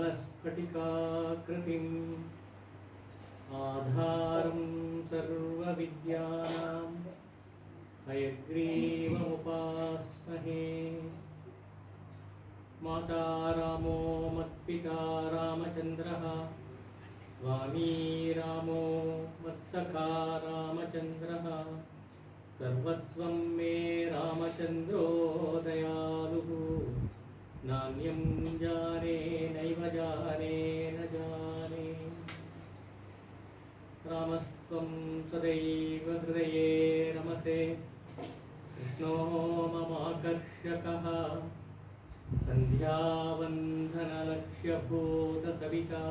निर्मलस्फटिकाकृतिम् आधारं सर्वविद्यानां हयग्रीवमुपास्महे। माता रामो मत्पिता रामचन्द्रः, स्वामी रामो मत्सखा रामचन्द्रः, सर्वस्वं मे रामचन्द्रो दयालुः। नान्यं जाने नैव जाने न जाने। रामस्त्वं सदैव हृदये रमसे, कृष्णो ममाकर्षकः। सन्ध्यावन्दनलक्ष्यभूतसविता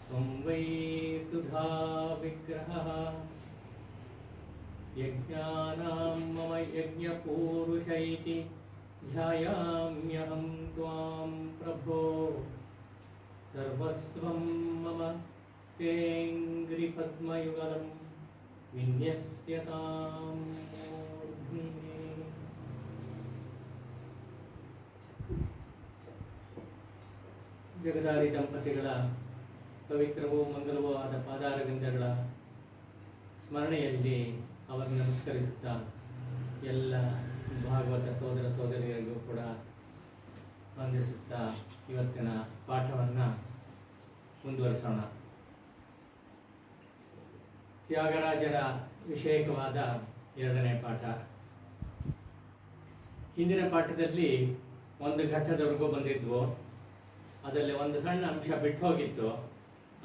त्वं वै सुधा विग्रहः। यज्ञानां मम यज्ञपूरुष इति ध्यायाम्यहं त्वां प्रभो। सर्वस्वं मम तेऽङ्घ्रिपद्मयुगलं विन्यस्यतां मूर्ध्नि। ಜಗದಾದಿ ದಂಪತಿಗಳ ಪವಿತ್ರವೂ ಮಂಗಲವೂ ಆದ ಪಾದಾರವಿಂದಗಳ ಸ್ಮರಣೆಯಲ್ಲಿ ಅವರನ್ನು ನಮಸ್ಕರಿಸುತ್ತಾ ಎಲ್ಲ ಭಾಗವತ ಸೋದರ ಸೋದರಿಯರಿಗೂ ಕೂಡ ವಂದಿಸುತ್ತಾ ಇವತ್ತಿನ ಪಾಠವನ್ನು ಮುಂದುವರಿಸೋಣ. ತ್ಯಾಗರಾಜರ ವಿಷಯಕವಾದ 2ನೇ ಪಾಠ. ಹಿಂದಿನ ಪಾಠದಲ್ಲಿ ಒಂದು ಘಟ್ಟದವರೆಗೂ ಬಂದಿದ್ವು. ಅದರಲ್ಲಿ ಒಂದು ಸಣ್ಣ ಅಂಶ ಬಿಟ್ಟು ಹೋಗಿತ್ತು.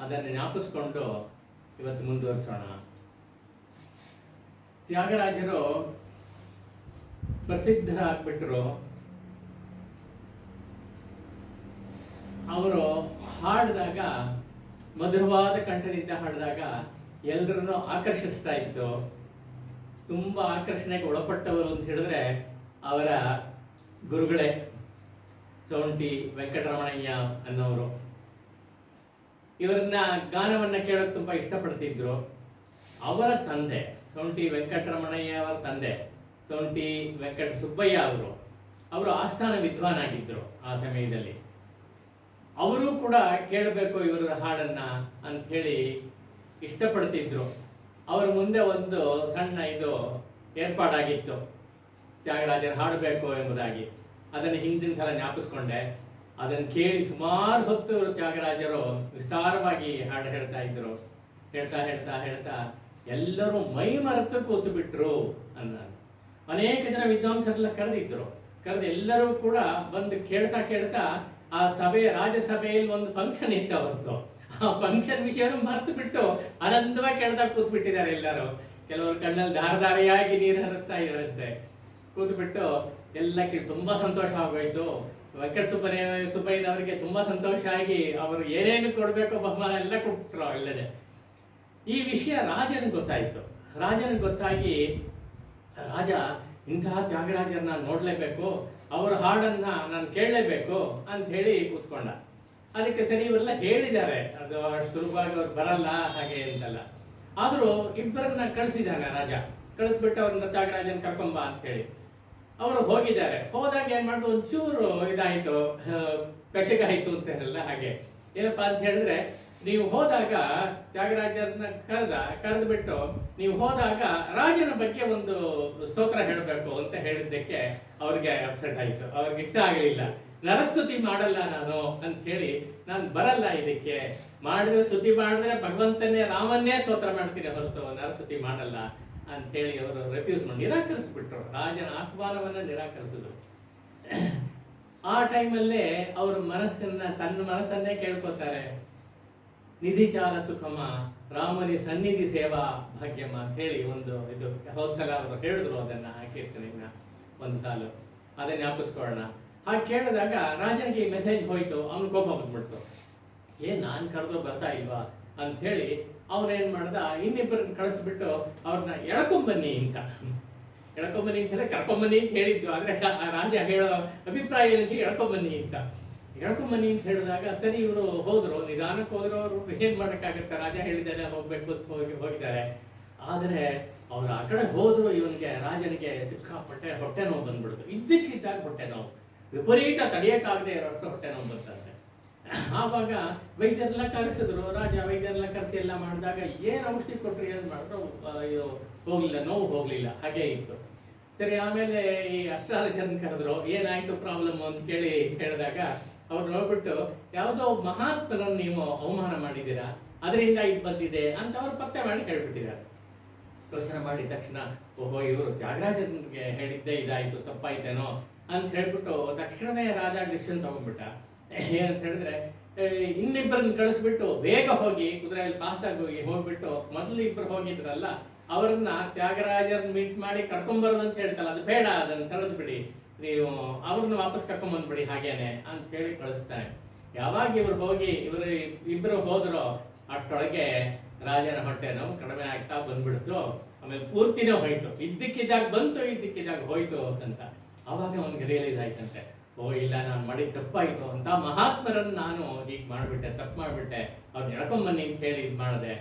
ಅದನ್ನು ಜ್ಞಾಪಿಸ್ಕೊಂಡು ಇವತ್ತು ಮುಂದುವರಿಸೋಣ. ತ್ಯಾಗರಾಜರು ಪ್ರಸಿದ್ಧರಾಗ್ಬಿಟ್ರು. ಅವರು ಹಾಡಿದಾಗ, ಮಧುರವಾದ ಕಂಠದಿಂದ ಹಾಡಿದಾಗ ಎಲ್ಲರನ್ನೂ ಆಕರ್ಷಿಸ್ತಾ ಇತ್ತು. ತುಂಬ ಆಕರ್ಷಣೆಗೆ ಒಳಪಟ್ಟವರು ಅಂತ ಹೇಳಿದ್ರೆ ಅವರ ಗುರುಗಳೇ ಸೌಂಟಿ ವೆಂಕಟರಮಣಯ್ಯ ಅನ್ನೋರು. ಇವರನ್ನ ಗಾನವನ್ನು ಕೇಳೋಕೆ ತುಂಬ ಇಷ್ಟಪಡ್ತಿದ್ರು. ಅವರ ತಂದೆ ಸೌಂಟಿ ವೆಂಕಟರಮಣಯ್ಯ ಅವರ ತಂದೆ ಸೌಂಟಿ ವೆಂಕಟ ಸುಬ್ಬಯ್ಯ ಅವರು ಆಸ್ಥಾನ ವಿದ್ವಾನಾಗಿದ್ದರು. ಆ ಸಮಯದಲ್ಲಿ ಅವರು ಕೂಡ ಕೇಳಬೇಕು ಇವರ ಹಾಡನ್ನ ಅಂಥೇಳಿ ಇಷ್ಟಪಡ್ತಿದ್ರು. ಅವರ ಮುಂದೆ ಒಂದು ಸಣ್ಣ ಏರ್ಪಾಡಾಗಿತ್ತು, ತ್ಯಾಗರಾಜರು ಹಾಡಬೇಕು ಎಂಬುದಾಗಿ. ಅದನ್ನು ಹಿಂದಿನ ಸಲ ಜ್ಞಾಪಿಸ್ಕೊಂಡೆ. ಅದನ್ನು ಕೇಳಿ ಸುಮಾರು ಹೊತ್ತು ತ್ಯಾಗರಾಜರು ವಿಸ್ತಾರವಾಗಿ ಹಾಡು ಹೇಳ್ತಾ ಇದ್ರು. ಹೇಳ್ತಾ ಹೇಳ್ತಾ ಹೇಳ್ತಾ ಎಲ್ಲರೂ ಮೈ ಮರೆತು ಕೂತು ಬಿಟ್ರು ಅನ್ನ. ಅನೇಕ ಜನ ವಿದ್ವಾಂಸರೆಲ್ಲ ಕರೆದು ಎಲ್ಲರೂ ಕೂಡ ಬಂದು ಕೇಳ್ತಾ ಕೇಳ್ತಾ ಆ ರಾಜಸಭೆಯಲ್ಲಿ ಒಂದು ಫಂಕ್ಷನ್ ಇತ್ತು ಅವತ್ತು. ಆ ಫಂಕ್ಷನ್ ವಿಷಯನೂ ಮರೆತು ಬಿಟ್ಟು ಆನಂದವಾಗಿ ಕೇಳ್ತಾ ಕೂತ್ ಬಿಟ್ಟಿದ್ದಾರೆ ಎಲ್ಲರೂ. ಕೆಲವರು ಕಣ್ಣಲ್ಲಿ ಧಾರಧಾರೆಯಾಗಿ ನೀರು ಹರಿಸ್ತಾ ಇದ್ದಾರಂತೆ. ಕೂತ್ಬಿಟ್ಟು ಎಲ್ಲ ತುಂಬ ಸಂತೋಷ ಆಗೋಯ್ತು. ವೆಂಕಟ ಸುಬ್ಬಯ್ಯನವರಿಗೆ ತುಂಬ ಸಂತೋಷ ಆಗಿ ಅವರು ಏನೇನು ಕೊಡಬೇಕೋ ಬಹುಮಾನ ಎಲ್ಲ ಕೊಟ್ಟರು ಅಲ್ಲದೆ. ಈ ವಿಷಯ ರಾಜನಿಗೆ ಗೊತ್ತಾಯಿತು. ರಾಜನಿಗೆ ಗೊತ್ತಾಗಿ ರಾಜ ಇಂತಹ ತ್ಯಾಗರಾಜರನ್ನ ನೋಡಲೇಬೇಕು, ಅವರ ಹಾಡನ್ನು ನಾನು ಕೇಳಲೇಬೇಕು ಅಂತ ಹೇಳಿ ಕೂತ್ಕೊಂಡ. ಅದಕ್ಕೆ ಸರಿ ಇವರೆಲ್ಲ ಹೇಳಿದ್ದಾರೆ, ಅದು ಅಷ್ಟು ಸುಲಭವಾಗಿ ಅವ್ರು ಬರಲ್ಲ ಹಾಗೆ ಅಂತಲ್ಲ. ಆದರೂ ಇಬ್ಬರನ್ನ ಕಳಿಸಿದ್ದಾನೆ ರಾಜ. ಕಳಿಸ್ಬಿಟ್ಟು ಅವ್ರನ್ನ ತ್ಯಾಗರಾಜನ ಕರ್ಕೊಂಬ ಅಂತ ಹೇಳಿ ಅವರು ಹೋಗಿದ್ದಾರೆ. ಹೋದಾಗ ಏನು ಮಾಡಿದ್ರು, ಒಂಚೂರು ಇದಾಯಿತು, ಪೆಶಗಾಯಿತು ಅಂತಾರಲ್ಲ ಹಾಗೆ. ಏನಪ್ಪ ಅಂತ ಹೇಳಿದ್ರೆ, ನೀವು ಹೋದಾಗ ತ್ಯಾಗರಾಜರನ್ನ ಕರೆದುಬಿಟ್ಟು ನೀವು ಹೋದಾಗ ರಾಜನ ಬಗ್ಗೆ ಒಂದು ಸ್ತೋತ್ರ ಹೇಳಬೇಕು ಅಂತ ಹೇಳಿದ್ದಕ್ಕೆ ಅವ್ರಿಗೆ ಅಪ್ಸೆಟ್ ಆಯಿತು. ಅವ್ರಿಗೆ ಇಷ್ಟ ಆಗಲಿಲ್ಲ. ನರಸ್ತುತಿ ಮಾಡಲ್ಲ ನಾನು ಅಂತ ಹೇಳಿ, ನಾನು ಬರಲ್ಲ ಇದಕ್ಕೆ. ಮಾಡಿದ್ರೆ ಸ್ತುತಿ ಮಾಡಿದ್ರೆ ಭಗವಂತನೇ ರಾಮನ್ನೇ ಸ್ತೋತ್ರ ಮಾಡ್ತೀನಿ ಹೊರತು ನರಸ್ತುತಿ ಮಾಡಲ್ಲ ಅಂತ ಹೇಳಿ ಅವರು ರೆಫ್ಯೂಸ್ ಮಾಡಿ ನಿರಾಕರಿಸ್ಬಿಟ್ರು. ರಾಜನ ಆಹ್ವಾನವನ್ನು ನಿರಾಕರಿಸಿದ್ರು. ಆ ಟೈಮಲ್ಲೇ ಅವರು ತನ್ನ ಮನಸ್ಸನ್ನೇ ಕೇಳ್ಕೊತಾರೆ. ನಿಧಿ ಚಾಲ ಸುಖಮ ರಾಮನಿ ಸನ್ನಿಧಿ ಸೇವಾ ಭಾಗ್ಯಮ್ಮ ಅಂತ ಹೇಳಿ ಹೋದ್ಸಲ ಅವರು ಹೇಳಿದ್ರು. ಅದನ್ನ ಕೀರ್ತನೆಯನ್ನ ಒಂದು ಸಾಲು ಅದನ್ನ ಜ್ಞಾಪಿಸ್ಕೊಳ್ಳೋಣ. ಹಾಗೆ ಕೇಳಿದಾಗ ರಾಜನಿಗೆ ಈ ಮೆಸೇಜ್ ಹೋಯ್ತು. ಅವನು ಕೋಪ ಬಂದ್ಬಿಡ್ತು. ನಾನು ಕರೆದು ಬರ್ತಾ ಇಲ್ವಾ ಅಂತ ಹೇಳಿ ಅವನೇನ್ ಮಾಡ್ದ, ಇನ್ನಿಬ್ಬರನ್ನ ಕಳಿಸ್ಬಿಟ್ಟು ಅವ್ರನ್ನ ಎಳ್ಕೊಂಬನ್ನಿ ಅಂತ ಹೇಳಿ ಕರ್ಕೊಂಬನ್ನಿ ಅಂತ ಹೇಳಿದ್ದು. ಆದ್ರೆ ರಾಜ ಹೇಳೋ ಅಭಿಪ್ರಾಯ ಏನಂತ ಎಳ್ಕೊಂಬನ್ನಿ ಅಂತ ಹೇಳಿದಾಗ ಸರಿ ಇವರು ಹೋದ್ರು. ನಿಧಾನಕ್ಕೆ ಹೋದ್ರು. ಅವರು ಏನ್ ಮಾಡಕ್ಕಾಗತ್ತೆ, ರಾಜ ಹೇಳಿದ್ದಾನೆ ಹೋಗ್ಬೇಕು ಅಂತ ಹೋಗಿದ್ದಾರೆ. ಆದರೆ ಅವ್ರು ಆ ಕಡೆ ಹೋದ್ರು. ರಾಜನಿಗೆ ಸಿಕ್ಕಾಪಟ್ಟೆ ಹೊಟ್ಟೆ ನೋವು ಬಂದ್ಬಿಡ್ತು. ಇದ್ದಕ್ಕಿದ್ದಾಗ ಹೊಟ್ಟೆ ನೋವು, ವಿಪರೀತ ತಡೆಯಕ್ಕಾಗದೆ ಇರೋಷ್ಟು ಹೊಟ್ಟೆ ನೋವು ಬಂತಂತೆ. ಆವಾಗ ವೈದ್ಯರೆಲ್ಲ ಕರೆಸಿದ್ರು. ರಾಜ ವೈದ್ಯರೆಲ್ಲ ಕರೆಸಿ ಎಲ್ಲ ಮಾಡಿದಾಗ ಏನು ಔಷಧಿ ಕೊಟ್ಟರು, ಏನು ಮಾಡಿದ್ರು ಇದು ಹೋಗಲಿಲ್ಲ, ನೋವು ಹೋಗಲಿಲ್ಲ, ಹಾಗೇ ಇತ್ತು. ಸರಿ, ಆಮೇಲೆ ಈ ಅಸ್ಟ್ರಾಲಜರ್ನ ಕರೆದ್ರು. ಏನಾಯಿತು ಪ್ರಾಬ್ಲಮ್ ಅಂತ ಕೇಳಿದಾಗ ಅವ್ರು ನೋಡ್ಬಿಟ್ಟು, ಯಾವುದೋ ಮಹಾತ್ಮರನ್ನು ನೀವು ಅವಮಾನ ಮಾಡಿದ್ದೀರಾ, ಅದರಿಂದ ಇದು ಬಂದಿದೆ ಅಂತ ಅವ್ರು ಪತ್ತೆ ಮಾಡಿ ಹೇಳ್ಬಿಟ್ಟಿದ್ದಾರೆ. ಯೋಚನೆ ಮಾಡಿದ ತಕ್ಷಣ, ಓಹೋ, ಇವರು ತ್ಯಾಗರಾಜನಿಗೆ ಹೇಳಿದ್ದೇ ಇದಾಯಿತು, ತಪ್ಪಾಯ್ತೇನೋ ಅಂತ ಹೇಳ್ಬಿಟ್ಟು ತಕ್ಷಣವೇ ರಾಜ ಡಿಸಿಷನ್ ತಗೊಂಡ್ಬಿಟ್ಟ. ಏನಂತ ಹೇಳಿದ್ರೆ, ಇನ್ನಿಬ್ಬರನ್ನ ಕಳಿಸ್ಬಿಟ್ಟು ಬೇಗ ಹೋಗಿ, ಕುದುರೆಯಲ್ಲಿ ಫಾಸ್ಟಾಗಿ ಹೋಗ್ಬಿಟ್ಟು, ಮೊದಲು ಇಬ್ಬರು ಹೋಗಿದ್ರಲ್ಲ ಅವರನ್ನ ತ್ಯಾಗರಾಜರನ್ನ ಮೀಟ್ ಮಾಡಿ ಕರ್ಕೊಂಬರೋದು ಅಂತ ಹೇಳ್ತಲ್ಲ, ಅದು ಬೇಡ, ಅದನ್ನು ತಡೆದು ಬಿಡಿ, ನೀವು ಅವ್ರನ್ನ ವಾಪಸ್ ಕರ್ಕೊಂಬಂದ್ಬಿಡಿ ಹಾಗೇನೆ ಅಂತ ಹೇಳಿ ಕಳಿಸ್ತಾನೆ. ಯಾವಾಗ ಇವರು ಇಬ್ಬರು ಹೋದ್ರೋ ಅಷ್ಟೊಳಗೆ ರಾಜನ ಹೊಟ್ಟೆ ನೋವು ಕಡಿಮೆ ಆಗ್ತಾ ಬಂದ್ಬಿಡ್ತು. ಆಮೇಲೆ ಪೂರ್ತಿನೇ ಹೋಯ್ತು, ಇದ್ದಕ್ಕಿದ್ದಾಗ ಬಂತು, ಇದ್ದಕ್ಕಿದ್ದಾಗ ಹೋಯ್ತು ಅಂತ. ಆವಾಗ ಅವನಿಗೆ ರಿಯಲೈಸ್ ಆಯ್ತಂತೆ, ಓ ಇಲ್ಲ, ನಾನು ಮಾಡಿದ ತಪ್ಪಾಯಿತು ಅಂತ, ಮಹಾತ್ಮರನ್ನು ನಾನು ಹೀಗೆ ಮಾಡಿಬಿಟ್ಟೆ, ತಪ್ಪು ಮಾಡಿಬಿಟ್ಟೆ, ಅವ್ರು ಎಳ್ಕೊಂಬನ್ನಿ ಅಂತ ಹೇಳಿ ಇದು ಮಾಡಿದೆ,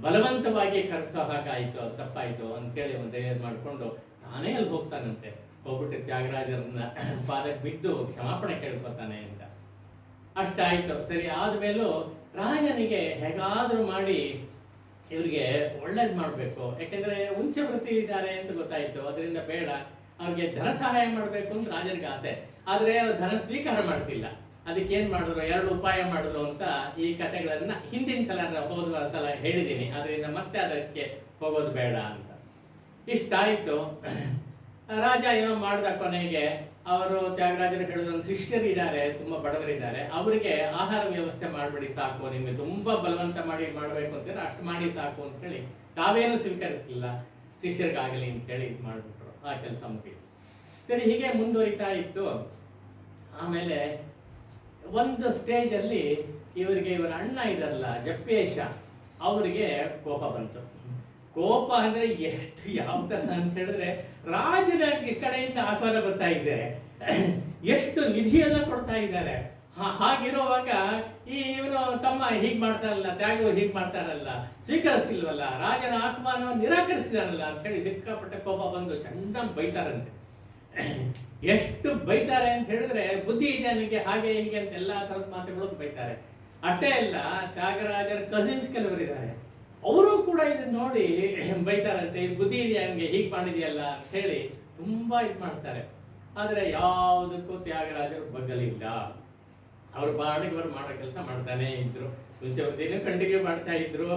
ಬಲವಂತವಾಗಿ ಕರೆಸೋ ಹಾಗಾಯಿತು, ತಪ್ಪಾಯಿತು ಅಂತೇಳಿ ಒಂದು ಧೈರ್ಯ ಮಾಡಿಕೊಂಡು ನಾನೇ ಅಲ್ಲಿ ಹೋಗ್ತಾನಂತೆ. ಹೋಗ್ಬಿಟ್ಟು ತ್ಯಾಗರಾಜರನ್ನ ಪಾದಕ್ಕೆ ಬಿದ್ದು ಕ್ಷಮಾಪಣೆ ಕೇಳ್ಕೊತಾನೆ ಅಂತ. ಅಷ್ಟಾಯಿತು. ಸರಿ, ಆದಮೇಲೂ ರಾಜನಿಗೆ ಹೇಗಾದರೂ ಮಾಡಿ ಇವರಿಗೆ ಒಳ್ಳೇದು ಮಾಡಬೇಕು, ಯಾಕೆಂದರೆ ಉಂಚೆ ವೃತ್ತಿ ಇದ್ದಾರೆ ಅಂತ ಗೊತ್ತಾಯಿತು, ಅದರಿಂದ ಬೇಡ, ಅವ್ರಿಗೆ ಧನ ಸಹಾಯ ಮಾಡಬೇಕು ಅಂತ ರಾಜನಿಗೆ ಆಸೆ. ಆದರೆ ಅವ್ರು ಧನ ಸ್ವೀಕಾರ ಮಾಡ್ತಿಲ್ಲ. ಅದಕ್ಕೇನು ಮಾಡಿದ್ರು, 2 ಉಪಾಯ ಮಾಡಿದ್ರು ಅಂತ ಈ ಕಥೆಗಳನ್ನು ಹಿಂದಿನ ಹೋದ ಸಲ ಹೇಳಿದ್ದೀನಿ, ಅದರಿಂದ ಮತ್ತೆ ಅದಕ್ಕೆ ಹೋಗೋದು ಬೇಡ ಅಂತ. ಇಷ್ಟಾಯಿತು. ರಾಜ ಏನೋ ಮಾಡ್ದ. ಕೊನೆಗೆ ಅವರು ತ್ಯಾಗರಾಜರು ಹೇಳಿದ್ರು, ಒಂದು ಶಿಷ್ಯರಿದ್ದಾರೆ, ತುಂಬ ಬಡವರಿದ್ದಾರೆ, ಅವರಿಗೆ ಆಹಾರ ವ್ಯವಸ್ಥೆ ಮಾಡಿಬಿಡಿ ಸಾಕು, ನಿಮಗೆ ತುಂಬ ಬಲವಂತ ಮಾಡಬೇಕು ಅಂತಾರೆ, ಅಷ್ಟು ಮಾಡಿ ಸಾಕು ಅಂತ ಹೇಳಿ ತಾವೇನು ಸ್ವೀಕರಿಸಲಿಲ್ಲ, ಶಿಷ್ಯರಿಗಾಗಲಿ ಅಂತ ಹೇಳಿ ಇದು ಮಾಡಿಬಿಟ್ರು. ಆ ಕೆಲಸ ಮುಗಿತು. ಸರಿ, ಹೀಗೆ ಮುಂದುವರಿತಾ ಇತ್ತು. ಆಮೇಲೆ ಒಂದು ಸ್ಟೇಜಲ್ಲಿ ಇವರ ಅಣ್ಣ ಇದಾರಲ್ಲ ಜಪ್ಪೇಶ, ಅವರಿಗೆ ಕೋಪ ಬಂತು. ಕೋಪ ಅಂದರೆ ಎಷ್ಟು ಯಾವ ಥರ ಅಂತ ಹೇಳಿದ್ರೆ, ರಾಜನ ಕಡೆಯಿಂದ ಆಹ್ವಾನ ಬರ್ತಾ ಇದೆ, ಎಷ್ಟು ನಿಧಿಯೆಲ್ಲ ಕೊಡ್ತಾ ಇದ್ದಾರೆ. ಹಾಗಿರುವಾಗ ಇವನು ತಮ್ಮ ಹೀಗೆ ಮಾಡ್ತಾರಲ್ಲ, ತ್ಯಾಗವು ಹೀಗೆ ಮಾಡ್ತಾರಲ್ಲ, ಸ್ವೀಕರಿಸ್ತಿಲ್ವಲ್ಲ, ರಾಜನ ಆಹ್ವಾನವನ್ನು ನಿರಾಕರಿಸಿದಾರಲ್ಲ ಅಂತ ಹೇಳಿ ಸಿಕ್ಕಾಪಟ್ಟೆ ಕೋಪ ಬಂದು ಚೆನ್ನಾಗಿ ಬೈತಾರಂತೆ. ಎಷ್ಟು ಬೈತಾರೆ ಅಂತ ಹೇಳಿದ್ರೆ, ಬುದ್ಧಿ ಇದೆ ನನಗೆ ಹಾಗೆ ಹೀಗೆ ಅಂತ ಎಲ್ಲ ಥರದ ಮಾತುಗಳು ಬೈತಾರೆ. ಅಷ್ಟೇ ಅಲ್ಲ, ತ್ಯಾಗರಾಜರ ಕಸಿನ್ಸ್ ಕೆಲವರಿದ್ದಾರೆ, ಅವರು ಕೂಡ ಇದನ್ನ ನೋಡಿ ಬೈತಾರಂತೆ, ಬುದ್ಧಿ ಇದೆಯಾ ನನಗೆ, ಹೀಗೆ ಮಾಡಿದೆಯಲ್ಲ ಅಂತ ಹೇಳಿ ತುಂಬ ಇದು ಮಾಡ್ತಾರೆ. ಆದರೆ ಯಾವುದಕ್ಕೂ ತ್ಯಾಗರಾಜರು ಬಗ್ಗಲಿಲ್ಲ. ಅವ್ರ ಪಾಡಿಗೆ ಅವ್ರು ಮಾಡೋ ಕೆಲಸ ಮಾಡ್ತಾನೆ ಇದ್ರು. ಮುಂಚೆ ದಿನ ಕಂಟಿನ್ಯೂ ಮಾಡ್ತಾ ಇದ್ರು,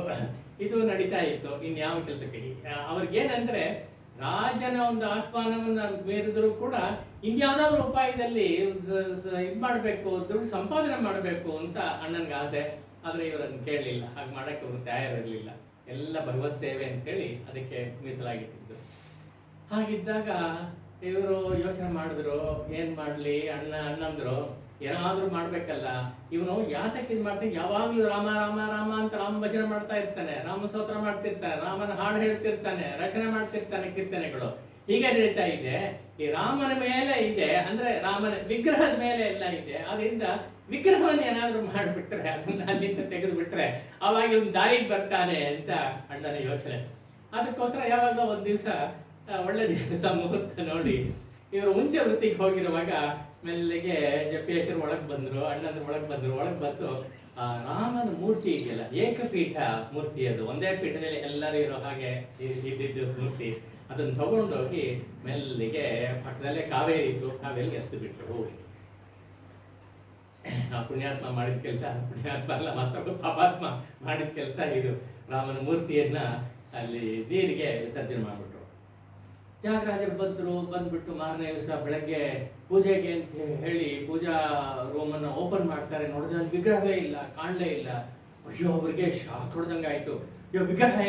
ಇದು ನಡೀತಾ ಇತ್ತು. ಇನ್ಯಾವ ಕೆಲಸಕ್ಕೆ ಅವ್ರಿಗೇನಂದ್ರೆ, ರಾಜನ ಒಂದು ಆಹ್ವಾನವನ್ನು ಮೀರಿದ್ರು ಕೂಡ ಇನ್ಯಾವುದಾದ್ರು ಉಪಾಯದಲ್ಲಿ ಇದು ಮಾಡಬೇಕು, ದುಡ್ಡು ಸಂಪಾದನೆ ಮಾಡಬೇಕು ಅಂತ ಅಣ್ಣನಿಗೆ ಆಸೆ. ಆದರೆ ಇವರನ್ನು ಕೇಳಲಿಲ್ಲ, ಹಾಗೆ ಮಾಡೋಕ್ಕೆ ಅವರು ತಯಾರಿರಲಿಲ್ಲ. ಎಲ್ಲ ಭಗವತ್ ಸೇವೆ ಅಂತೇಳಿ ಅದಕ್ಕೆ ಮೀಸಲಾಗಿಟ್ಟಿದ್ದು. ಹಾಗಿದ್ದಾಗ ಇವರು ಯೋಚನೆ ಮಾಡಿದ್ರು, ಏನು ಮಾಡಲಿ, ಅಣ್ಣಂದ್ರು ಏನಾದರೂ ಮಾಡಬೇಕಲ್ಲ. ಇವನು ಯಾತಕ್ಕೆ ಇದು ಮಾಡ್ತಾನೆ, ಯಾವಾಗಲೂ ರಾಮ ರಾಮ ರಾಮ ಅಂತ ರಾಮ ಭಜನೆ ಮಾಡ್ತಾ ಇರ್ತಾನೆ, ರಾಮ ಸ್ತೋತ್ರ ಮಾಡ್ತಿರ್ತಾನೆ, ರಾಮನ ಹಾಡು ಹೇಳ್ತಿರ್ತಾನೆ, ರಚನೆ ಮಾಡ್ತಿರ್ತಾನೆ, ಕೀರ್ತನೆಗಳು ಹೀಗೆ ನಡೀತಾ ಇದೆ. ಈ ರಾಮನ ಮೇಲೆ ಇದೆ ಅಂದ್ರೆ ರಾಮನ ವಿಗ್ರಹದ ಮೇಲೆ ಎಲ್ಲ ಇದೆ. ಅದರಿಂದ ವಿಗ್ರಹವನ್ನು ಏನಾದರೂ ಮಾಡಿಬಿಟ್ರೆ, ಅದನ್ನ ಅಲ್ಲಿಂದ ತೆಗೆದು ಬಿಟ್ರೆ ಅವಾಗ ಒಂದು ದಾರಿಗೆ ಬರ್ತಾನೆ ಅಂತ ಅಣ್ಣನ ಯೋಚನೆ. ಅದಕ್ಕೋಸ್ಕರ ಯಾವಾಗ ಒಂದು ದಿವಸ ಒಳ್ಳೆ ದಿವಸ ಮುಹೂರ್ತ ನೋಡಿ ಇವರು ಮುಂಚೆ ವೃತ್ತಿಗೆ ಹೋಗಿರುವಾಗ ಮೆಲ್ಲಿಗೆ ಜಪ್ಪೇಶ್ವರ ಒಳಗೆ ಬಂದರು, ಅಣ್ಣಂದ್ರ ಒಳಗೆ ಬಂದು ಆ ರಾಮನ ಮೂರ್ತಿ ಇದೆಯಲ್ಲ, ಏಕಪೀಠ ಮೂರ್ತಿ, ಅದು ಒಂದೇ ಪೀಠದಲ್ಲಿ ಎಲ್ಲರೂ ಇರೋ ಹಾಗೆ ಇದ್ದಿದ್ದು ಮೂರ್ತಿ, ಅದನ್ನು ತಗೊಂಡೋಗಿ ಮೆಲ್ಲಿಗೆ ಪಕ್ಕದಲ್ಲೇ ಕಾವೇರಿ ಇತ್ತು, ಕಾವೇರಿಗೆ ಎಸ್ದು ಬಿಟ್ಟರು. ಆ ಪುಣ್ಯಾತ್ಮ ಮಾಡಿದ ಕೆಲಸ, ಪುಣ್ಯಾತ್ಮ ಅಲ್ಲ ಮಾತ್ರ ಪಾಪಾತ್ಮ ಮಾಡಿದ ಕೆಲಸ ಇದು. ರಾಮನ ಮೂರ್ತಿಯನ್ನ ಅಲ್ಲಿ ನೀರಿಗೆ ವಿಸರ್ಜನೆ ಮಾಡಿಬಿಟ್ರು. ತ್ಯಾಗರಾಜರು ಬಂದ್ಬಿಟ್ಟು ಮಾರನೇ ದಿವಸ ಬೆಳಗ್ಗೆ ಪೂಜೆಗೆ ಅಂತ ಹೇಳಿ ಪೂಜಾ ರೂಮನ್ನು ಓಪನ್ ಮಾಡ್ತಾರೆ. ನೋಡಿದ್ರೆ ಅಲ್ಲಿ ವಿಗ್ರಹವೇ ಇಲ್ಲ, ಕಾಣಲೇ ಇಲ್ಲ. ಅಯ್ಯೋ, ಅವ್ರಿಗೆ ಶಾಕ್ ಹೊಡೆದಂಗೆ ಆಯಿತು. ಅಯ್ಯೋ, ವಿಗ್ರಹ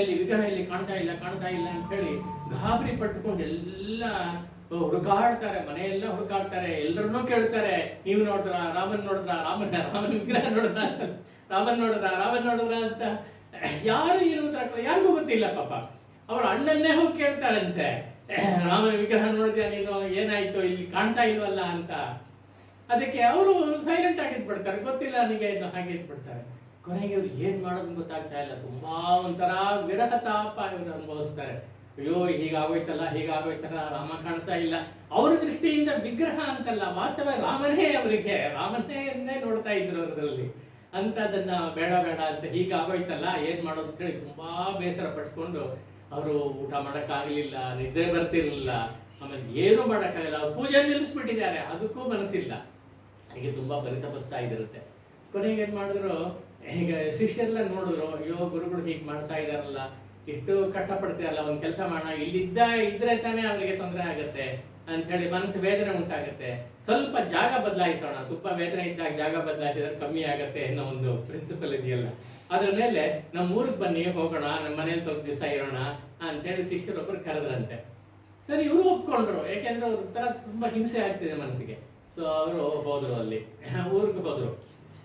ಇಲ್ಲಿ ಕಾಣ್ತಾ ಇಲ್ಲ ಅಂತ ಹೇಳಿ ಗಾಬರಿ ಪಟ್ಟುಕೊಂಡು ಎಲ್ಲ ಹುಡುಕಾಡ್ತಾರೆ, ಮನೆಯೆಲ್ಲ ಹುಡುಕಾಡ್ತಾರೆ, ಎಲ್ಲರನ್ನೂ ಕೇಳ್ತಾರೆ, ನೀವು ನೋಡಿದ್ರ ರಾಮನ್ ವಿಗ್ರಹ ನೋಡಿದ್ರ ಅಂತ. ಯಾರು ಯಾರಿಗೂ ಗೊತ್ತಿಲ್ಲ ಪಾಪ. ಅವ್ರ ಅಣ್ಣನ್ನೇ ಹೋಗಿ ಕೇಳ್ತಾರಂತೆ, ರಾಮನ ವಿಗ್ರಹ ನೋಡಿದ್ಯಾ ನೀನು, ಏನಾಯ್ತು, ಇಲ್ಲಿ ಕಾಣ್ತಾ ಇಲ್ವಲ್ಲ ಅಂತ. ಅದಕ್ಕೆ ಅವರು ಸೈಲೆಂಟ್ ಆಗಿದ್ಬಿಡ್ತಾರೆ, ಗೊತ್ತಿಲ್ಲ ನನಗೆ ಹಾಗೆ ಇದ್ಬಿಡ್ತಾರೆ. ಕೊನೆಗೆ ಇವ್ರು ಏನು ಮಾಡೋದು ಗೊತ್ತಾಗ್ತಾ ಇಲ್ಲ. ತುಂಬಾ ಒಂಥರ ವಿರಹ ತಾಪ ಇವರು ಅನುಭವಿಸ್ತಾರೆ. ಅಯ್ಯೋ ಹೀಗಾಗೋಯ್ತಲ್ಲ ರಾಮ ಕಾಣ್ತಾ ಇಲ್ಲ. ಅವ್ರ ದೃಷ್ಟಿಯಿಂದ ವಿಗ್ರಹ ಅಂತಲ್ಲ, ವಾಸ್ತವ ರಾಮನ್ನೇ ನೋಡ್ತಾ ಇದ್ರು ಅದರಲ್ಲಿ. ಅಂತ ಅದನ್ನ ಬೇಡ ಅಂತ ಹೀಗಾಗೋಯ್ತಲ್ಲ ಏನ್ ಮಾಡೋದು ಅಂತ ಹೇಳಿ ತುಂಬಾ ಬೇಸರ ಪಟ್ಕೊಂಡು ಅವರು ಊಟ ಮಾಡೋಕ್ಕಾಗಲಿಲ್ಲ, ನಿದ್ದೆ ಬರ್ತಿರ್ಲಿಲ್ಲ, ಆಮೇಲೆ ಏನು ಮಾಡೋಕ್ಕಾಗಲ್ಲ. ಅವ್ರು ಪೂಜೆ ನಿಲ್ಲಿಸ್ಬಿಟ್ಟಿದ್ದಾರೆ, ಅದಕ್ಕೂ ಮನಸ್ಸಿಲ್ಲ. ಹೀಗೆ ತುಂಬಾ ಪರಿತಪಿಸ್ತಾ ಇದಿರುತ್ತೆ. ಕೊನೆಗೆ ಏನ್ ಮಾಡಿದ್ರು, ಈಗ ಶಿಷ್ಯರೆಲ್ಲ ನೋಡಿದ್ರು, ಅಯ್ಯೋ ಗುರುಗಳು ಹೀಗೆ ಮಾಡ್ತಾ ಇದಾರಲ್ಲ, ಇಷ್ಟು ಕಷ್ಟಪಡ್ತೀರಲ್ಲ, ಒಂದು ಕೆಲಸ ಮಾಡೋಣ, ಇದ್ರೆ ತಾನೇ ಅವರಿಗೆ ತೊಂದರೆ ಆಗುತ್ತೆ ಅಂತ ಹೇಳಿ ಮನಸ್ಸು ವೇದನೆ ಉಂಟಾಗುತ್ತೆ. ಸ್ವಲ್ಪ ಜಾಗ ಬದಲಾಯಿಸೋಣ, ತುಂಬಾ ವೇದನೆ ಇದ್ದಾಗ ಜಾಗ ಬದಲಾಯಿಸಿದ್ರೆ ಕಮ್ಮಿ ಆಗುತ್ತೆ ಅನ್ನೋ ಒಂದು ಪ್ರಿನ್ಸಿಪಲ್ ಇದೆಯಲ್ಲ, ಅದ್ರ ಮೇಲೆ ನಮ್ಮ ಊರಿಗೆ ಬನ್ನಿ, ಹೋಗೋಣ, ನಮ್ಮ ಮನೇಲಿ ಸ್ವಲ್ಪ ದಿವಸ ಇರೋಣ ಅಂತೇಳಿ ಶಿಷ್ಯರೊಬ್ಬರು ಕರೆದ್ರಂತೆ. ಸರಿ, ಇವರು ಒಪ್ಕೊಂಡ್ರು, ಯಾಕೆಂದ್ರೆ ಅವ್ರ ತರ ತುಂಬಾ ಹಿಂಸೆ ಆಗ್ತಿದೆ ಮನಸ್ಸಿಗೆ. ಸೊ ಅವರು ಹೋದ್ರು, ಅಲ್ಲಿ ಊರಿಗೆ ಹೋದ್ರು.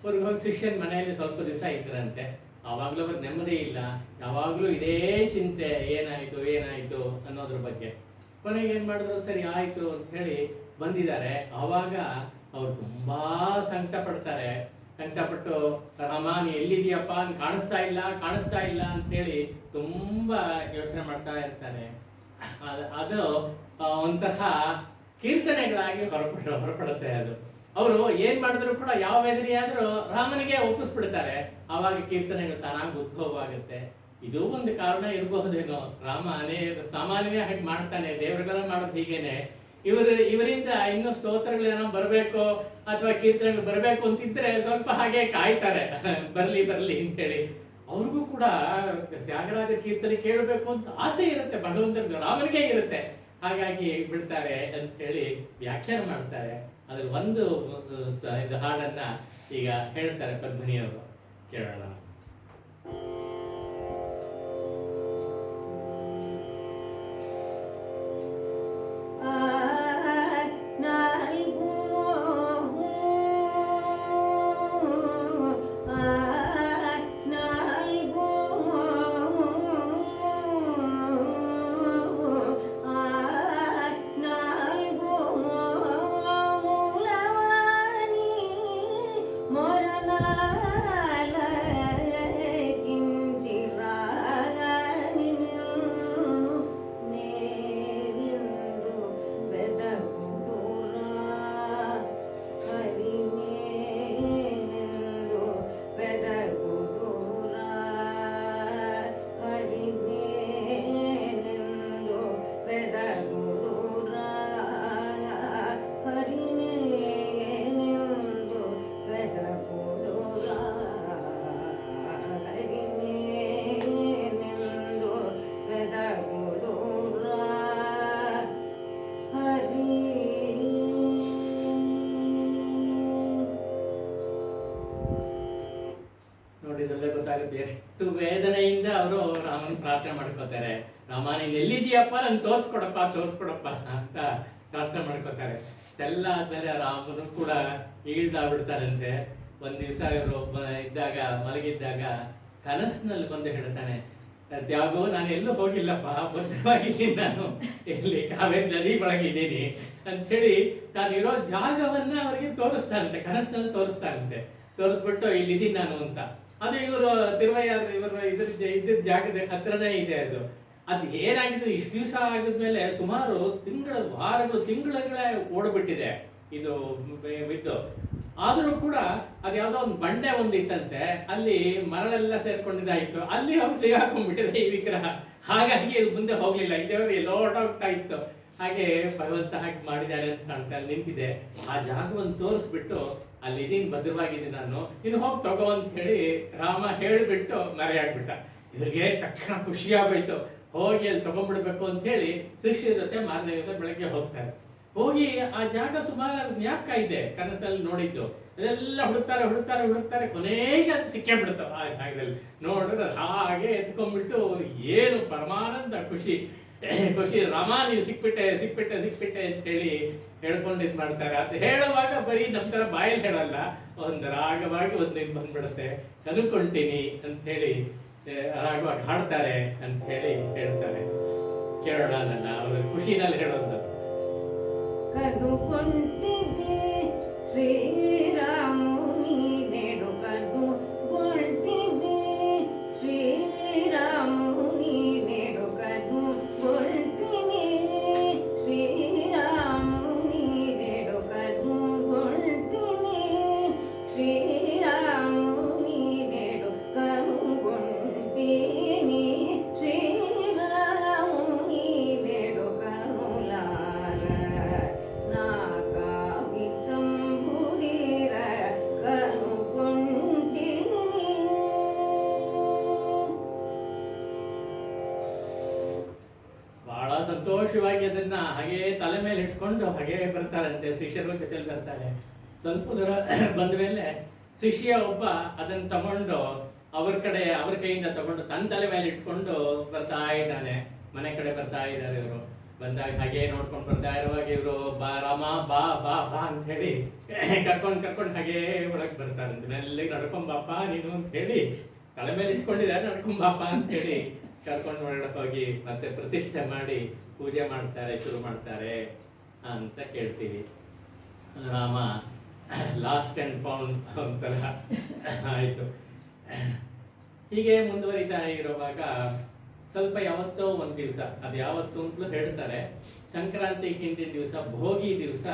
ಊರಿಗೆ ಹೋಗಿ ಶಿಷ್ಯನ ಮನೆಯಲ್ಲಿ ಸ್ವಲ್ಪ ದಿವಸ ಇದ್ರಂತೆ. ಆವಾಗ್ಲೂ ಅವ್ರಿಗೆ ನೆಮ್ಮದಿ ಇಲ್ಲ, ಯಾವಾಗ್ಲೂ ಇದೇ ಚಿಂತೆ, ಏನಾಯ್ತು ಅನ್ನೋದ್ರ ಬಗ್ಗೆ. ಕೊನೆಗೆ ಏನ್ ಮಾಡಿದ್ರು, ಸರಿ ಆಯ್ತು ಅಂತ ಹೇಳಿ ಬಂದಿದ್ದಾರೆ. ಆವಾಗ ಅವ್ರು ತುಂಬಾ ಸಂಕಟ ಪಟ್ಟು ರಾಮ ನೀ ಎಲ್ಲಿದೀಯಪ್ಪ, ಕಾಣಿಸ್ತಾ ಇಲ್ಲ ಅಂತ ಹೇಳಿ ತುಂಬಾ ಯೋಚನೆ ಮಾಡ್ತಾ ಇರ್ತಾರೆ. ಅದು ಒಂಥರ ಕೀರ್ತನೆಗಳಾಗಿ ಹೊರಪಡುತ್ತೆ. ಅದು ಅವರು ಏನ್ ಮಾಡಿದ್ರು ಕೂಡ ಯಾವ ವೇದನೆ ಆದ್ರೂ ರಾಮನಿಗೆ ಒಪ್ಪಿಸ್ಬಿಡ್ತಾರೆ. ಆವಾಗ ಕೀರ್ತನೆಗಳು ತಾನಾಗಿ ಉದ್ಭವ ಆಗುತ್ತೆ. ಇದು ಒಂದು ಕಾರಣ ಇರಬಹುದೇನೋ, ರಾಮ ಸಾಮಾನ್ಯ ಹಾಗೆ ಮಾಡ್ತಾನೆ, ದೇವರುಗಳೆಲ್ಲ ಮಾಡೋದು ಹೀಗೇನೆ. ಇವರಿಂದ ಇನ್ನೂ ಸ್ತೋತ್ರಗಳೇನೋ ಬರಬೇಕು ಅಥವಾ ಕೀರ್ತನೆಗಳು ಬರಬೇಕು ಅಂತಿದ್ರೆ ಸ್ವಲ್ಪ ಹಾಗೆ ಕಾಯ್ತಾರೆ, ಬರ್ಲಿ ಅಂತೇಳಿ. ಅವ್ರಿಗೂ ಕೂಡ ತ್ಯಾಗರಾಜ ಕೀರ್ತನೆ ಕೇಳಬೇಕು ಅಂತ ಆಸೆ ಇರುತ್ತೆ, ಭಗವಂತನಿಗೆ, ರಾಮನಿಗೆ ಇರುತ್ತೆ. ಹಾಗಾಗಿ ಬಿಡ್ತಾರೆ ಅಂತ ಹೇಳಿ ವ್ಯಾಖ್ಯಾನ ಮಾಡ್ತಾರೆ. ಅದ್ರ ಒಂದು ಇದು ಹಾಡನ್ನ ಈಗ ಹೇಳ್ತಾರೆ ಪದ್ಮಿನಿಯವರು, ಕೇಳೋಣ. ಎಷ್ಟು ವೇದನೆಯಿಂದ ಅವರು ರಾಮನ ಪ್ರಾರ್ಥನೆ ಮಾಡ್ಕೋತಾರೆ. ರಾಮ ನೀನ್ ಎಲ್ಲಿದೀಯಪ್ಪ, ನನ್ ತೋರ್ಸ್ಕೊಡಪ್ಪ ಅಂತ ಪ್ರಾರ್ಥನೆ ಮಾಡ್ಕೋತಾರೆ. ಎಲ್ಲ ಆದ್ಮೇಲೆ ರಾಮನು ಕೂಡ ಈಳ್ದಾಗ್ಬಿಡ್ತಾರಂತೆ. ಒಂದ್ ದಿವಸ ಇವರು ಮಲಗಿದ್ದಾಗ ಕನಸಿನಲ್ಲಿ ಬಂದು ಹೇಳ್ತಾನೆ, ತ್ಯಾಗೋ ನಾನು ಎಲ್ಲೂ ಹೋಗಿಲ್ಲಪ್ಪ, ಭದ್ರವಾಗಿದ್ದೀನಿ, ನಾನು ಇಲ್ಲಿ ಕಾವೇರಿ ನದಿ ಒಳಗಿದ್ದೀನಿ ಅಂಥೇಳಿ ತಾನಿರೋ ಜಾಗವನ್ನ ಅವರಿಗೆ ತೋರಿಸ್ತಾರಂತೆ, ಕನಸಿನಲ್ಲಿ ತೋರಿಸ್ಬಿಟ್ಟು ಇಲ್ಲಿದ್ದೀನಿ ನಾನು ಅಂತ. ಅದು ಇವರು ಇದ್ರ ಜಾಗದ ಹತ್ರನೇ ಇದೆ. ಅದು ಏನಾಗಿದೆ, ಇಷ್ಟು ದಿವಸ ಆಗಿದ್ಮೇಲೆ ಸುಮಾರು ತಿಂಗಳುಗಳೇ ಓಡ್ಬಿಟ್ಟಿದೆ ಇದು ಬಿದ್ದು. ಆದರೂ ಕೂಡ ಅದು ಯಾವುದೋ ಒಂದು ಬಂಡೆ ಇತ್ತಂತೆ, ಅಲ್ಲಿ ಮರಳೆಲ್ಲ ಸೇರ್ಕೊಂಡಿದ್ದಾಯಿತು, ಅಲ್ಲಿ ಅವ್ರು ಸಿಗಾಕೊಂಡ್ಬಿಟ್ಟಿದೆ ಈ ವಿಗ್ರಹ. ಹಾಗಾಗಿ ಇದು ಮುಂದೆ ಹೋಗ್ಲಿಲ್ಲ, ಇದೇವರು ಎಲ್ಲೋ ಹೊರಟೋಗ್ತಾ ಇತ್ತು. ಹಾಗೆ ಭಗವಂತ ಹಾಗೆ ಮಾಡಿದ್ದಾನೆ ಅಂತ ಕಾಣ್ತಾ ನಿಂತಿದೆ. ಆ ಜಾಗವನ್ನು ತೋರಿಸ್ಬಿಟ್ಟು ಅಲ್ಲಿ ಇದೀನಿ, ಭದ್ರವಾಗಿದ್ದೀನಿ ನಾನು, ಇನ್ನು ಹೋಗಿ ತಗೋ ಅಂತ ಹೇಳಿ ರಾಮ ಹೇಳಿಬಿಟ್ಟು ಮರೆಯಾಗ್ಬಿಟ್ಟ. ಇವ್ರಿಗೆ ತಕ್ಷಣ ಖುಷಿಯಾಗೋಯ್ತು, ಹೋಗಿ ಅಲ್ಲಿ ತಗೊಂಡ್ಬಿಡ್ಬೇಕು ಅಂತ ಹೇಳಿ ಶಿಷ್ಯರ ಜೊತೆ ಮಾರನೇ ದಿವಸ ಬೆಳಗ್ಗೆ ಹೋಗ್ತಾರೆ. ಹೋಗಿ ಆ ಜಾಗ ಸುಮಾರು ಜ್ಞಾಪಕ ಇದೆ, ಕನಸಲ್ಲಿ ನೋಡಿದ್ದು. ಅದೆಲ್ಲ ಹುಡುಕ್ತಾರೆ, ಕೊನೆಗೆ ಅದು ಸಿಕ್ಕೇ ಬಿಡ್ತಾವ ಆ ಜಾಗದಲ್ಲಿ. ನೋಡಿದ್ರೆ ಹಾಗೆ ಎತ್ಕೊಂಡ್ಬಿಟ್ಟು ಏನು ಪರಮಾನಂದ ಖುಷಿ, ರಾಮ ನೀನು ಸಿಕ್ಬಿಟ್ಟೆ ಅಂತ ಹೇಳಿ ಹೇಳ್ಕೊಂಡು ಇದು ಮಾಡ್ತಾರೆ. ಅದು ಹೇಳುವಾಗ ಬರೀ ನಮ್ಮ ತರ ಬಾಯಲ್ಲಿ ಹೇಳಲ್ಲ, ಒಂದು ರಾಗವಾಗಿ ಒಂದು ಬಂದ್ಬಿಡುತ್ತೆ. ಕನ್ಕೊಂತೀನಿ ಅಂತ ಹೇಳಿ ರಾಗವಾಗಿ ಹಾಡ್ತಾರೆ ಅಂತ ಹೇಳಿ ಹೇಳ್ತಾರೆ. ಕೇಳೋಣ, ನನ್ನ ಅವ್ರ ಖುಷಿನಲ್ಲಿ ಹೇಳೋದು. ಕನುಕೊಂಡಿದೆ ಶ್ರೀರಾಮುನಿ ನೆಡು ಕನುಕೊಂಡಿದೆ ಶ್ರೀರಾಮುನಿ ನೆಡು ಕನುಕೊಂಡಿದೆ ಸಂತೋಷವಾಗಿ ಅದನ್ನ ಹಾಗೆ ತಲೆ ಮೇಲೆ ಇಟ್ಕೊಂಡು ಹಾಗೆ ಬರ್ತಾರಂತೆ, ಶಿಷ್ಯರ ಜೊತೆಲಿ ಬರ್ತಾರೆ. ಸ್ವಲ್ಪ ದೂರ ಬಂದ ಮೇಲೆ ಶಿಷ್ಯ ಒಬ್ಬ ಅದನ್ನ ತಗೊಂಡು ಅವ್ರ ಕೈಯಿಂದ ತಗೊಂಡು ತನ್ನ ತಲೆ ಮೇಲೆ ಇಟ್ಕೊಂಡು ಬರ್ತಾ ಇದ್ದಾನೆ. ಮನೆ ಕಡೆ ಬರ್ತಾ ಇದ್ದಾರೆ ಇವರು. ಬಂದಾಗ ಹಾಗೆ ನೋಡ್ಕೊಂಡು ಬರ್ತಾ ಇರುವಾಗ ಇವರು ಬಾ ರಾಮ ಬಾ ಬಾ ಬಾ ಅಂತ ಹೇಳಿ ಕರ್ಕೊಂಡು ಹಾಗೆ ಒಳಗೆ ಬರ್ತಾರಂತೆ. ಮೆಲ್ಲಿಗೆ ನಡ್ಕೊಂಬಾಪ ನೀನು ಅಂತ ಹೇಳಿ, ತಲೆ ಮೇಲೆ ಇಟ್ಕೊಂಡಿದ್ದಾರೆ, ನಡ್ಕೊಂಬಾಪ ಅಂತ ಹೇಳಿ ಕರ್ಕೊಂಡು ಒಳಗಡೆ ಹೋಗಿ ಮತ್ತೆ ಪ್ರತಿಷ್ಠೆ ಮಾಡಿ ಪೂಜೆ ಮಾಡ್ತಾರೆ, ಶುರು ಮಾಡ್ತಾರೆ ಅಂತ ಕೇಳ್ತೀವಿ. ರಾಮ ಲಾಸ್ಟ್ ಅಂಡ್ ಫೌಂಡ್ ಒಂಥರ ಆಯಿತು. ಹೀಗೆ ಮುಂದುವರಿತಾ ಇರುವಾಗ ಸ್ವಲ್ಪ ಯಾವತ್ತೋ ಒಂದು ದಿವಸ, ಅದು ಯಾವತ್ತು ಅಂತಲೂ ಹೇಳ್ತಾರೆ, ಸಂಕ್ರಾಂತಿ ಹಿಂದಿನ ದಿವಸ ಭೋಗಿ ದಿವಸ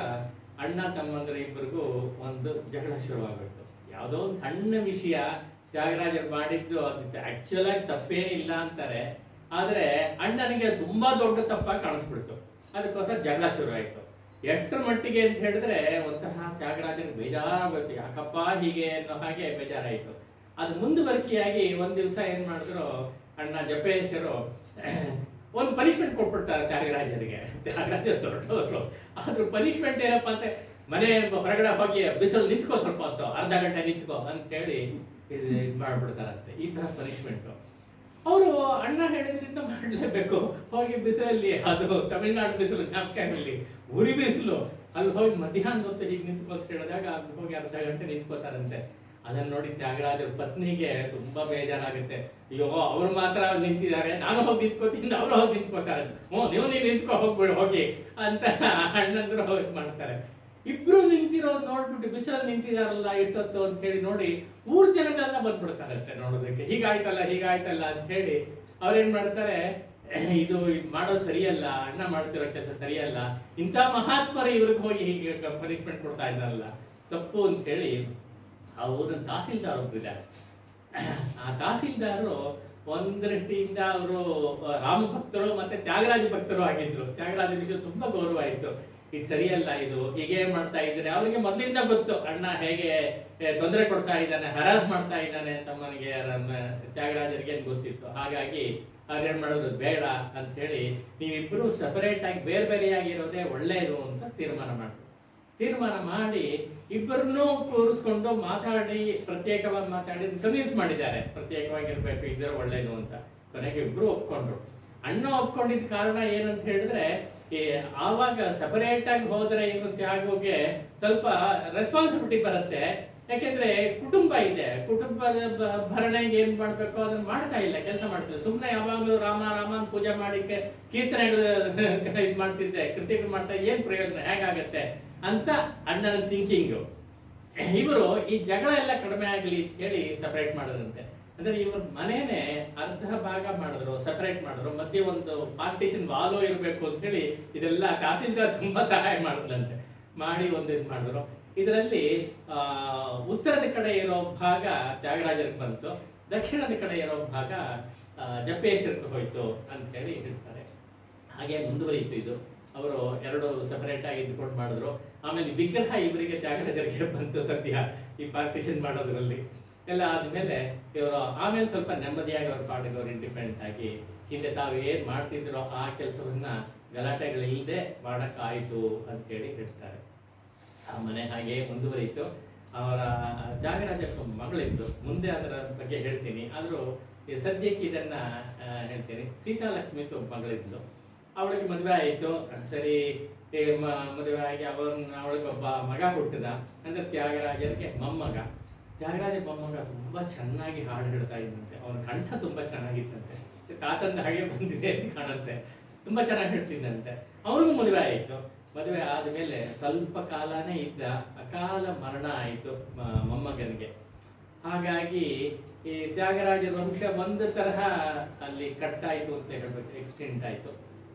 ಅಣ್ಣ ತಮ್ಮಂದ್ರ ಇಬ್ಬರಿಗೂ ಒಂದು ಜಗಳ ಶುರುವಾಗ್ಬಿಡ್ತು. ಯಾವುದೋ ಒಂದು ಸಣ್ಣ ವಿಷಯ ತ್ಯಾಗರಾಜರು ಮಾಡಿದ್ದು, ಅದು ಆಕ್ಚುಲ್ ಆಗಿ ತಪ್ಪೇನಿಲ್ಲ ಅಂತಾರೆ, ಆದರೆ ಅಣ್ಣನಿಗೆ ತುಂಬಾ ದೊಡ್ಡ ತಪ್ಪಾಗಿ ಕಾಣಿಸ್ಬಿಡ್ತು. ಅದಕ್ಕೋಸ್ಕರ ಜಗಳ ಶುರುವಾಯಿತು. ಎಷ್ಟರ ಮಟ್ಟಿಗೆ ಅಂತ ಹೇಳಿದ್ರೆ ಒಂಥರ ತ್ಯಾಗರಾಜನಿಗೆ ಬೇಜಾರಾಗೋಯ್ತು, ಯಾಕಪ್ಪ ಹೀಗೆ ಅನ್ನೋ ಹಾಗೆ ಬೇಜಾರಾಯಿತು. ಅದು ಮುಂದುವರಿಕೆಯಾಗಿ ಒಂದ್ ದಿವಸ ಏನ್ ಮಾಡಿದ್ರು, ಅಣ್ಣ ಜಪೇಶರು ಒಂದು ಪನಿಷ್ಮೆಂಟ್ ಕೊಟ್ಬಿಡ್ತಾರೆ ತ್ಯಾಗರಾಜರಿಗೆ. ತ್ಯಾಗರಾಜ ದೊಡ್ಡವರು, ಆದ್ರೂ ಪನಿಷ್ಮೆಂಟ್ ಏನಪ್ಪಾ ಅಂತ, ಮನೆ ಹೊರಗಡೆ ಹೋಗಿ ಬಿಸಿಲು ನಿಂತ್ಕೋ, ಸ್ವಲ್ಪ ಹೊತ್ತು ಅರ್ಧ ಗಂಟೆ ನಿಂತ್ಕೋ ಅಂತ ಹೇಳಿ ಇದು ಮಾಡ್ಬಿಡ್ತಾರಂತೆ. ಈ ತರ ಪನಿಷ್ಮೆಂಟ್ ಅವರು ಅಣ್ಣ ಹೇಳಿದ್ರಿಂದ ಮಾಡಲೇಬೇಕು. ಹೋಗಿ ಬಿಸಿಲಲ್ಲಿ, ಅದು ತಮಿಳ್ನಾಡು ಬಿಸಿಲು, ಜ್ಞಾಪಕದಲ್ಲಿ ಉರಿ ಬಿಸಿಲು, ಅಲ್ಲಿ ಹೋಗಿ ಮಧ್ಯಾಹ್ನದ ಹೊತ್ತು ಹೀಗೆ ನಿಂತ್ಕೋ ಹೇಳಿದಾಗ ಅಲ್ಲಿ ಹೋಗಿ ಅರ್ಧ ಗಂಟೆ ನಿಂತ್ಕೋತಾರಂತೆ. ಅದನ್ನ ನೋಡಿ ತ್ಯಾಗರಾಜರ ಪತ್ನಿಗೆ ತುಂಬಾ ಬೇಜಾರಾಗುತ್ತೆ. ಅಯ್ಯೋ ಅವ್ರು ಮಾತ್ರ ನಿಂತಿದ್ದಾರೆ, ನಾನು ಹೋಗಿ ನಿಂತ್ಕೋತೀನಿ, ಅವ್ರು ಹೋಗಿ ನಿಂತ್ಕೋತಾರೆ, ನೀವು ನಿಂತ್ಕೋ ಹೋಗ್ಬಿಡು ಹೋಗಿ ಅಂತ ಅಣ್ಣಂದ್ರು ಹೋಗಿ ಮಾಡ್ತಾರೆ. ಇಬ್ರು ನಿಂತಿರೋದು ನೋಡ್ಬಿಟ್ಟು ಬಿಸಿಲಲ್ಲಿ ನಿಂತಿದಾರಲ್ಲ ಇಷ್ಟೊತ್ತು ಅಂತ ಹೇಳಿ ನೋಡಿ ಊರ್ ಜನಗಳೆಲ್ಲ ಬಂದ್ಬಿಡ್ತಾರಂತೆ ನೋಡೋದಕ್ಕೆ. ಹೀಗಾಯ್ತಲ್ಲ ಅಂತ ಹೇಳಿ ಅವ್ರೇನ್ ಮಾಡ್ತಾರೆ, ಇದು ಮಾಡೋದು ಸರಿಯಲ್ಲ, ಅಣ್ಣ ಮಾಡ್ತಿರೋ ಕೆಲಸ ಸರಿಯಲ್ಲ, ಇಂಥ ಮಹಾತ್ಮರು ಇವ್ರಿಗೆ ಹೋಗಿ ಹೀಗೆ ಪನಿಷ್ಮೆಂಟ್ ಕೊಡ್ತಾ ಇದ್ದಾರಲ್ಲ, ತಪ್ಪು ಅಂತ ಹೇಳಿ ಆ ಊರಿನ ತಹಸೀಲ್ದಾರ್ ಒಬ್ಬಿದ್ದಾರೆ. ಆ ತಹಸೀಲ್ದಾರರು ಒಂದ್ ದೃಷ್ಟಿಯಿಂದ ಅವರು ರಾಮ ಭಕ್ತರು ಮತ್ತೆ ತ್ಯಾಗರಾಜ ಭಕ್ತರು ಆಗಿದ್ರು. ತ್ಯಾಗರಾಜ ವಿಷಯ ತುಂಬಾ ಗೌರವ ಆಯ್ತು. ಇದು ಸರಿಯಲ್ಲ, ಇದು ಹೀಗೆ ಮಾಡ್ತಾ ಇದ್ರೆ ಅವ್ರಿಗೆ ಮೊದಲಿಂದ ಗೊತ್ತು ಅಣ್ಣ ಹೇಗೆ ತೊಂದರೆ ಕೊಡ್ತಾ ಇದ್ದಾನೆ, ಹರಾಜ್ ಮಾಡ್ತಾ ಇದ್ದಾನೆ ತಮ್ಮನಿಗೆ, ತ್ಯಾಗರಾಜರಿಗೆ ಗೊತ್ತಿತ್ತು. ಹಾಗಾಗಿ ಅವ್ರೇನ್ ಮಾಡೋದು, ಬೇಡ ಅಂತ ಹೇಳಿ ನೀವಿಬ್ರು ಸಪರೇಟ್ ಆಗಿ ಬೇರೆ ಬೇರೆಯಾಗಿರೋದೇ ಒಳ್ಳೆಯದು ಅಂತ ತೀರ್ಮಾನ ಮಾಡಿ ಇಬ್ಬರನ್ನೂ ಕೂರಿಸ್ಕೊಂಡು ಮಾತಾಡಿ ಪ್ರತ್ಯೇಕವಾಗಿ ಮಾತಾಡಿ ಕನ್ವಿನ್ಸ್ ಮಾಡಿದ್ದಾರೆ, ಪ್ರತ್ಯೇಕವಾಗಿರ್ಬೇಕು, ಇದ್ರೆ ಒಳ್ಳೇದು ಅಂತ. ಕೊನೆಗೆ ಇಬ್ರು ಒಪ್ಕೊಂಡ್ರು. ಅಣ್ಣ ಒಪ್ಕೊಂಡಿದ್ದ ಕಾರಣ ಏನಂತ ಹೇಳಿದ್ರೆ, ಆವಾಗ ಸಪರೇಟ್ ಆಗಿ ಹೋದ್ರೆ ಏನು ತ್ಯಾಗೋಗೆ ಸ್ವಲ್ಪ ರೆಸ್ಪಾನ್ಸಿಬಿಲಿಟಿ ಬರುತ್ತೆ. ಯಾಕೆಂದ್ರೆ ಕುಟುಂಬ ಇದೆ, ಕುಟುಂಬದ ಭರಣೆಗೆ ಏನ್ ಮಾಡ್ಬೇಕು ಅದನ್ನ ಮಾಡ್ತಾ ಇಲ್ಲ, ಕೆಲಸ ಮಾಡ್ತಿಲ್ಲ. ಸುಮ್ಮನೆ ಯಾವಾಗ್ಲೂ ರಾಮ ರಾಮನ್ ಪೂಜೆ ಮಾಡಿ ಕೀರ್ತನೆಗಳು ಇದು ಮಾಡ್ತಿದ್ದೆ, ಕೃತಿಗಳು ಮಾಡ್ತಾ ಏನ್ ಪ್ರಯೋಜನ, ಹೇಗಾಗತ್ತೆ ಅಂತ ಅಣ್ಣನ ಥಿಂಕಿಂಗು. ಇವರು ಈ ಜಗಳ ಎಲ್ಲ ಕಡಿಮೆ ಆಗಲಿ ಅಂತ ಹೇಳಿ ಸಪರೇಟ್ ಮಾಡೋದಂತೆ. ಅಂದ್ರೆ ಇವ್ರ ಮನೇನೆ ಅರ್ಧ ಭಾಗ ಮಾಡಿದ್ರು, ಸಪರೇಟ್ ಮಾಡಿದ್ರು, ಮಧ್ಯೆ ಒಂದು ಪಾರ್ಟಿಷನ್ ವಾಲು ಇರಬೇಕು ಅಂತ ಹೇಳಿ ಇದೆಲ್ಲ ತಹಸೀಲ್ದಾರ್ ತುಂಬಾ ಸಹಾಯ ಮಾಡಿದ್ರಂತೆ. ಮಾಡಿ ಒಂದು ಇದು ಮಾಡಿದ್ರು. ಇದರಲ್ಲಿ ಉತ್ತರದ ಕಡೆ ಇರೋ ಭಾಗ ತ್ಯಾಗರಾಜರಿಗೆ ಬಂತು, ದಕ್ಷಿಣದ ಕಡೆ ಇರೋ ಭಾಗ ಜಪೇಶರಿಗೆ ಹೋಯ್ತು ಅಂತ ಹೇಳಿ ಹೇಳ್ತಾರೆ. ಹಾಗೆ ಮುಂದುವರಿಯಿತು ಇದು. ಅವರು ಎರಡು ಸಪರೇಟ್ ಆಗಿ ಇದ್ಕೊಂಡು ಮಾಡಿದ್ರು. ಆಮೇಲೆ ವಿಗ್ರಹ ಇವರಿಗೆ ತ್ಯಾಗರಾಜರಿಗೆ ಬಂತು ಸದ್ಯ ಈ ಪಾರ್ಟಿಷನ್ ಮಾಡೋದ್ರಲ್ಲಿ ಎಲ್ಲ ಆದ್ಮೇಲೆ ಇವರು ಆಮೇಲೆ ಸ್ವಲ್ಪ ನೆಮ್ಮದಿಯಾಗಿ ಅವ್ರ ಪಾಡಿಗೆ ಅವ್ರು ಇಂಡಿಪೆಂಡೆಂಟ್ ಆಗಿ ಹಿಂದೆ ತಾವು ಏನ್ ಮಾಡ್ತಿದ್ರು ಆ ಕೆಲಸವನ್ನ ಗಲಾಟೆಗಳಿಲ್ಲದೆ ಮಾಡಕ್ಕಾಯ್ತು ಅಂತ ಹೇಳಿ ಹೇಳ್ತಾರೆ. ಆ ಮನೆ ಹಾಗೆ ಮುಂದುವರಿಯಿತು. ಅವರ ತ್ಯಾಗರಾಜ ಮಗಳಿದ್ದು, ಮುಂದೆ ಅದರ ಬಗ್ಗೆ ಹೇಳ್ತೀನಿ, ಆದ್ರೂ ಸದ್ಯಕ್ಕೆ ಇದನ್ನ ಹೇಳ್ತೀನಿ. ಸೀತಾಲಕ್ಷ್ಮಿ ಮಗಳಿದ್ಲು, ಅವಳಿಗೆ ಮದುವೆ ಆಯಿತು. ಸರಿ, ಮದುವೆ ಆಗಿ ಅವಳಿಗೊಬ್ಬ ಮಗ ಹುಟ್ಟಿದ. ಅಂದ್ರೆ ತ್ಯಾಗರಾಜರಿಗೆ ಮೊಮ್ಮಗ. ತ್ಯಾಗರಾಜ ಮೊಮ್ಮಗ ತುಂಬಾ ಚೆನ್ನಾಗಿ ಹಾಡು ಹೇಳ್ತಾ ಇದ್ದಂತೆ, ಅವನ ಕಂಠ ತುಂಬಾ ಚೆನ್ನಾಗಿತ್ತಂತೆ, ತಾತಂದ ಹಾಗೆ ಬಂದಿದೆ ಅಂತ ಕಾಣುತ್ತೆ, ತುಂಬಾ ಚೆನ್ನಾಗಿ ಹೇಳ್ತಿದ್ದಂತೆ. ಅವ್ರಿಗೂ ಮದುವೆ ಆಯಿತು. ಮದುವೆ ಆದ್ಮೇಲೆ ಸ್ವಲ್ಪ ಕಾಲನೇ ಇದ್ದ, ಅಕಾಲ ಮರಣ ಆಯಿತು ಮೊಮ್ಮಗನಿಗೆ. ಹಾಗಾಗಿ ಈ ತ್ಯಾಗರಾಜರ ವಂಶ ಒಂದು ತರಹ ಅಲ್ಲಿ ಕಟ್ಟಾಯಿತು ಅಂತ ಹೇಳ್ಬೇಕು, ಎಕ್ಸ್ಟೆಂಟ್ ಆಯಿತು,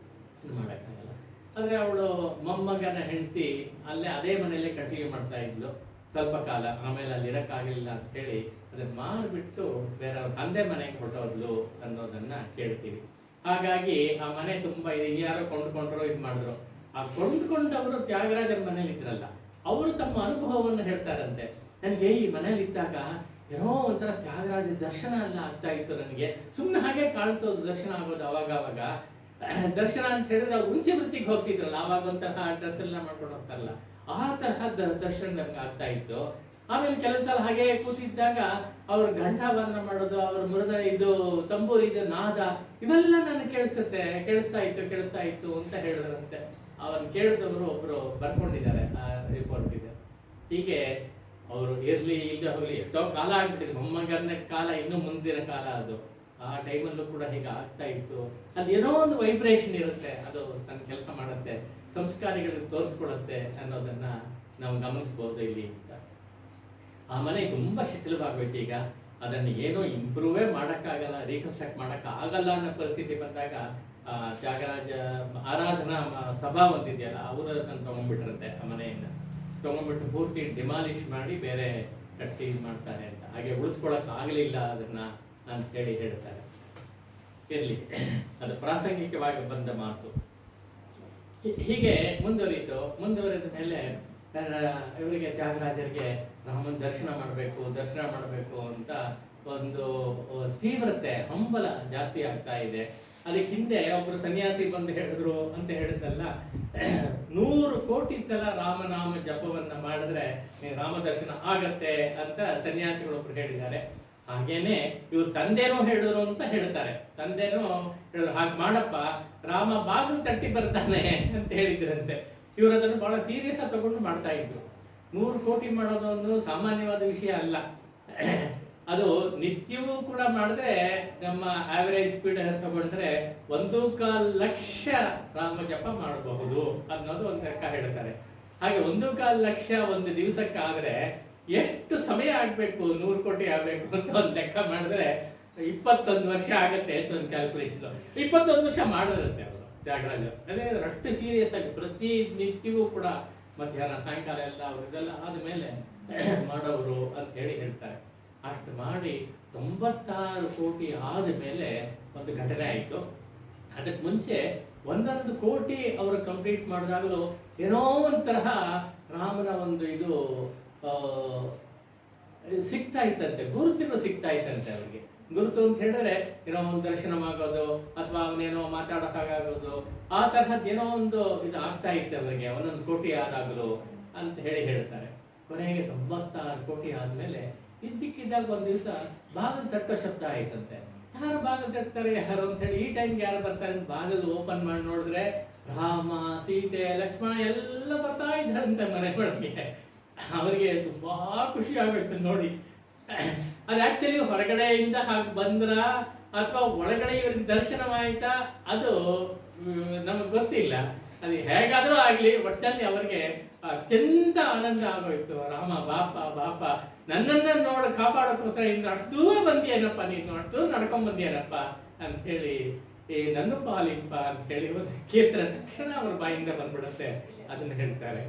ಇದು ಮಾಡೋಕ್ಕಾಗಲ್ಲ. ಆದರೆ ಅವಳು ಮೊಮ್ಮಗನ ಹೆಂಡತಿ ಅಲ್ಲೇ ಅದೇ ಮನೆಯಲ್ಲೇ ಕಂಟಿನ್ಯೂ ಮಾಡ್ತಾ ಇದ್ಲು ಸ್ವಲ್ಪ ಕಾಲ. ಆಮೇಲೆ ಅಲ್ಲಿ ಇರೋಕ್ಕಾಗಲಿಲ್ಲ ಅಂತ ಹೇಳಿ ಅದನ್ನ ಮಾರ್ಬಿಟ್ಟು ಬೇರೆ ಅವ್ರ ತಂದೆ ಮನೆಗೆ ಹೊರಟೋದ್ಲು ಅನ್ನೋದನ್ನ ಕೇಳ್ತೀವಿ. ಹಾಗಾಗಿ ಆ ಮನೆ ತುಂಬಾ ಯಾರೋ ಕೊಂಡ್ಕೊಂಡ್ರು, ಇದು ಮಾಡಿದ್ರು. ಆ ಕೊಂಡ್ಕೊಂಡವರು ತ್ಯಾಗರಾಜರ ಮನೇಲಿ ಇದ್ರಲ್ಲ, ಅವರು ತಮ್ಮ ಅನುಭವವನ್ನು ಹೇಳ್ತಾರಂತೆ. ನನಗೆ ಈ ಮನೇಲಿ ಇದ್ದಾಗ ಏನೋ ಒಂಥರ ತ್ಯಾಗರಾಜ ದರ್ಶನ ಎಲ್ಲ ಆಗ್ತಾ ಇತ್ತು ನನಗೆ. ಸುಮ್ಮನೆ ಹಾಗೆ ಕಾಣಿಸೋದು, ದರ್ಶನ ಆಗೋದು ಅವಾಗ. ದರ್ಶನ ಅಂತ ಹೇಳಿದ್ರೆ ಅವ್ರು ಉಂಚೆ ವೃತ್ತಿಗೆ ಹೋಗ್ತಿದ್ರಲ್ಲ, ಆವಾಗ ಒಂಥರ ಡ್ರೆಸ್ ಎಲ್ಲ ಮಾಡ್ಕೊಂಡು ಹೋಗ್ತಾರಲ್ಲ, ಆ ತರಹ ದರ್ಶನ ನಮ್ಗೆ ಆಗ್ತಾ ಇತ್ತು. ಆಮೇಲೆ ಕೆಲವು ಸಲ ಹಾಗೆ ಕೂತಿದ್ದಾಗ ಅವ್ರ ಘಂಟಾವರ್ಣ ಮಾಡೋದು, ಅವ್ರ ಮೃದ ಇದು ತಂಬೂರಿದ ನಾದ ಇವೆಲ್ಲ ನನಗೆ ಕೇಳಿಸ್ತಾ ಇತ್ತು ಅಂತ ಹೇಳಿದ್ರಂತೆ. ಅವ್ರನ್ನ ಕೇಳಿದವರು ಒಬ್ರು ಬರ್ಕೊಂಡಿದ್ದಾರೆ, ಆ ರಿಪೋರ್ಟ್ ಇದೆ. ಹೀಗೆ ಅವರು ಇರ್ಲಿ ಇಲ್ಲದೆ ಹೋಗ್ಲಿ ಎಷ್ಟೋ ಕಾಲ ಆಗ್ಬಿಟ್ಟಿದೆ, ಮೊಮ್ಮಗನ ಕಾಲ ಇನ್ನು ಮುಂದಿನ ಕಾಲ ಅದು. ಆ ಟೈಮಲ್ಲೂ ಕೂಡ ಹೀಗೆ ಆಗ್ತಾ ಇತ್ತು. ಅದೇನೋ ಒಂದು ವೈಬ್ರೇಷನ್ ಇರುತ್ತೆ, ಅದು ತನ್ನ ಕೆಲಸ ಮಾಡುತ್ತೆ, ಸಂಸ್ಕಾರಿಗಳಿಗೆ ತೋರಿಸ್ಕೊಡುತ್ತೆ ಅನ್ನೋದನ್ನ ನಾವು ಗಮನಿಸ್ಬೋದು ಇಲ್ಲಿ ಅಂತ. ಆ ಮನೆ ತುಂಬಾ ಶಿಥಿಲವಾಗೋಯ್ತು ಈಗ. ಅದನ್ನು ಏನೋ ಇಂಪ್ರೂವೇ ಮಾಡೋಕ್ಕಾಗಲ್ಲ, ರೀಕನ್ಸ್ಟ್ರಕ್ಟ್ ಮಾಡೋಕ್ಕಾಗಲ್ಲ ಅನ್ನೋ ಪರಿಸ್ಥಿತಿ ಬಂದಾಗ ತ್ಯಾಗರಾಜ ಆರಾಧನಾ ಸಭಾ ಒಂದಿದೆಯಲ್ಲ, ಅವರನ್ನು ತಗೊಂಡ್ಬಿಟ್ಟಿರುತ್ತೆ. ಆ ಮನೆಯಿಂದ ತಗೊಂಡ್ಬಿಟ್ಟು ಪೂರ್ತಿ ಡಿಮಾಲಿಷ್ ಮಾಡಿ ಬೇರೆ ಕಟ್ಟಿ ಮಾಡ್ತಾರೆ ಅಂತ. ಹಾಗೆ ಉಳಿಸ್ಕೊಳಕ್ ಆಗಲಿಲ್ಲ ಅದನ್ನ ಅಂತ ಹೇಳಿ ಹೇಳ್ತಾರೆ. ಇರ್ಲಿ, ಅದು ಪ್ರಾಸಂಗಿಕವಾಗಿ ಬಂದ ಮಾತು. ಹೀಗೆ ಮುಂದುವರಿದ ಮೇಲೆ ಇವರಿಗೆ ತ್ಯಾಗರಾಜರಿಗೆ ರಾಮನ ದರ್ಶನ ಮಾಡಬೇಕು ಅಂತ ಒಂದು ತೀವ್ರತೆ, ಹಂಬಲ ಜಾಸ್ತಿ ಆಗ್ತಾ ಇದೆ. ಅದಕ್ಕೆ ಹಿಂದೆ ಒಬ್ರು ಸನ್ಯಾಸಿ ಬಂದು ಹೇಳಿದ್ರು ಅಂತ ಹೇಳಿದ್ನಲ್ಲ, 100 ಕೋಟಿ ಸಲ ರಾಮನಾಮ ಜಪವನ್ನ ಮಾಡಿದ್ರೆ ರಾಮ ದರ್ಶನ ಆಗತ್ತೆ ಅಂತ ಸನ್ಯಾಸಿಗಳೊಬ್ರು ಹೇಳಿದ್ದಾರೆ. ಹಾಗೇನೆ ಇವ್ರು ತಂದೆನೂ ಹೇಳಿದ್ರು ಅಂತ ಹೇಳ್ತಾರೆ. ತಂದೆನೂ ಹೇಳಿದ್ರು, ಹಾಗೆ ಮಾಡಪ್ಪ, ರಾಮ ಬಾಗಿಲು ತಟ್ಟಿ ಬರ್ತಾನೆ ಅಂತ ಹೇಳಿದ್ರಂತೆ. ಇವರು ಅದನ್ನು ಬಹಳ ಸೀರಿಯಸ್ ಆಗಿ ತಗೊಂಡು ಮಾಡ್ತಾ ಇದ್ರು. 100 ಕೋಟಿ ಮಾಡೋದು ಒಂದು ಸಾಮಾನ್ಯವಾದ ವಿಷಯ ಅಲ್ಲ. ಅದು ನಿತ್ಯವೂ ಕೂಡ ಮಾಡಿದ್ರೆ, ನಮ್ಮ ಆವರೇಜ್ ಸ್ಪೀಡ್ ತಗೊಂಡ್ರೆ 1.25 ಲಕ್ಷ ರಾಮ ಜಪ ಮಾಡಬಹುದು ಅನ್ನೋದು ಒಂದು ಲೆಕ್ಕ ಹೇಳ್ತಾರೆ. ಹಾಗೆ 1.25 ಲಕ್ಷ ಒಂದು ದಿವಸಕ್ಕಾದ್ರೆ ಎಷ್ಟು ಸಮಯ ಆಗ್ಬೇಕು, 100 ಕೋಟಿ ಆಗ್ಬೇಕು ಅಂತ ಒಂದು ಲೆಕ್ಕ ಮಾಡಿದ್ರೆ 21 ವರ್ಷ ಆಗತ್ತೆ ಅಂತ ಒಂದು ಕ್ಯಾಲ್ಕುಲೇಷನ್. 21 ವರ್ಷ ಮಾಡಿರುತ್ತೆ ಅವರು ತ್ಯಾಗರಾಜ. ಅದೇ ಅಷ್ಟು ಸೀರಿಯಸ್ ಆಗಿ ಪ್ರತಿ ನಿತ್ಯವೂ ಕೂಡ ಮಧ್ಯಾಹ್ನ ಸಾಯಂಕಾಲ ಎಲ್ಲ ಇದೆಲ್ಲ ಆದ್ಮೇಲೆ ಮಾಡೋರು ಅಂತ ಹೇಳ್ತಾರೆ. ಅಷ್ಟು ಮಾಡಿ 96 ಕೋಟಿ ಆದ್ಮೇಲೆ ಒಂದು ಘಟನೆ ಆಯಿತು. ಅದಕ್ಕೆ ಮುಂಚೆ 1 ಕೋಟಿ ಅವರು ಕಂಪ್ಲೀಟ್ ಮಾಡಿದಾಗಲೂ ಏನೋ ಒಂದು ತರಹ ರಾಮನ ಒಂದು ಇದು ಸಿಗ್ತಾ ಇತ್ತಂತೆ, ಗುರುತುಗಳು ಸಿಗ್ತಾ ಇತ್ತಂತೆ ಅವ್ರಿಗೆ. ಗುರುತು ಅಂತ ಹೇಳಿದ್ರೆ ಏನೋ ಒಂದು ದರ್ಶನವಾಗೋದು ಅಥವಾ ಅವನೇನೋ ಮಾತಾಡೋಕ್ಕಾಗೋದು, ಆ ತರಹದ್ದು ಏನೋ ಒಂದು ಇದು ಆಗ್ತಾ ಇತ್ತು ಅವರಿಗೆ 1 ಕೋಟಿ ಆದಾಗಲು ಅಂತ ಹೇಳ್ತಾರೆ. ಕೊನೆಗೆ 96 ಕೋಟಿ ಆದ್ಮೇಲೆ ಇದ್ದಕ್ಕಿದ್ದಾಗ ಒಂದು ದಿವಸ ಬಾಗಿಲು ತಟ್ಟೋ ಶಬ್ದ ಆಯ್ತಂತೆ. ಯಾರು ಬಾಗಿಲು ತಟ್ತಾರೆ ಯಾರು ಅಂತ ಹೇಳಿ, ಈ ಟೈಮ್ಗೆ ಯಾರು ಬರ್ತಾರೆ ಅಂತ ಬಾಗಿಲು ಓಪನ್ ಮಾಡಿ ನೋಡಿದ್ರೆ ರಾಮ, ಸೀತೆ, ಲಕ್ಷ್ಮಣ ಎಲ್ಲ ಬರ್ತಾ ಇದ್ದಾರಂತೆ ಮನೆ ಒಳಗೆ. ಅವರಿಗೆ ತುಂಬಾ ಖುಷಿ ಆಗೋಯ್ತು ನೋಡಿ. ಅದು ಆಕ್ಚುಲಿ ಹೊರಗಡೆಯಿಂದ ಹಾಗೆ ಬಂದ್ರ ಅಥವಾ ಒಳಗಡೆ ಇವ್ರಿಗೆ ದರ್ಶನವಾಯ್ತಾ ಅದು ನಮಗೆ ಗೊತ್ತಿಲ್ಲ. ಅದು ಹೇಗಾದ್ರೂ ಆಗ್ಲಿ, ಒಟ್ಟಲ್ಲಿ ಅವರಿಗೆ ಅತ್ಯಂತ ಆನಂದ ಆಗೋಯ್ತು. ರಾಮ ಬಾಪ ನನ್ನನ್ನ ಕಾಪಾಡೋಕ್ಕೋಸ್ಕರ ಇನ್ನು ಅಷ್ಟು ದೂರ ಬಂದಿಯೇನಪ್ಪ, ನೀನು ಅಷ್ಟು ದೂರ ನಡ್ಕೊಂಡ್ ಬಂದಿಯೇನಪ್ಪ ಅಂತ ಹೇಳಿ, ನನ್ನ ಪಾಲಿಂಪ ಅಂತ ಹೇಳಿ ಒಂದು ಕೀರ್ತನ ತಕ್ಷಣ ಅವ್ರ ಬಾಯಿಂದ ಬಂದ್ಬಿಡುತ್ತೆ. ಅದನ್ನ ಹೇಳ್ತಾರೆ,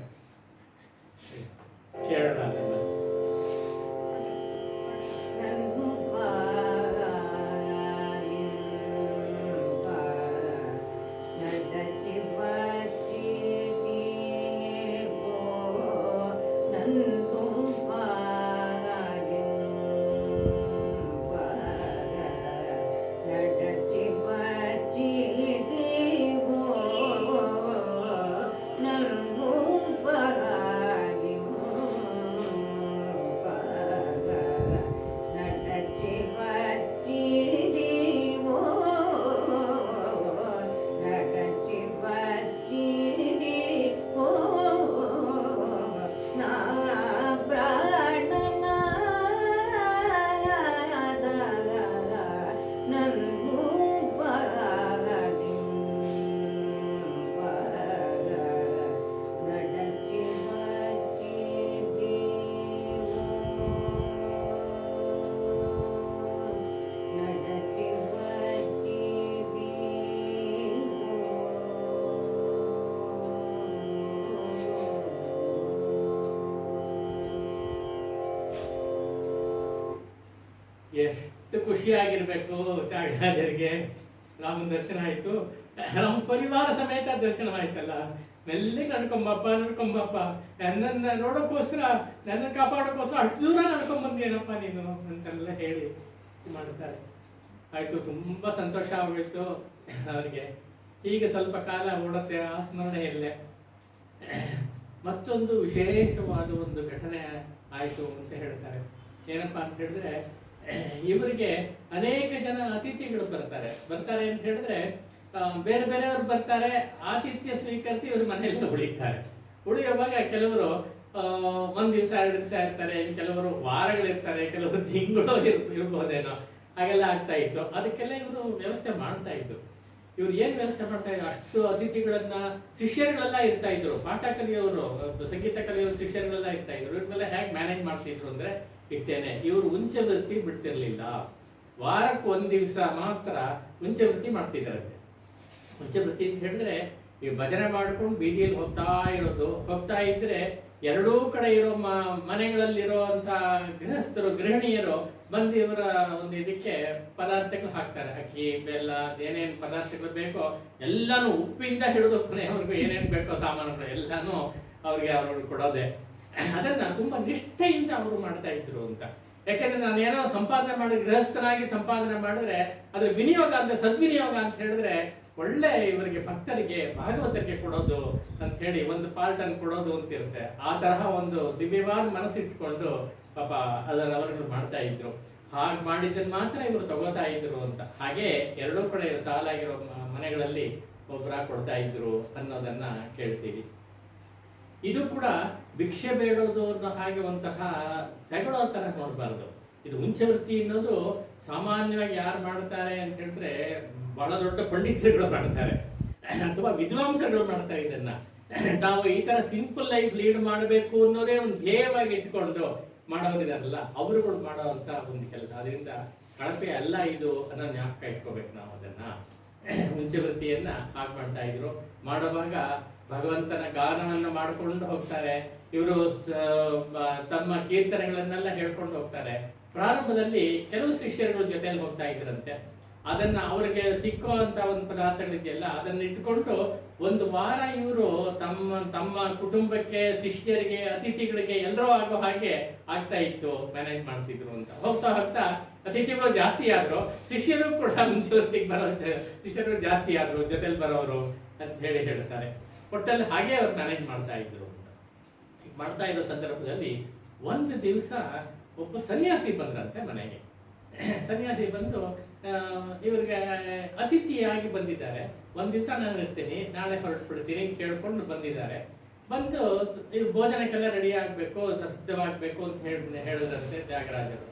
ಕೇಳೋಣ ಅದನ್ನ. ಎಷ್ಟು ಖುಷಿಯಾಗಿರ್ಬೇಕು ತ್ಯಾಗರಾಜರಿಗೆ. ರಾಮನ ದರ್ಶನ ಆಯ್ತು, ರಾಮ ಪರಿವಾರ ಸಮೇತ ದರ್ಶನವಾಯ್ತಲ್ಲ. ಮೆಲ್ಲಿಗೆ ನಡ್ಕೊಂಬಪ್ಪ ನನ್ನನ್ನು ನೋಡೋಕ್ಕೋಸ್ಕರ, ನನ್ನ ಕಾಪಾಡೋಕ್ಕೋಸ್ಕರ ಅಷ್ಟು ದೂರ ನಡ್ಕೊಂಡ್ ಬಂದಿಯೇನಪ್ಪ ನೀನು ಅಂತೆಲ್ಲ ಹೇಳಿ ಮಾಡ್ತಾರೆ. ಆಯ್ತು, ತುಂಬಾ ಸಂತೋಷ ಆಗೋಯ್ತು ಅವರಿಗೆ. ಹೀಗೆ ಸ್ವಲ್ಪ ಕಾಲ ಓಡತ್ತೆ ಆ ಸ್ಮರಣೆಯಲ್ಲೇ ಮತ್ತೊಂದು ವಿಶೇಷವಾದ ಒಂದು ಘಟನೆ ಆಯಿತು ಅಂತ ಹೇಳ್ತಾರೆ. ಏನಪ್ಪಾ ಅಂತ ಹೇಳಿದ್ರೆ, ಇವರಿಗೆ ಅನೇಕ ಜನ ಅತಿಥಿಗಳು ಬರ್ತಾರೆ ಅಂತ ಹೇಳಿದ್ರೆ ಬೇರೆ ಬೇರೆಯವರು ಬರ್ತಾರೆ, ಆತಿಥ್ಯ ಸ್ವೀಕರಿಸಿ ಇವರು ಮನೆಯಲ್ಲಿ ಉಳಿತಾರೆ. ಉಳಿಯುವಾಗ ಕೆಲವರು ಒಂದ್ ದಿವಸ 2 ದಿವಸ ಇರ್ತಾರೆ, ಕೆಲವರು ವಾರಗಳಿರ್ತಾರೆ, ಕೆಲವರು ತಿಂಗಳು ಇರ್ಬೋದೇನೋ, ಹಾಗೆಲ್ಲ ಆಗ್ತಾ ಇತ್ತು. ಅದಕ್ಕೆಲ್ಲ ಇವರು ವ್ಯವಸ್ಥೆ ಮಾಡ್ತಾ ಇದ್ರು. ಇವ್ರು ಏನ್ ವ್ಯವಸ್ಥೆ ಮಾಡ್ತಾ ಇದ್ರು, ಅಷ್ಟು ಅತಿಥಿಗಳನ್ನ, ಶಿಷ್ಯರುಗಳೆಲ್ಲ ಇರ್ತಾ ಇದ್ರು, ಪಾಠ ಕಲಿಯೋರು, ಸಂಗೀತ ಕಲಿಯೋರು ಶಿಷ್ಯರುಗಳೆಲ್ಲ ಇರ್ತಾ ಇದ್ರು. ಇವ್ರನ್ನೆಲ್ಲ ಹೇಗೆ ಮ್ಯಾನೇಜ್ ಮಾಡ್ತಿದ್ರು ಅಂದ್ರೆ ಇಷ್ಟೇನೆ, ಇವರು ಉಂಚೆ ವೃತ್ತಿ ಬಿಡ್ತಿರ್ಲಿಲ್ಲ. ವಾರಕ್ಕೆ 1 ದಿವಸ ಮಾತ್ರ ಉಂಚೆ ವೃತ್ತಿ ಮಾಡ್ತಿದ್ದಾರಂತೆ. ಉಂಚೆ ವೃತ್ತಿ ಅಂತ ಹೇಳಿದ್ರೆ ಈ ಭಜನೆ ಮಾಡ್ಕೊಂಡು ಬೀದಿಯಲ್ಲಿ ಹೋಗ್ತಾ ಇದ್ರೆ ಎರಡೂ ಕಡೆ ಇರೋ ಮನೆಗಳಲ್ಲಿರುವಂತ ಗೃಹಸ್ಥರು, ಗೃಹಿಣಿಯರು ಬಂದು ಇವರ ಒಂದು ಇದಕ್ಕೆ ಪದಾರ್ಥಗಳು ಹಾಕ್ತಾರೆ. ಅಕ್ಕಿ, ಬೆಲ್ಲ, ಏನೇನು ಪದಾರ್ಥಗಳು ಬೇಕೋ ಎಲ್ಲಾನು, ಉಪ್ಪಿಂದ ಹಿಡಿದು ಕೊನೆಯವರೆಗೂ ಏನೇನು ಬೇಕೋ ಸಾಮಾನುಗಳು ಎಲ್ಲಾನು ಅವ್ರಿಗೆ ಕೊಡೋದೆ. ಅದನ್ನ ತುಂಬಾ ನಿಷ್ಠೆಯಿಂದ ಅವರು ಮಾಡ್ತಾ ಇದ್ರು ಅಂತ. ಯಾಕಂದ್ರೆ ನಾನೇನೋ ಸಂಪಾದನೆ ಮಾಡಿ, ಗೃಹಸ್ಥನಾಗಿ ಸಂಪಾದನೆ ಮಾಡಿದ್ರೆ ಅದ್ರ ವಿನಿಯೋಗ ಅಂತ, ಸದ್ವಿನಿಯೋಗ ಅಂತ ಹೇಳಿದ್ರೆ ಒಳ್ಳೆ ಇವರಿಗೆ ಭಕ್ತರಿಗೆ, ಭಾಗವತರಿಗೆ ಕೊಡೋದು ಅಂತ ಹೇಳಿ ಒಂದು ಪಾರ್ಟ್ ಅನ್ನು ಕೊಡೋದು ಅಂತ ಇರುತ್ತೆ. ಆ ತರಹ ಒಂದು ದಿವ್ಯವಾದ ಮನಸ್ಸಿಟ್ಕೊಂಡು ಪಾಪ ಅವರುಗಳು ಮಾಡ್ತಾ ಇದ್ರು. ಹಾಗೆ ಮಾಡಿದ್ದನ್ನು ಮಾತ್ರ ಇವರು ತಗೋತಾ ಇದ್ರು ಅಂತ. ಹಾಗೆ ಎರಡೂ ಕಡೆ ಸಾಲಾಗಿರೋ ಮನೆಗಳಲ್ಲಿ ಒಬ್ಬರ ಕೊಡ್ತಾ ಇದ್ರು ಅನ್ನೋದನ್ನ ಕೇಳ್ತೀವಿ. ಇದು ಕೂಡ ಭಿಕ್ಷೆ ಬೇಡೋದು ಅನ್ನೋ ಹಾಗೆ ಒಂತಹ ತಗೊಳ್ಳೋ ತರ ನೋಡಬಾರ್ದು. ಇದು ಉಂಚೆ ವೃತ್ತಿ ಅನ್ನೋದು ಸಾಮಾನ್ಯವಾಗಿ ಯಾರು ಮಾಡ್ತಾರೆ ಅಂತ ಹೇಳಿದ್ರೆ ಬಹಳ ದೊಡ್ಡ ಪಂಡಿತರುಗಳು ಮಾಡ್ತಾರೆ ಅಥವಾ ವಿದ್ವಾಂಸರುಗಳು ಮಾಡ್ತಾರೆ. ಇದನ್ನ ನಾವು ಈ ತರ ಸಿಂಪಲ್ ಲೈಫ್ ಲೀಡ್ ಮಾಡಬೇಕು ಅನ್ನೋದೇ ಒಂದು ಧ್ಯೇಯವಾಗಿ ಇಟ್ಕೊಂಡು ಮಾಡೋದಿದಾರಲ್ಲ, ಅವರುಗಳು ಮಾಡೋವಂತ ಒಂದು ಕೆಲಸ. ಅದರಿಂದ ಕಳಪೆ ಅಲ್ಲ ಇದು ಅನ್ನೋ ಜ್ಞಾಪಕ ಇಟ್ಕೋಬೇಕು ನಾವು. ಅದನ್ನ ಉಂಚೆ ವೃತ್ತಿಯನ್ನ ಹಾಗೆ ಮಾಡ್ತಾ ಇದ್ರು. ಮಾಡುವಾಗ ಭಗವಂತನ ಗಾನವನ್ನ ಮಾಡ್ಕೊಂಡು ಹೋಗ್ತಾರೆ. ಇವರು ತಮ್ಮ ಕೀರ್ತನೆಗಳನ್ನೆಲ್ಲ ಹೇಳ್ಕೊಂಡು ಹೋಗ್ತಾರೆ. ಪ್ರಾರಂಭದಲ್ಲಿ ಕೆಲವು ಶಿಷ್ಯರುಗಳ ಜೊತೆಯಲ್ಲಿ ಹೋಗ್ತಾ ಇದ್ರಂತೆ. ಅದನ್ನ ಅವರಿಗೆ ಸಿಕ್ಕೋ ಅಂತ ಒಂದು ಪದಾರ್ಥಗಳಿದೆಯಲ್ಲ ಅದನ್ನ ಇಟ್ಕೊಂಡು 1 ವಾರ ಇವರು ತಮ್ಮ ಕುಟುಂಬಕ್ಕೆ, ಶಿಷ್ಯರಿಗೆ, ಅತಿಥಿಗಳಿಗೆ ಎಲ್ಲರೂ ಆಗೋ ಹಾಗೆ ಆಗ್ತಾ ಇತ್ತು, ಮ್ಯಾನೇಜ್ ಮಾಡ್ತಿದ್ರು ಅಂತ. ಹೋಗ್ತಾ ಅತಿಥಿಗಳು ಜಾಸ್ತಿ ಆದ್ರು, ಶಿಷ್ಯರು ಕೂಡ ಮುಂಚೆ ಹೊತ್ತಿಗೆ ಶಿಷ್ಯರು ಜಾಸ್ತಿ ಆದ್ರು, ಜೊತೆಲಿ ಬರೋರು ಅಂತ ಹೇಳ್ತಾರೆ. ಒಟ್ಟಲ್ಲಿ ಹಾಗೆ ಅವ್ರು ಮ್ಯಾನೇಜ್ ಮಾಡ್ತಾ ಇದ್ರು ಅಂತ. ಮಾಡ್ತಾ ಇರೋ ಸಂದರ್ಭದಲ್ಲಿ ಒಂದು ದಿವಸ ಒಬ್ಬ ಸನ್ಯಾಸಿ ಬಂದ್ರಂತೆ ಮನೆಗೆ. ಸನ್ಯಾಸಿ ಬಂದು ಇವ್ರಿಗೆ ಅತಿಥಿಯಾಗಿ ಬಂದಿದ್ದಾರೆ. 1 ದಿವಸ ನಾನು ಇರ್ತೀನಿ, ನಾಳೆ ಹೊರಟ್ಬಿಡ್ತೀನಿ ಕೇಳ್ಕೊಂಡು ಬಂದಿದ್ದಾರೆ. ಬಂದು ಇವ್ ಭೋಜನಕ್ಕೆಲ್ಲ ರೆಡಿ ಆಗ್ಬೇಕು, ಸಿದ್ಧವಾಗ್ಬೇಕು ಅಂತ ಹೇಳಿದ್ರಂತೆ ತ್ಯಾಗರಾಜರು.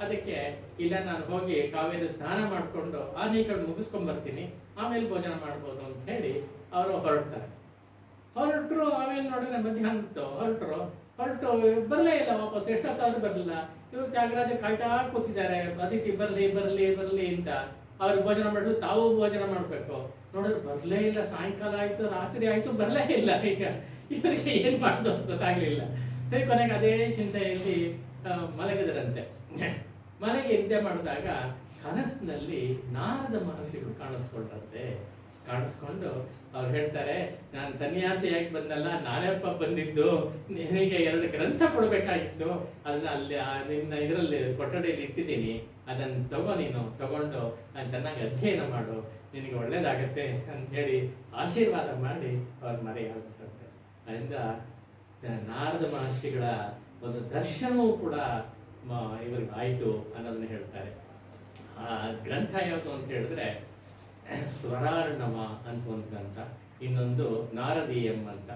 ಅದಕ್ಕೆ ಇಲ್ಲ, ನಾನು ಹೋಗಿ ಕಾವೇರಿ ಸ್ನಾನ ಮಾಡ್ಕೊಂಡು ಆನೇಕಳು ಮುಗಿಸ್ಕೊಂಡ್ ಬರ್ತೀನಿ, ಆಮೇಲೆ ಭೋಜನ ಮಾಡ್ಬೋದು ಅಂತ ಹೇಳಿ ಅವರು ಹೊರಟ್ರು. ಆಮೇಲೆ ನೋಡಿದ್ರೆ ಮಧ್ಯಾಹ್ನ ಹೊರಟು ಬರಲೇ ಇಲ್ಲ ವಾಪಸ್. ಎಷ್ಟೊತ್ತಾದ್ರೂ ಬರಲಿಲ್ಲ. ಇವರು ತ್ಯಾಗರಾಜ ಕಾಯ್ತಾ ಕೂತಿದ್ದಾರೆ, ಅತಿಥಿ ಬರ್ಲಿ ಅಂತ. ಅವ್ರು ಭೋಜನ ಮಾಡಿದ್ರು, ತಾವು ಭೋಜನ ಮಾಡ್ಬೇಕು. ನೋಡಿದ್ರೆ ಬರಲೇ ಇಲ್ಲ. ಸಾಯಂಕಾಲ ಆಯ್ತು, ರಾತ್ರಿ ಆಯ್ತು, ಬರಲೇ ಇಲ್ಲ. ಈಗ ಇವರಿಗೆ ಏನ್ ಮಾಡೋದು ಅಂತ ಗೊತ್ತಾಗ್ಲಿಲ್ಲ. ಸರಿ, ಕೊನೆಗೆ ಅದೇ ಚಿಂತೆಯಲ್ಲಿ ಮಲಗಿದರಂತೆ. ಮನೆಗೆ ನಿದ್ದೆ ಮಾಡಿದಾಗ ಕನಸಿನಲ್ಲಿ ನಾರದ ಮಹರ್ಷಿಗಳು ಕಾಣಿಸ್ಕೊಂಡು ಅವ್ರು ಹೇಳ್ತಾರೆ, ನಾನು ಸನ್ಯಾಸಿಯಾಗಿ ಬಂದಲ್ಲ, ನಾಳೆಪ್ಪ ಬಂದಿದ್ದು, ನಿನಗೆ 2 ಗ್ರಂಥ ಕೊಡ್ಬೇಕಾಗಿತ್ತು, ಅದನ್ನ ಅಲ್ಲಿ ನಿನ್ನ ಇದರಲ್ಲಿ ಕೊಠಡಿಯಲ್ಲಿ ಇಟ್ಟಿದ್ದೀನಿ, ಅದನ್ನು ನೀನು ತಗೊಂಡು ನಾನು ಚೆನ್ನಾಗಿ ಅಧ್ಯಯನ ಮಾಡು, ನಿನಗೆ ಒಳ್ಳೇದಾಗತ್ತೆ ಅಂತ ಹೇಳಿ ಆಶೀರ್ವಾದ ಮಾಡಿ ಅವ್ರ ಮರೆಯಾಗ್ಬಿಟ್ಟಂತೆ. ಅದರಿಂದ ನಾರದ ಮಹರ್ಷಿಗಳ ಒಂದು ದರ್ಶನವೂ ಕೂಡ ಇವ್ರಿಗೆ ಆಯಿತು ಅನ್ನೋದನ್ನ ಹೇಳ್ತಾರೆ. ಆ ಗ್ರಂಥ ಯಾವುದು ಅಂತ ಹೇಳಿದ್ರೆ ಸ್ವರಾರ್ಣವ ಅಂತ ಒಂದು ಗ್ರಂಥ, ಇನ್ನೊಂದು ನಾರದೀಯಂ ಅಂತ.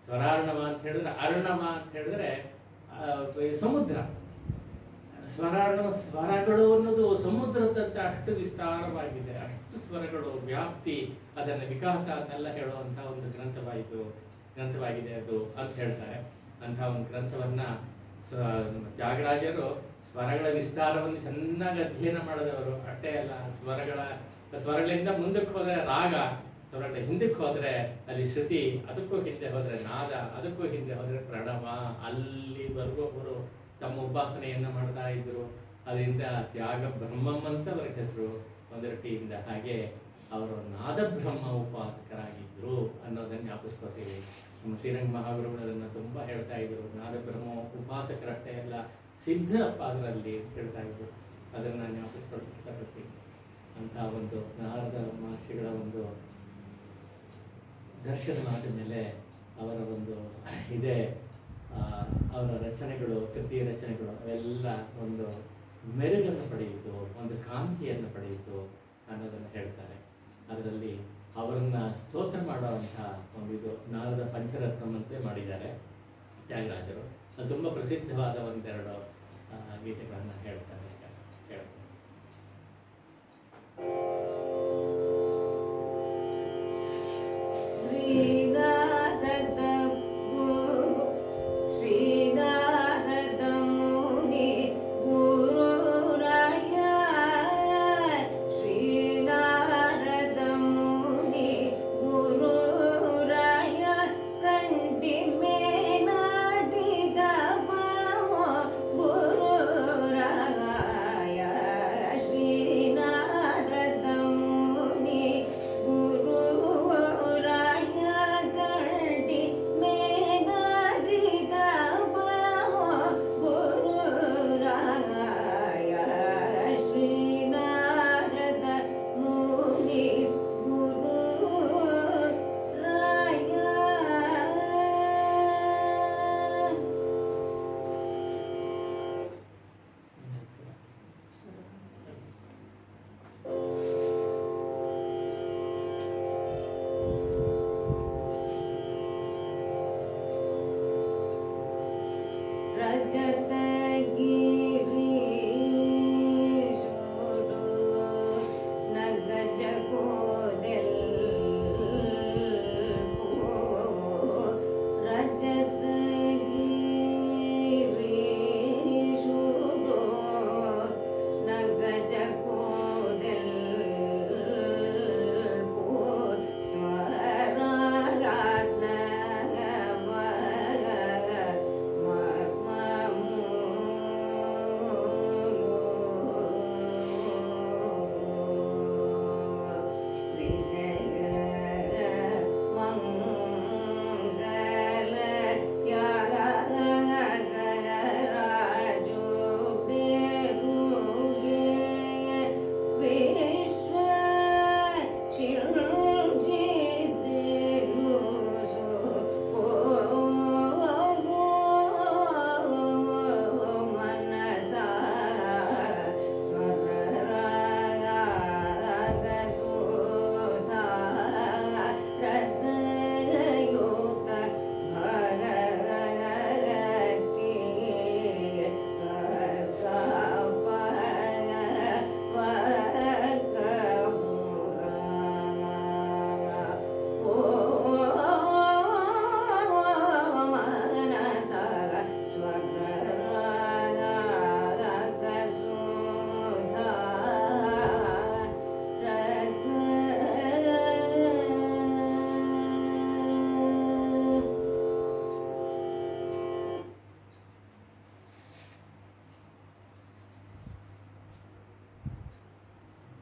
ಸ್ವರಾರ್ಣವ ಅಂತ ಹೇಳಿದ್ರೆ, ಅರ್ಣವ ಅಂತ ಹೇಳಿದ್ರೆ ಸಮುದ್ರ. ಸ್ವರಾರ್ಣವ, ಸ್ವರಗಳು ಅನ್ನೋದು ಸಮುದ್ರದಂತೆ ಅಷ್ಟು ವಿಸ್ತಾರವಾಗಿದೆ, ಅಷ್ಟು ಸ್ವರಗಳು ವ್ಯಾಪ್ತಿ, ಅದನ್ನ ವಿಕಾಸ ಅದನ್ನೆಲ್ಲ ಹೇಳುವಂತ ಒಂದು ಗ್ರಂಥವಾಗಿದೆ ಅದು ಅಂತ ಹೇಳ್ತಾರೆ. ಅಂತಹ ಒಂದು ಗ್ರಂಥವನ್ನ ತ್ಯಾಗರಾಜರು ಸ್ವರಗಳ ವಿಸ್ತಾರವನ್ನು ಚೆನ್ನಾಗಿ ಅಧ್ಯಯನ ಮಾಡಿದವರು. ಅಷ್ಟೇ ಅಲ್ಲ, ಸ್ವರಗಳಿಂದ ಮುಂದಕ್ಕೆ ಹೋದ್ರೆ ರಾಗ, ಸ್ವರಗಳ ಹಿಂದಕ್ಕೆ ಹೋದ್ರೆ ಅಲ್ಲಿ ಶ್ರುತಿ, ಅದಕ್ಕೂ ಹಿಂದೆ ಹೋದ್ರೆ ನಾದ, ಅದಕ್ಕೂ ಹಿಂದೆ ಹೋದ್ರೆ ಪ್ರಣವ, ಅಲ್ಲಿವರೆಗೂ ಅವರು ತಮ್ಮ ಉಪಾಸನೆಯನ್ನ ಮಾಡ್ತಾ ಇದ್ರು. ಅದರಿಂದ ತ್ಯಾಗ ಬ್ರಹ್ಮಂ ಅಂತ ಅವರ ಹೆಸರು ಮೊದಲಟಿಯಿಂದ. ಹಾಗೆ ಅವರು ನಾದ ಬ್ರಹ್ಮ ಉಪಾಸಕರಾಗಿದ್ರು ಅನ್ನೋದನ್ನ ಜ್ಞಾಪಿಸ್ಕೋತೀವಿ. ನಮ್ಮ ಶ್ರೀರಂಗ ಮಹಾಗುರುಗಳನ್ನ ತುಂಬಾ ಹೇಳ್ತಾ ಇದ್ರು, ನಾದ ಬ್ರಹ್ಮ ಉಪಾಸಕರಷ್ಟೇ ಅಲ್ಲ, ಸಿದ್ಧ ಪಾದರಲ್ಲಿ ಹೇಳ್ತಾ ಇದ್ರು. ಅದನ್ನ ಜ್ಞಾಪಿಸ್ಕೊಳ್ತೀನಿ. ಅಂತ ಒಂದು ನಾರದ ಮಹರ್ಷಿಗಳ ಒಂದು ದರ್ಶನವಾದ ಮೇಲೆ ಅವರ ಒಂದು ಇದೇ ಅವರ ರಚನೆಗಳು, ಕೃತಿ ರಚನೆಗಳು ಅವೆಲ್ಲ ಒಂದು ಮೆರುಗನ್ನು ಪಡೆಯಿತು, ಒಂದು ಕಾಂತಿಯನ್ನು ಪಡೆಯಿತು ಅನ್ನೋದನ್ನು ಹೇಳ್ತಾರೆ. ಅದರಲ್ಲಿ ಅವರನ್ನು ಸ್ತೋತ್ರ ಮಾಡುವಂಥ ಒಂದು ಇದು ನಾರದ ಪಂಚರತ್ನಂತೆ ಮಾಡಿದ್ದಾರೆ ತ್ಯಾಗರಾಜರು. ಅದು ತುಂಬ ಪ್ರಸಿದ್ಧವಾದ ಒಂದೆರಡು ಗೀತೆಗಳನ್ನು ಹೇಳ್ತಾರೆ.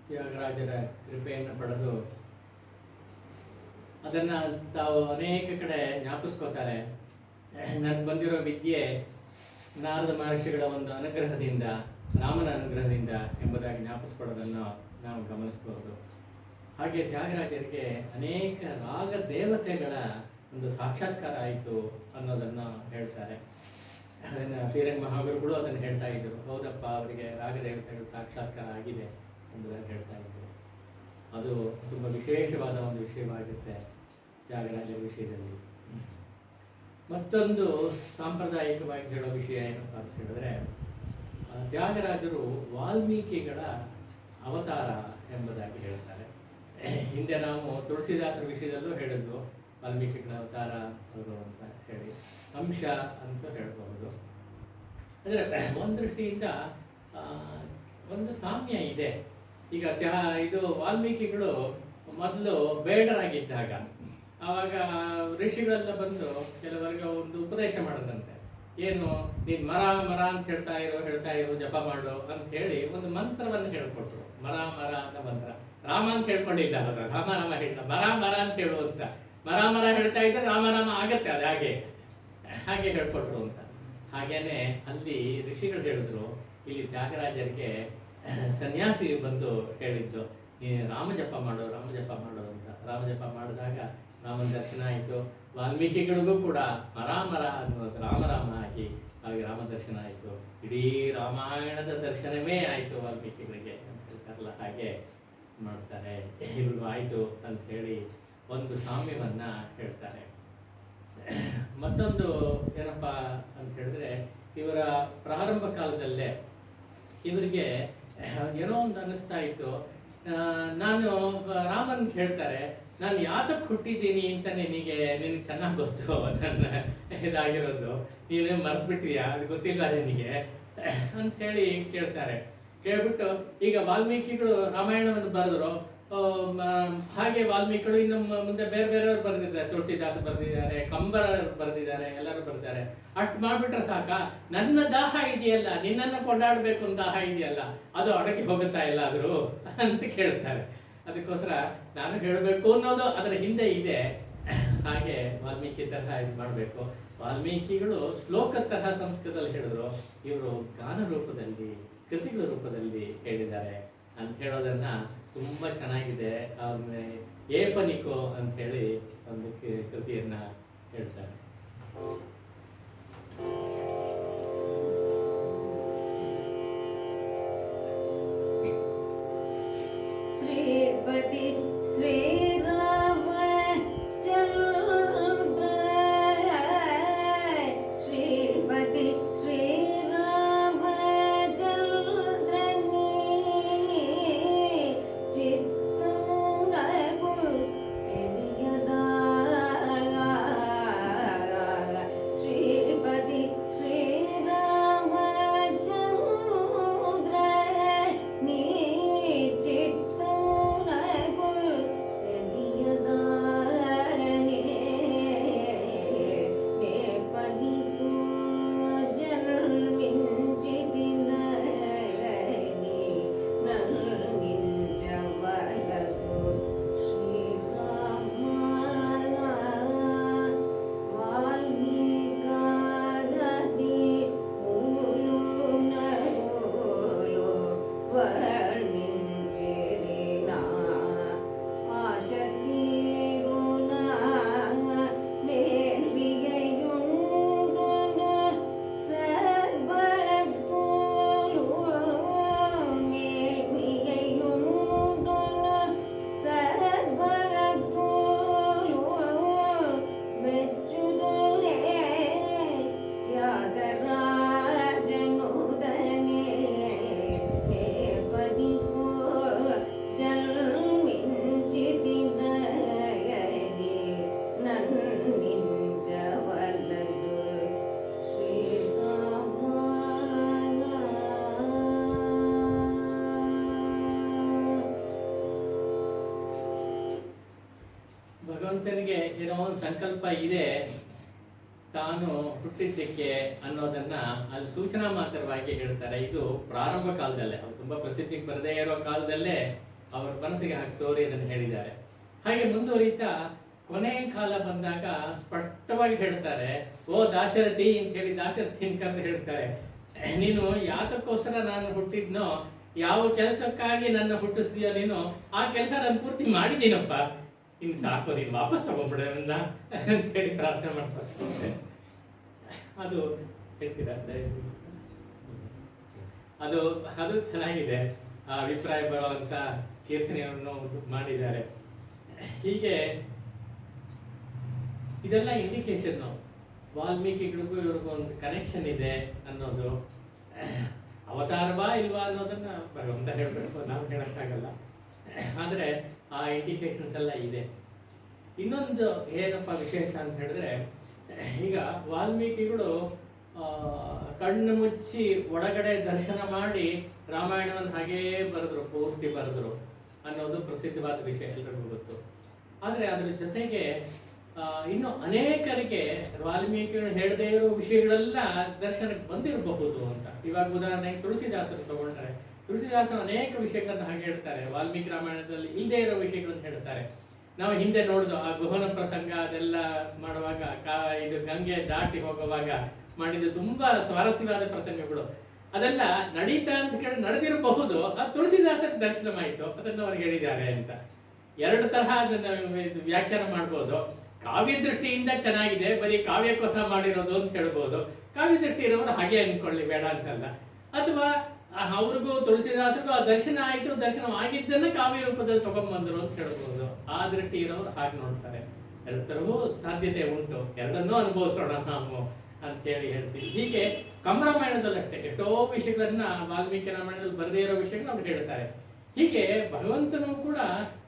ತ್ಯಾಗರಾಜರ ಕೃಪೆಯನ್ನು ಪಡೆದು ಅದನ್ನು ತಾವು ಅನೇಕ ಕಡೆ ಜ್ಞಾಪಿಸ್ಕೋತಾರೆ. ನನಗೆ ಬಂದಿರೋ ವಿದ್ಯೆ ನಾರದ ಮಹರ್ಷಿಗಳ ಒಂದು ಅನುಗ್ರಹದಿಂದ, ರಾಮನ ಅನುಗ್ರಹದಿಂದ ಎಂಬುದಾಗಿ ಜ್ಞಾಪಿಸ್ಕೊಳ್ಳೋದನ್ನು ನಾವು ಗಮನಿಸ್ಬೋದು. ಹಾಗೆ ತ್ಯಾಗರಾಜರಿಗೆ ಅನೇಕ ರಾಗ ದೇವತೆಗಳ ಒಂದು ಸಾಕ್ಷಾತ್ಕಾರ ಆಯಿತು ಅನ್ನೋದನ್ನು ಹೇಳ್ತಾರೆ. ಅದನ್ನು ಶ್ರೀರಂಗ ಮಹಾಗುರುಗಳು ಅದನ್ನು ಹೇಳ್ತಾ ಇದ್ದರು. ಹೌದಪ್ಪ, ಅವರಿಗೆ ರಾಗ ದೇವತೆಗಳ ಸಾಕ್ಷಾತ್ಕಾರ ಆಗಿದೆ ಎಂಬುದನ್ನು ಹೇಳ್ತಾ ಇದ್ದರು. ಅದು ತುಂಬ ವಿಶೇಷವಾದ ಒಂದು ವಿಷಯವಾಗಿರುತ್ತೆ ತ್ಯಾಗರಾಜರ ವಿಷಯದಲ್ಲಿ. ಮತ್ತೊಂದು ಸಾಂಪ್ರದಾಯಿಕವಾಗಿ ಹೇಳೋ ವಿಷಯ ಏನಪ್ಪ ಅಂತ ಹೇಳಿದ್ರೆ, ತ್ಯಾಗರಾಜರು ವಾಲ್ಮೀಕಿಗಳ ಅವತಾರ ಎಂಬುದಾಗಿ ಹೇಳ್ತಾರೆ. ಹಿಂದೆ ನಾವು ತುಳಸಿದಾಸರ ವಿಷಯದಲ್ಲೂ ಹೇಳಿದ್ವು, ವಾಲ್ಮೀಕಿಗಳ ಅವತಾರ ಅವರು ಅಂತ ಹೇಳಿ ಅಂಶ ಅಂತ ಹೇಳ್ಬಹುದು. ಅಂದರೆ ಒಂದು ದೃಷ್ಟಿಯಿಂದ ಒಂದು ಸಾಮ್ಯ ಇದೆ. ಈಗ ಇದು ವಾಲ್ಮೀಕಿಗಳು ಮೊದಲು ಬೇಡರಾಗಿದ್ದಾಗ ಆವಾಗ ಋಷಿಗಳೆಲ್ಲ ಬಂದು ಕೆಲವರಿಗೆ ಒಂದು ಉಪದೇಶ ಮಾಡೋದಂತೆ. ಏನು, ನೀನು ಮರ ಮರ ಅಂತ ಹೇಳ್ತಾ ಇರು, ಜಪ ಮಾಡು ಅಂತ ಹೇಳಿ ಒಂದು ಮಂತ್ರವನ್ನು ಹೇಳ್ಕೊಟ್ರು. ಮರ ಮರ ಅಂತ ಮಂತ್ರ. ರಾಮ ಅಂತ ಹೇಳ್ಕೊಂಡಿದ್ದ, ರಾಮ ರಾಮ ಹೇಳ, ಮರ ಮರ ಅಂತ ಹೇಳುವಂತ. ಮರ ಮರ ಹೇಳ್ತಾ ಇದ್ರೆ ರಾಮ ಆಗತ್ತೆ, ಅದು ಹಾಗೆ ಹೇಳ್ಕೊಟ್ರು ಅಂತ. ಹಾಗೇನೆ ಅಲ್ಲಿ ಋಷಿಗಳು ಹೇಳಿದ್ರು, ಇಲ್ಲಿ ತ್ಯಾಗರಾಜರಿಗೆ ಸನ್ಯಾಸಿ ಬಂದು ಹೇಳಿದ್ದು, ನೀನು ರಾಮಜಪ ಮಾಡು ಅಂತ. ರಾಮಜಪ ಮಾಡಿದಾಗ ರಾಮನ ದರ್ಶನ ಆಯಿತು. ವಾಲ್ಮೀಕಿಗಳಿಗೂ ಕೂಡ ಮರ ಅನ್ನೋದು ರಾಮ ರಾಮ ಆಗಿ ಹಾಗೆ ರಾಮ ದರ್ಶನ ಆಯಿತು. ಇಡೀ ರಾಮಾಯಣದ ದರ್ಶನವೇ ಆಯಿತು ವಾಲ್ಮೀಕಿಗಳಿಗೆ ಅಂತ ಹೇಳ್ತಾರಲ್ಲ, ಹಾಗೆ ಮಾಡ್ತಾರೆ. ಇವ್ರು ಆಯಿತು ಅಂತ ಹೇಳಿ ಒಂದು ಸಾಮ್ಯವನ್ನ ಹೇಳ್ತಾರೆ. ಮತ್ತೊಂದು ಏನಪ್ಪ ಅಂತ ಹೇಳಿದ್ರೆ, ಇವರ ಪ್ರಾರಂಭ ಕಾಲದಲ್ಲೇ ಇವರಿಗೆ ಏನೋ ಒಂದು ಅನ್ನಿಸ್ತಾ ಇತ್ತು. ನಾನು ರಾಮನ್ ಹೇಳ್ತಾರೆ, ನಾನು ಯಾತಕ್ಕೆ ಹುಟ್ಟಿದ್ದೀನಿ ಅಂತ ನಿನಗೆ ಚೆನ್ನಾಗಿ ಗೊತ್ತು, ನನ್ನ ಇದಾಗಿರೋದು ನೀನೇ ಮರ್ತ್ಬಿಟ್ಟಿಯಾ, ಅದು ಗೊತ್ತಿಲ್ಲ ನಿನಗೆ ಅಂತ ಹೇಳಿ ಕೇಳ್ತಾರೆ. ಕೇಳ್ಬಿಟ್ಟು ಈಗ ವಾಲ್ಮೀಕಿಗಳು ರಾಮಾಯಣವನ್ನು ಬರೆದ್ರು, ಹಾಗೆ ವಾಲ್ಮೀಕಿಗಳು ಇನ್ನು ಮುಂದೆ ಬೇರೆ ಬೇರೆಯವ್ರು ಬರೆದಿದ್ದಾರೆ, ತುಳಸಿದಾಸ ಬರೆದಿದ್ದಾರೆ, ಕಂಬರ ಬರೆದಿದ್ದಾರೆ, ಎಲ್ಲರೂ ಬರ್ತಾರೆ. ಅಷ್ಟು ಮಾಡ್ಬಿಟ್ರೆ ಸಾಕ, ನನ್ನ ದಾಹ ಇದೆಯಲ್ಲ, ನಿನ್ನನ್ನು ಕೊಂಡಾಡಬೇಕು ಅಂತ ದಾಹ ಇದೆಯಲ್ಲ, ಅದು ಅಡಗಿ ಹೋಗುತ್ತಾ ಇಲ್ಲ ಆದರೂ ಅಂತ ಕೇಳ್ತಾರೆ. ಅದಕ್ಕೋಸ್ಕರ ನಾನು ಹೇಳಬೇಕು ಅನ್ನೋದು ಅದರ ಹಿಂದೆ ಇದೆ. ಹಾಗೆ ವಾಲ್ಮೀಕಿ ತರಹ ಇದು ಮಾಡಬೇಕು. ವಾಲ್ಮೀಕಿಗಳು ಶ್ಲೋಕದ ತರಹ ಸಂಸ್ಕೃತದಲ್ಲಿ ಹೇಳಿದ್ರು, ಇವರು ಗಾನ ರೂಪದಲ್ಲಿ, ಕೃತಿಗಳ ರೂಪದಲ್ಲಿ ಹೇಳಿದ್ದಾರೆ ಅಂತ ಹೇಳೋದನ್ನ ತುಂಬಾ ಚೆನ್ನಾಗಿದೆ. ಆಮೇಲೆ ಏಪನಿಕೋ ಅಂತ ಹೇಳಿ ಒಂದು ಕೃತಿಯನ್ನ ಹೇಳ್ತಾರೆ. ಶ್ರೀಪತಿ ಶ್ರೀರಾಮ ಚಂದ್ರ, ಶ್ರೀಪತಿ ಶ್ರೀರಾಮ ಚಂದ್ರನಿ ಚಿತ್ತೂನಗು ತಿಳಿಯದ, ಶ್ರೀಪತಿ ಶ್ರೀರಾಮ ಚಂದ್ರ ನೀ ಚಿತ್ತೂನಗು ತಿಳಿಯದ, ನೇಪನಿಗೂ ಜನ್ಮಿಂಚಿದಿನ ನನ್ನಿಂಚವಲದು ಶ್ರೀರಾಮ ವಾಲ್ಮೀಕಾದಿ ಮೂಲು ನರುಲು ವರ್ಣಿಂಚಿರಿನ ಆಶತೀರುನ ಮೇಲ್ವಿಗೆಯುಂಡುನ ಸರ್ವಪೋಲು, ಮೇಲ್ವಿಗೆಯುಂಡುನ ಸರ್ವಪೋಲು ಮೆಚ್ಚುದುರೇ ತ್ಯಾಗರಾಜನುದನೆ, ನೇಪನಿಗೂ ಜನ್ಮಿಂಚಿದಿನ ನನ್ನಿಂಚವಲದು ಶ್ರೀರಾಮ. ಭಗವಂತನಿಗೆ ಏನೋ ಒಂದು ಸಂಕಲ್ಪ ಇದೆ ತಾನು ಹುಟ್ಟಿದ್ದಕ್ಕೆ ಅನ್ನೋದನ್ನ ಅಲ್ಲಿ ಸೂಚನಾ ಮಾತ್ರವಾಗಿ ಹೇಳ್ತಾರೆ. ಇದು ಪ್ರಾರಂಭ ಕಾಲದಲ್ಲೇ, ಅವ್ರು ತುಂಬಾ ಪ್ರಸಿದ್ಧಿಗೆ ಬರದೇ ಇರೋ ಕಾಲದಲ್ಲೇ ಅವರ ಮನಸ್ಸಿಗೆ ಹಾಕಿ ತೋರಿ ಅದನ್ನು ಹೇಳಿದ್ದಾರೆ. ಹಾಗೆ ಮುಂದುವರಿತಾ ಕೊನೆ ಕಾಲ ಬಂದಾಗ ಸ್ಪಷ್ಟವಾಗಿ ಹೇಳ್ತಾರೆ, ಓ ದಾಶರಥಿ ಅಂತ ಹೇಳಿ ದಾಶರಥಿ ಅಂತ ಹೇಳ್ತಾರೆ, ನೀನು ಯಾತಕ್ಕೋಸ್ಕರ ನಾನು ಹುಟ್ಟಿದ್ನೋ, ಯಾವ ಕೆಲಸಕ್ಕಾಗಿ ನನ್ನ ಹುಟ್ಟಿಸಿದ್ಯೋ ನೀನು, ಆ ಕೆಲಸ ನಾನು ಪೂರ್ತಿ ಮಾಡಿದ್ದೀನಪ್ಪ, ಇನ್ನು ಸಾಕು, ನೀನು ವಾಪಸ್ ತಗೊಂಡ್ಬಿಡ ನನ್ನ ಅಂತೇಳಿ ಪ್ರಾರ್ಥನೆ ಮಾಡ್ತಾರೆ. ಅದು ಹೇಳ್ತೀರಾ? ಅದು ಅದು ಚೆನ್ನಾಗಿದೆ. ಆ ಅಭಿಪ್ರಾಯ ಬರುವಂತ ಕೀರ್ತನೆಯನ್ನು ಮಾಡಿದ್ದಾರೆ. ಹೀಗೆ ಇದೆಲ್ಲ ಇಂಡಿಕೇಶನ್ ವಾಲ್ಮೀಕಿಗಳಿಗೂ ಇವ್ರಿಗೂ ಒಂದು ಕನೆಕ್ಷನ್ ಇದೆ ಅನ್ನೋದು. ಅವತಾರ ಬಾ ಇಲ್ವಾ ಅನ್ನೋದನ್ನ ಭಗವಂತ ಹೇಳ್ಬೇಕು, ನಾವು ಹೇಳಕ್ಕಾಗಲ್ಲ. ಆದರೆ ಆ ಇಂಡಿಕೇಶನ್ಸ್ ಎಲ್ಲ ಇದೆ. ಇನ್ನೊಂದು ಏನಪ್ಪ ವಿಶೇಷ ಅಂತ ಹೇಳಿದ್ರೆ, ಈಗ ವಾಲ್ಮೀಕಿಗಳು ಕಣ್ಣು ಮುಚ್ಚಿ ಒಳಗಡೆ ದರ್ಶನ ಮಾಡಿ ರಾಮಾಯಣವನ್ನು ಹಾಗೇ ಬರೆದ್ರು, ಪೂರ್ತಿ ಬರೆದ್ರು ಅನ್ನೋದು ಪ್ರಸಿದ್ಧವಾದ ವಿಷಯ, ಎಲ್ರಿಗೂ ಗೊತ್ತು. ಆದರೆ ಅದ್ರ ಜೊತೆಗೆ ಇನ್ನು ಅನೇಕರಿಗೆ ವಾಲ್ಮೀಕಿಗಳು ಹೇಳದೇ ಇರೋ ವಿಷಯಗಳೆಲ್ಲ ದರ್ಶನಕ್ಕೆ ಬಂದಿರಬಹುದು ಅಂತ. ಇವಾಗ ಉದಾಹರಣೆಗೆ ತುಳಸಿದಾಸರು ತಗೊಂಡ್ರೆ, ತುಳಸಿದಾಸರು ಅನೇಕ ವಿಷಯಗಳನ್ನ ಹಾಗೆ ಹೇಳ್ತಾರೆ, ವಾಲ್ಮೀಕಿ ರಾಮಾಯಣದಲ್ಲಿ ಇಲ್ಲದೆ ಇರೋ ವಿಷಯಗಳನ್ನು ಹೇಳ್ತಾರೆ. ನಾವು ಹಿಂದೆ ನೋಡಿದ್ವು ಆ ಗುಹನ ಪ್ರಸಂಗ, ಅದೆಲ್ಲ ಮಾಡುವಾಗ ಇದು ಗಂಗೆ ದಾಟಿ ಹೋಗುವಾಗ ಮಾಡಿದ್ದು ತುಂಬಾ ಸ್ವಾರಸ್ಯವಾದ ಪ್ರಸಂಗಗಳು. ಅದೆಲ್ಲ ನಡೀತಾ ಅಂತ ಕೇಳಿ ನಡೆದಿರಬಹುದು, ಅದು ತುಳಸಿದಾಸರ ದರ್ಶನವಾಯಿತು, ಅದನ್ನು ಅವ್ರಿಗೆ ಹೇಳಿದ್ದಾರೆ ಅಂತ. ಎರಡು ತರಹ ಅದನ್ನ ವ್ಯಾಖ್ಯಾನ ಮಾಡ್ಬೋದು. ಕಾವ್ಯ ದೃಷ್ಟಿಯಿಂದ ಚೆನ್ನಾಗಿದೆ, ಬರೀ ಕಾವ್ಯಕ್ಕೋಸ್ಕರ ಮಾಡಿರೋದು ಅಂತ ಹೇಳ್ಬೋದು. ಕಾವ್ಯ ದೃಷ್ಟಿ ಇರೋರು ಹಾಗೆ ಅನ್ಕೊಳ್ಳಿ, ಬೇಡ ಅಂತಲ್ಲ. ಅಥವಾ ಅವ್ರಿಗೂ ತುಳಸಿದಾಸರಿಗೂ ಆ ದರ್ಶನ ಆಯಿತು, ದರ್ಶನವಾಗಿದ್ದನ್ನ ಕಾವ್ಯ ರೂಪದಲ್ಲಿ ತಗೊಂಡ್ಬಂದರು ಅಂತ ಹೇಳ್ಬೋದು. ಆ ದೃಷ್ಟಿ ಇರೋರು ಹಾಗೆ ನೋಡ್ತಾರೆ. ಎರಡು ಥರವೂ ಸಾಧ್ಯತೆ ಉಂಟು, ಎರಡನ್ನೂ ಅನುಭವಿಸೋಣ ನಾವು ಅಂತ ಹೇಳಿ ಹೇಳ್ತೀವಿ. ಹೀಗೆ ಕಂಬರಾಮಾಯಣದಲ್ಲಷ್ಟೇ ಎಷ್ಟೋ ವಿಷಯಗಳನ್ನ ವಾಲ್ಮೀಕಿ ರಾಮಾಯಣದಲ್ಲಿ ಬರದೇ ಇರೋ ವಿಷಯಗಳನ್ನ ಅವ್ರು ಹೇಳ್ತಾರೆ. ಹೀಗೆ ಭಗವಂತನು ಕೂಡ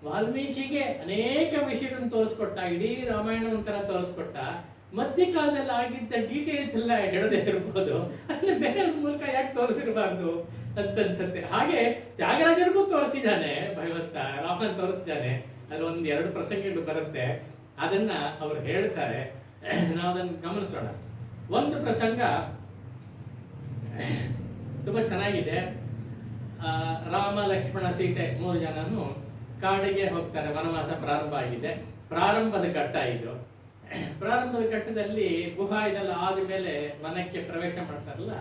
ವಾಲ್ಮೀಕಿಗೆ ಅನೇಕ ವಿಷಯಗಳನ್ನು ತೋರಿಸ್ಕೊಟ್ಟ, ಇಡೀ ರಾಮಾಯಣ ಒಂಥರ ತೋರಿಸ್ಕೊಟ್ಟ. ಮಧ್ಯಕಾಲದಲ್ಲಿ ಆಗಿದ್ದ ಡೀಟೇಲ್ಸ್ ಎಲ್ಲ ಹೇಳದೇ ಇರ್ಬೋದು, ಅದನ್ನ ಬೇರೆ ಮೂಲಕ ಯಾಕೆ ತೋರಿಸಿರಬಾರ್ದು ಅಂತ ಅನ್ಸುತ್ತೆ. ಹಾಗೆ ತ್ಯಾಗರಾಜರಿಗೂ ತೋರಿಸಿದ್ದಾನೆ ಭಗವಂತ, ರಾಮನ್ ತೋರಿಸಿದ್ದಾನೆ. ಅಲ್ಲಿ ಒಂದು ಎರಡು ಪ್ರಸಂಗಗಳು ಬರುತ್ತೆ, ಅದನ್ನ ಅವರು ಹೇಳ್ತಾರೆ, ನಾವು ಅದನ್ನು ಗಮನಿಸೋಣ. ಒಂದು ಪ್ರಸಂಗ ತುಂಬಾ ಚೆನ್ನಾಗಿದೆ. ರಾಮ, ಲಕ್ಷ್ಮಣ, ಸೀತೆ 3 ಜನನು ಕಾಡಿಗೆ ಹೋಗ್ತಾರೆ. ವನವಾಸ ಪ್ರಾರಂಭ ಆಗಿದೆ. ಪ್ರಾರಂಭದ ಘಟ್ಟ ಇದು. ಪ್ರಾರಂಭದ ಘಟ್ಟದಲ್ಲಿ ಗುಹಾ ಇದೆಲ್ಲ ಆದ್ಮೇಲೆ ವನಕ್ಕೆ ಪ್ರವೇಶ ಮಾಡ್ತಾರಲ್ಲ,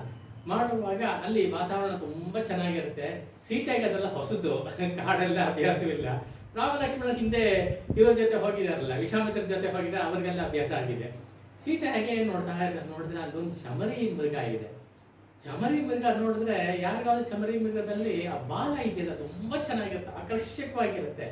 ಮಾಡುವಾಗ ಅಲ್ಲಿ ವಾತಾವರಣ ತುಂಬಾ ಚೆನ್ನಾಗಿರುತ್ತೆ. ಸೀತೆಗೆ ಅದೆಲ್ಲ ಹೊಸದು, ಕಾಡೆಲ್ಲ ಅಭ್ಯಾಸವಿಲ್ಲ. ರಾಮ ಲಕ್ಷ್ಮಣ ಹಿಂದೆ ಇವ್ರ ಜೊತೆ ಹೋಗಿದಾರಲ್ಲ, ವಿಶ್ವಾಮಿತ್ರ ಜೊತೆ ಹೋಗಿದ್ದಾರೆ, ಅವ್ರಿಗೆಲ್ಲ ಅಭ್ಯಾಸ ಆಗಿದೆ. ಸೀತೆ ಹಾಗೆ ನೋಡಿದ್ರೆ ಅದೊಂದು ಶಮರಿ ಮೃಗ ಇದೆ. ಶಮರಿ ಮೃಗ ನೋಡಿದ್ರೆ ಯಾರಿಗಾದ್ರೂ ಶಮರಿ ಮೃಗದಲ್ಲಿ ಆ ಬಾಲ ಇದೆಯಲ್ಲ ತುಂಬಾ ಚೆನ್ನಾಗಿರುತ್ತೆ, ಆಕರ್ಷಕವಾಗಿರುತ್ತೆ.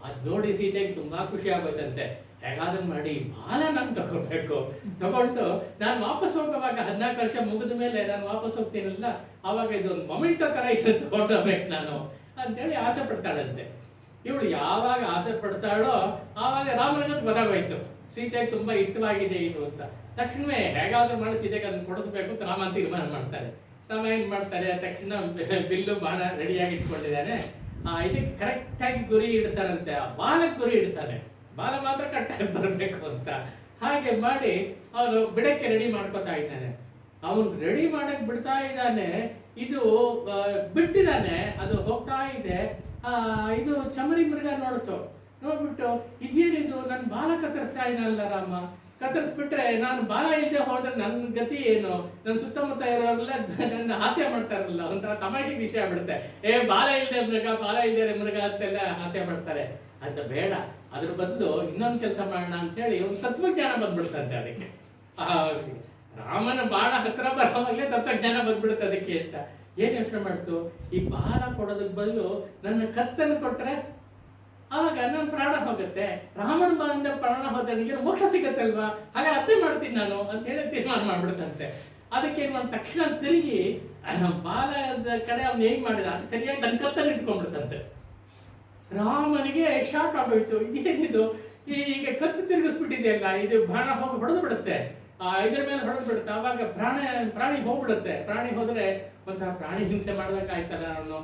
ಅದ್ ನೋಡಿ ಸೀತೆಗೆ ತುಂಬಾ ಖುಷಿ ಆಗೋಯ್ತಂತೆ. ಹೇಗಾದ್ರೂ ಮಾಡಿ ಬಾಲ ನಾನು ತಗೋಬೇಕು. ತಗೊಂಡು ನಾನು ವಾಪಸ್ ಹೋಗುವಾಗ 14 ವರ್ಷ ಮುಗಿದ ಮೇಲೆ ನಾನು ವಾಪಸ್ ಹೋಗ್ತೀನಲ್ಲ, ಅವಾಗ ಇದೊಂದು ಮೊಮೆಂಟೋ ತರ ಇದೆ, ತಗೊಂಡೋಗ್ಬೇಕು ನಾನು ಅಂತೇಳಿ ಆಸೆ ಪಡ್ತಾಳಂತೆ. ಇವಳು ಯಾವಾಗ ಆಸೆ ಪಡ್ತಾಳೋ ಆವಾಗ ರಾಮನಿಗೆ ಗೊತ್ತಾಗೋಯ್ತು ಸೀತೆಗೆ ತುಂಬಾ ಇಷ್ಟವಾಗಿದೆ ಇದು ಅಂತ. ತಕ್ಷಣವೇ ಹೇಗಾದ್ರೂ ಮಾಡಿ ಸೀತೆಗೆ ಅದನ್ನು ಕೊಡಿಸ್ಬೇಕು ಅಂತ ರಾಮ ತೀರ್ಮಾನ ಮಾಡ್ತಾರೆ. ರಾಮ ಏನ್ ಮಾಡ್ತಾರೆ, ತಕ್ಷಣ ಬಿಲ್ಲು ಬಾಣ ರೆಡಿಯಾಗಿ ಇಟ್ಕೊಂಡಿದ್ದಾನೆ. ಇದಕ್ಕೆ ಕರೆಕ್ಟಾಗಿ ಗುರಿ ಇಡ್ತಾರಂತೆ. ಆ ಬಾಲಕ್ಕೆ ಗುರಿ ಇಡ್ತಾನೆ, ಬಾಲ ಮಾತ್ರ ಕಟ್ಟಾಗಿ ಬರಬೇಕು ಅಂತ. ಹಾಗೆ ಮಾಡಿ ಅವನು ಬಿಡಕ್ಕೆ ರೆಡಿ ಮಾಡ್ಕೊತಾ ಇದ್ದಾನೆ. ಅವನು ರೆಡಿ ಮಾಡಕ್ ಬಿಡ್ತಾ ಇದ್ದಾನೆ, ಇದು ಬಿಟ್ಟಿದ್ದಾನೆ, ಅದು ಹೋಗ್ತಾ ಇದೆ. ಇದು ಚಮರಿ ಮೃಗ ನೋಡ್ಬಿಟ್ಟು ಇದೇನಿದು, ನನ್ನ ಬಾಲ ಕತ್ತರಿಸ್ತಾ ಇದ್ದಲ್ಲ ರಾಮ, ಕತ್ತರಿಸ್ಬಿಟ್ರೆ ನಾನು ಬಾಲ ಇಲ್ಲದೆ ಹೋದ್ರೆ ನನ್ನ ಗತಿ ಏನು, ನನ್ನ ಸುತ್ತಮುತ್ತ ಇರೋರೆಲ್ಲ ನನ್ನ ಹಾಸ್ಯ ಮಾಡ್ತಾರಲ್ಲ, ಒಂಥರ ತಮಾಷೆ ವಿಷಯ ಬಿಡುತ್ತೆ. ಬಾಲ ಇಲ್ಲದೆ ಮೃಗ ಅಂತೆಲ್ಲ ಹಾಸ್ಯ ಮಾಡ್ತಾರೆ ಅಂತ. ಬೇಡ, ಅದ್ರ ಬದಲು ಇನ್ನೊಂದು ಕೆಲಸ ಮಾಡೋಣ ಅಂತ ಹೇಳಿ ಒಂದು ತತ್ವಜ್ಞಾನ ಬಂದ್ಬಿಡ್ತಂತೆ ಅದಕ್ಕೆ. ರಾಮನ ಬಾಣ ಹತ್ರ ಬರೋವಾಗಲೇ ತತ್ವಜ್ಞಾನ ಬಂದ್ಬಿಡುತ್ತೆ ಅದಕ್ಕೆ ಅಂತ. ಏನ್ ಯೋಚನೆ ಮಾಡ್ತು, ಈ ಬಾಲ ಕೊಡೋದಕ್ಕೆ ಬದಲು ನನ್ನ ಕತ್ತನ್ನು ಕೊಟ್ರೆ ಆವಾಗ ನನ್ನ ಪ್ರಾಣ ಹೋಗುತ್ತೆ, ರಾಮನ ಬಾಯಿಂದ ಪ್ರಾಣ ಹೋದ್ರೆ ನನಗೆ ಮೋಕ್ಷ ಸಿಗತ್ತಲ್ವಾ, ಹಾಗೆ ಅತ್ತೆ ಮಾಡ್ತೀನಿ ನಾನು ಅಂತ ಹೇಳಿ ತೀರ್ಮಾನ ಮಾಡ್ಬಿಡುತ್ತಂತೆ. ಅದಕ್ಕೆ ನಾನು ತಕ್ಷಣ ತಿರುಗಿ ಬಾಲದ ಕಡೆ ಅವ್ನು ಹೇಗ್ ಮಾಡಿದ ಅದು ಸರಿಯಾಗಿ ತನ್ನ ಕತ್ತನ್ನು ಇಟ್ಕೊಂಡ್ಬಿಡ್ತಂತೆ. ರಾಮನಿಗೆ ಶಾಕ್ ಆಗೋಯ್ತು, ಇದೇನಿದು, ಈಗ ಕತ್ತು ತಿರುಗಿಸ್ಬಿಟ್ಟಿದೆಯಲ್ಲ, ಇದು ಬಾಣ ಹೋಗಿ ಹೊಡೆದು ಬಿಡುತ್ತೆ, ಇದ್ರ ಮೇಲೆ ಹೊಡೆದು ಬಿಡುತ್ತೆ. ಆವಾಗ ಪ್ರಾಣಿ ಹೋಗ್ಬಿಡುತ್ತೆ. ಪ್ರಾಣಿ ಹೋದ್ರೆ ಒಂಥರ ಪ್ರಾಣಿ ಹಿಂಸೆ ಮಾಡ್ಬೇಕಾಯ್ತಲ್ಲ, ನಾನು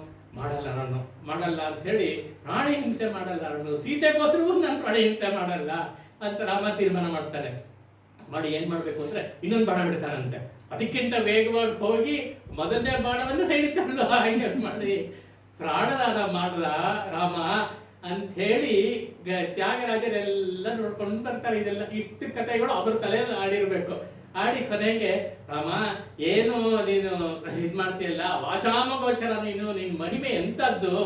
ಮಾಡಲ್ಲ ಅಂತ ಹೇಳಿ ಪ್ರಾಣಿ ಹಿಂಸೆ ಮಾಡಲ್ಲ, ಸೀತೆಗೋಸ್ಕರವೂ ನಾನು ಪ್ರಾಣಿ ಹಿಂಸೆ ಮಾಡಲ್ಲ ಅಂತ ರಾಮ ತೀರ್ಮಾನ ಮಾಡ್ತಾನೆ. ಮಾಡಿ ಏನ್ ಮಾಡ್ಬೇಕು ಅಂದ್ರೆ ಇನ್ನೊಂದು ಬಾಣ ಬಿಡ್ತಾನಂತೆ. ಅದಕ್ಕಿಂತ ವೇಗವಾಗಿ ಹೋಗಿ ಮೊದಲನೇ ಬಾಣವನ್ನು ಸೈಡಿತಾನಲ್ಲ, ಹಾಗೆ ಮಾಡಿ ಪ್ರಾಣದಾನ ಮಾಡ್ದ ರಾಮ ಅಂತ ಹೇಳಿ ತ್ಯಾಗರಾಜರೆಲ್ಲ ನೋಡ್ಕೊಂಡು ಬರ್ತಾರೆ. ಇದೆಲ್ಲ ಇಷ್ಟು ಕಥೆಗಳು ಅವ್ರ ತಲೆಯಲ್ಲಿ ಆಡಿರ್ಬೇಕು. ಆಡಿ ಕೊನೆಗೆ ರಾಮ ಏನು ನೀನು ಇದ್ ಮಾಡ್ತೀಯಲ್ಲ, ವಾಚಾಮಗೋಚರ, ನಿನ್ ಮಹಿಮೆ ಎಂತದ್ದು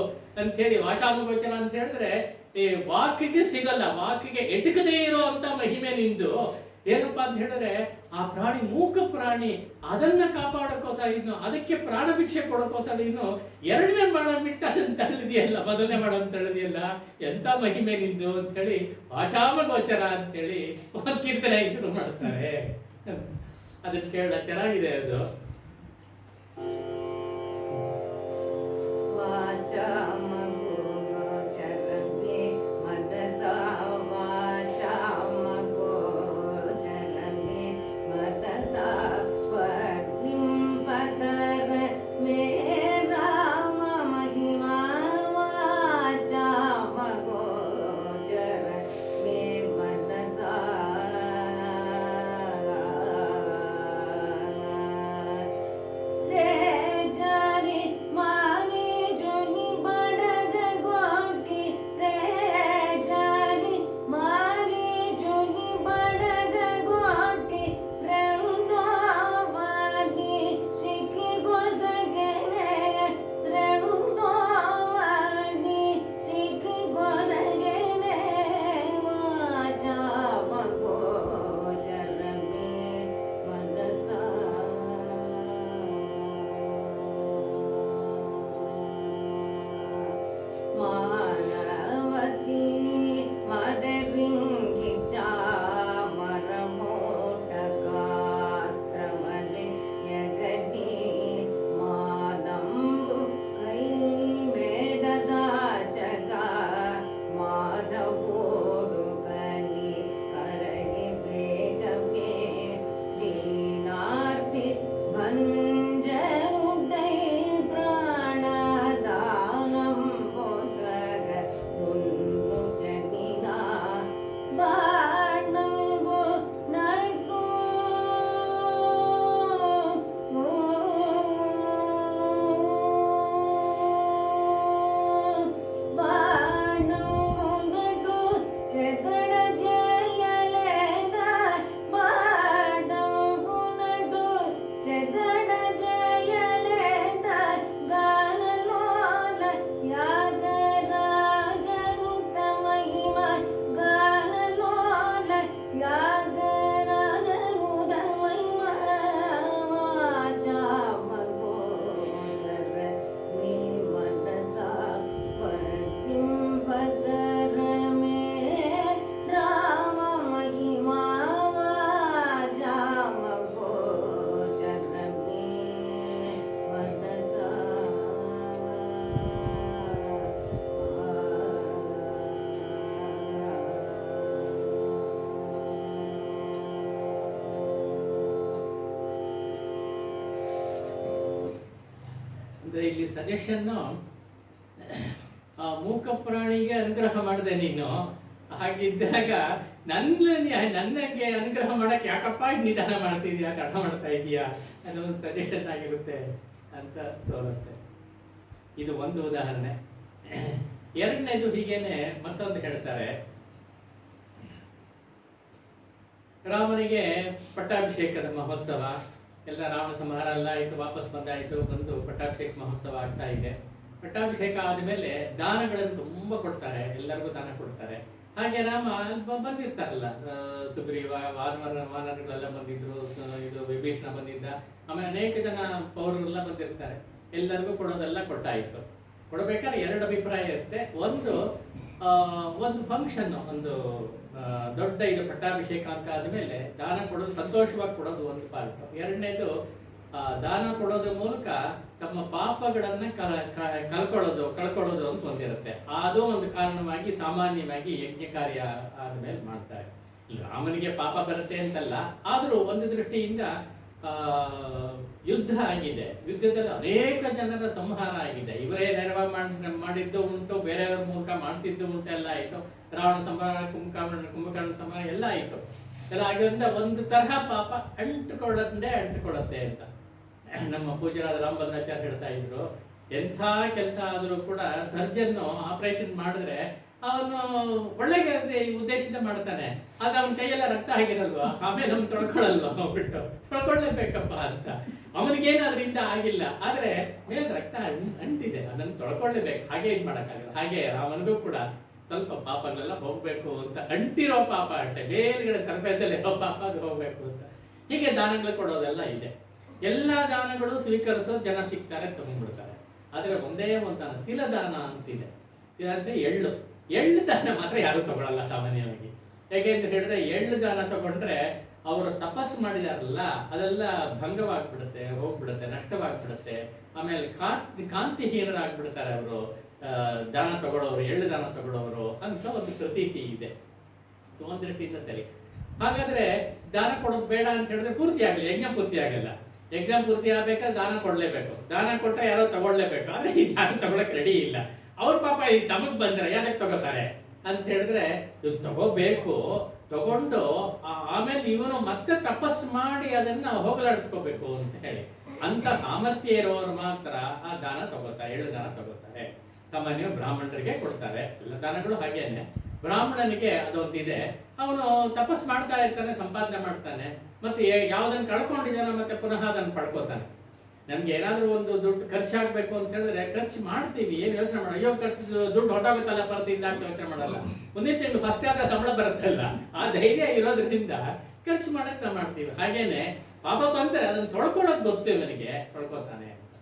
ಅಂತ ಹೇಳಿ. ವಾಚಾಮಗೋಚರ ಅಂತ ಹೇಳಿದ್ರೆ ಈ ವಾಕಿಗೆ ಸಿಗಲ್ಲ, ವಾಕಿಗೆ ಎಟಕದೇ ಇರೋ ಅಂತ ಮಹಿಮೆ ನಿಂದು. ಏನಪ್ಪಾ ಅಂತ ಹೇಳಿದ್ರೆ ಆ ಪ್ರಾಣಿ ಮೂಕ ಪ್ರಾಣಿ, ಅದನ್ನ ಕಾಪಾಡೋಕೋಸ್ಕರ ಇನ್ನು ಅದಕ್ಕೆ ಪ್ರಾಣ ಭಿಕ್ಷೆ ಕೊಡೋಕೋಸ್ಕರ ಇನ್ನು ಎರಡನೇ ಬಾಣ ಬಿಟ್ಟು ಅದನ್ನ ತಳ್ಳಿದೆಯಲ್ಲ, ಮೊದಲನೇ ಬಾಣ ಅಂತ ತಳ್ಳಿದೆಯಲ್ಲ, ಎಂತ ಮಹಿಮೆ ನಿಂದು ಅಂತ ಹೇಳಿ ವಾಚಾಮಗೋಚರ ಅಂತ ಹೇಳಿ ಒಂದು ಕೀರ್ತನೆ ಶುರು ಮಾಡ್ತಾರೆ. ಅದಕ್ಕೆ ಕೇಳ ಚೆನ್ನಾಗಿದೆ ಅದು. Yeah. ಅಂದರೆ ಇಲ್ಲಿ ಸಜೆಷನ್ನು ಮೂಕ ಪ್ರಾಣಿಗೆ ಅನುಗ್ರಹ ಮಾಡಿದೆ ನೀನು, ಹಾಗಿದ್ದಾಗ ನನಗೆ ಅನುಗ್ರಹ ಮಾಡಕ್ಕೆ ಯಾಕಪ್ಪ ನಿಧಾನ ಮಾಡ್ತಿದ್ಯಾ, ತಡ ಮಾಡ್ತಾ ಇದೀಯಾ ಅನ್ನೋ ಒಂದು ಸಜೆಷನ್ ಆಗಿರುತ್ತೆ ಅಂತ ತೋರುತ್ತೆ. ಇದು ಒಂದು ಉದಾಹರಣೆ. ಎರಡನೇದು ಹೀಗೇನೆ ಮತ್ತೊಂದು ಹೇಳ್ತಾರೆ. ರಾಮನಿಗೆ ಪಟ್ಟಾಭಿಷೇಕದ ಮಹೋತ್ಸವ, ಎಲ್ಲ ರಾವಣ ಸಂಹಾರ ಎಲ್ಲ ಆಯಿತು, ವಾಪಸ್ ಬಂದು ಪಟ್ಟಾಭಿಷೇಕ ಮಹೋತ್ಸವ ಆಗ್ತಾ ಇದೆ. ಪಟ್ಟಾಭಿಷೇಕ ಆದಮೇಲೆ ದಾನಗಳನ್ನು ತುಂಬ ಕೊಡ್ತಾರೆ, ಎಲ್ಲರಿಗೂ ದಾನ ಕೊಡ್ತಾರೆ. ಹಾಗೆ ರಾಮ ಬಂದಿರ್ತಾರಲ್ಲ, ಸುಗ್ರೀವ, ವಾನರಗಳೆಲ್ಲ ಬಂದಿದ್ರು, ಇದು ವಿಭೀಷಣ ಬಂದಿದ್ದ, ಆಮೇಲೆ ಅನೇಕ ಜನ ಪೌರರೆಲ್ಲ ಬಂದಿರ್ತಾರೆ, ಎಲ್ಲರಿಗೂ ಕೊಡೋದೆಲ್ಲ ಕೊಟ್ಟಾಯಿತು. ಕೊಡಬೇಕಾದ್ರೆ ಎರಡು ಅಭಿಪ್ರಾಯ ಇರುತ್ತೆ. ಒಂದು ಫಂಕ್ಷನ್, ಒಂದು ದೊಡ್ಡ ಇದು ಪಟ್ಟಾಭಿಷೇಕ ಅಂತ ಆದಮೇಲೆ ದಾನ ಕೊಡೋದು, ಸಂತೋಷವಾಗಿ ಕೊಡೋದು ಒಂದು ಪಾರ್ಟ್. ಎರಡನೇದು ದಾನ ಕೊಡೋದ್ರ ಮೂಲಕ ತಮ್ಮ ಪಾಪಗಳನ್ನ ಕಳ್ಕೊಳ್ಳೋದು ಅಂತ ಹೊಂದಿರುತ್ತೆ. ಅದು ಒಂದು ಕಾರಣವಾಗಿ ಸಾಮಾನ್ಯವಾಗಿ ಯಜ್ಞ ಕಾರ್ಯ ಆದ್ಮೇಲೆ ಮಾಡ್ತಾರೆ. ರಾಮನಿಗೆ ಪಾಪ ಬರುತ್ತೆ ಅಂತಲ್ಲ, ಆದರೂ ಒಂದು ದೃಷ್ಟಿಯಿಂದ ಯುದ್ಧ ಆಗಿದೆ, ಯುದ್ಧದಲ್ಲಿ ಅನೇಕ ಜನರ ಸಂಹಾರ ಆಗಿದೆ. ಇವರೇ ನೆರವಾಗಿ ಮಾಡಿದ್ದು ಉಂಟು, ಬೇರೆಯವ್ರ ಮೂಲಕ ಮಾಡಿಸಿದ್ದು ಉಂಟು, ಎಲ್ಲ ಆಯಿತು. ರಾವಣ ಸಂಹಾರ, ಕುಂಭಕರ್ಣ ಸಂಹಾರ ಎಲ್ಲ ಆಯಿತು. ಎಲ್ಲ ಆಗಿರೋದ್ರಿಂದ ಒಂದು ತರಹ ಪಾಪ ಅಂಟುಕೊಳ್ಳುತ್ತೆ ಅಂತ ನಮ್ಮ ಪೂಜ್ಯರಾದ ರಾಮಭದ್ರಾಚಾರ್ಯ ಹೇಳ್ತಾ ಇದ್ರು. ಎಂಥ ಕೆಲಸ ಆದರೂ ಕೂಡ ಸರ್ಜನ್ನು ಆಪರೇಷನ್ ಮಾಡಿದ್ರೆ ಅವನು ಒಳ್ಳೆ ಉದ್ದೇಶದಿಂದ ಮಾಡ್ತಾನೆ, ಆಗ ಅವನ ಕೈಯೆಲ್ಲ ರಕ್ತ ಆಗಿರಲ್ವಾ, ಆಮೇಲೆ ಅವ್ನು ತೊಳ್ಕೊಳ್ಳಲ್ವಾ, ಹೋಗ್ಬಿಟ್ಟು ತೊಳ್ಕೊಳ್ಳೇಬೇಕಪ್ಪ ಅಂತ. ಅವನಿಗೇನಾದ್ರಿಂದ ಆಗಿಲ್ಲ, ಆದ್ರೆ ಮೇಲೆ ರಕ್ತ ಅಂಟಿದೆ, ಅದನ್ನು ತೊಳ್ಕೊಳ್ಳೇಬೇಕು, ಹಾಗೆ ಇದು ಮಾಡೋಕ್ಕಾಗಲ್ಲ. ಹಾಗೆ ರಾಮನಿಗೂ ಕೂಡ ಸ್ವಲ್ಪ ಪಾಪಗಳೆಲ್ಲ ಹೋಗ್ಬೇಕು ಅಂತ, ಅಂಟಿರೋ ಪಾಪ ಅಷ್ಟೇ, ಮೇಲ್ಗಡೆ ಸರ್ಫೇಸಲ್ಲಿ ಇರೋ ಪಾಪ ಅದು ಹೋಗ್ಬೇಕು ಅಂತ. ಹೀಗೆ ದಾನಗಳು ಕೊಡೋದೆಲ್ಲ ಇದೆ. ಎಲ್ಲ ದಾನಗಳು ಸ್ವೀಕರಿಸೋ ಜನ ಸಿಗ್ತಾರೆ, ತಗೊಂಡ್ಬಿಡ್ತಾರೆ. ಆದ್ರೆ ಒಂದೇ ಒಂದು ದಾನ, ತಿಲದಾನ ಅಂತಿದೆ. ತಿಲ ಅಂದ್ರೆ ಎಳ್ಳು ದಾನ ಮಾತ್ರ ಯಾರು ತಗೊಳಲ್ಲ ಸಾಮಾನ್ಯವಾಗಿ. ಹೇಗೆ ಅಂತ ಹೇಳಿದ್ರೆ, ಎಳ್ಳು ದಾನ ತಗೊಂಡ್ರೆ ಅವರು ತಪಸ್ಸು ಮಾಡಿದಾರಲ್ಲ ಅದೆಲ್ಲ ಭಂಗವಾಗ್ಬಿಡುತ್ತೆ, ಹೋಗ್ಬಿಡುತ್ತೆ, ನಷ್ಟವಾಗ್ಬಿಡುತ್ತೆ. ಆಮೇಲೆ ಕಾಂತಿಹೀನರಾಗ್ಬಿಡ್ತಾರೆ ಅವರು, ದಾನ ತಗೊಳ್ಳೋರು, ಎಳ್ಳು ದಾನ ತಗೊಳ್ಳೋರು ಅಂತ ಒಂದು ಪ್ರತೀತಿ ಇದೆ. ಒಂದು ರೀತಿಯಿಂದ ಸರಿ. ಹಾಗಾದ್ರೆ ದಾನ ಕೊಡೋದು ಬೇಡ ಅಂತ ಹೇಳಿದ್ರೆ ಪೂರ್ತಿ ಆಗಲಿ, ಯಜ್ಞ ಪೂರ್ತಿ ಆಗಲ್ಲ. ಯಜ್ಞ ಪೂರ್ತಿ ಆಗ್ಬೇಕಾದ್ರೆ ದಾನ ಕೊಡ್ಲೇಬೇಕು, ದಾನ ಕೊಟ್ಟರೆ ಯಾರೋ ತಗೊಳ್ಲೇಬೇಕು. ಆದ್ರೆ ಈ ದಾನ ತಗೊಳಕ್ ರೆಡಿ ಇಲ್ಲ. ಅವ್ರ ಪಾಪ ಈ ತಮಗ್ ಬಂದ್ರೆ ಯಾಕೆ ತಗೋತಾರೆ ಅಂತ ಹೇಳಿದ್ರೆ, ಇದು ತಗೋಬೇಕು, ತಗೊಂಡು ಆಮೇಲೆ ಇವನು ಮತ್ತೆ ತಪಸ್ಸು ಮಾಡಿ ಅದನ್ನ ಹೋಗಲಾಡಿಸ್ಕೋಬೇಕು ಅಂತ ಹೇಳಿ, ಅಂತ ಸಾಮರ್ಥ್ಯ ಇರೋರು ಮಾತ್ರ ಆ ದಾನ ತಗೋತಾರೆ, ಎಳ್ಳು ದಾನ ತಗೋತಾರೆ. ಸಾಮಾನ್ಯ ಬ್ರಾಹ್ಮಣರಿಗೆ ಕೊಡ್ತಾರೆ, ಎಲ್ಲ ದಾನಗಳು ಹಾಗೇನೆ. ಬ್ರಾಹ್ಮಣನಿಗೆ ಅದೊಂದಿದೆ, ಅವನು ತಪಸ್ಸು ಮಾಡ್ತಾ ಇರ್ತಾನೆ, ಸಂಪಾದನೆ ಮಾಡ್ತಾನೆ, ಮತ್ತೆ ಯಾವ್ದನ್ನ ಕಳ್ಕೊಂಡಿದ್ದಾನೋ ಮತ್ತೆ ಪುನಃ ಅದನ್ನು ಪಡ್ಕೋತಾನೆ. ನಮ್ಗೆ ಏನಾದ್ರೂ ಒಂದು ದುಡ್ಡು ಖರ್ಚಾಗಬೇಕು ಅಂತ ಹೇಳಿದ್ರೆ ಖರ್ಚು ಮಾಡ್ತೀವಿ, ಏನು ಯೋಚನೆ ಮಾಡೋಣ, ಅಯ್ಯೋ ದುಡ್ಡು ಹೊಟ್ಟೋಗುತ್ತಲ್ಲ ಬರ್ತಿಲ್ಲ ಅಂತ ಯೋಚನೆ ಮಾಡಲ್ಲ. ಮುಂದಿನ ತಿಂಗಳು ಫಸ್ಟ್ ಆದ್ರೆ ಸಂಬಳ ಬರುತ್ತಲ್ಲ, ಆ ಧೈರ್ಯ ಇರೋದ್ರಿಂದ ಖರ್ಚು ಮಾಡಕ್ ನಾವು ಮಾಡ್ತೀವಿ. ಹಾಗೇನೆ ಪಾಪ ಬಂದ್ರೆ ಅದನ್ನ ತೊಳ್ಕೊಳ್ಳೋದು ಗೊತ್ತು ಇವನಿಗೆ, ತೊಳ್ಕೊತಾನೆ ಅಂತ.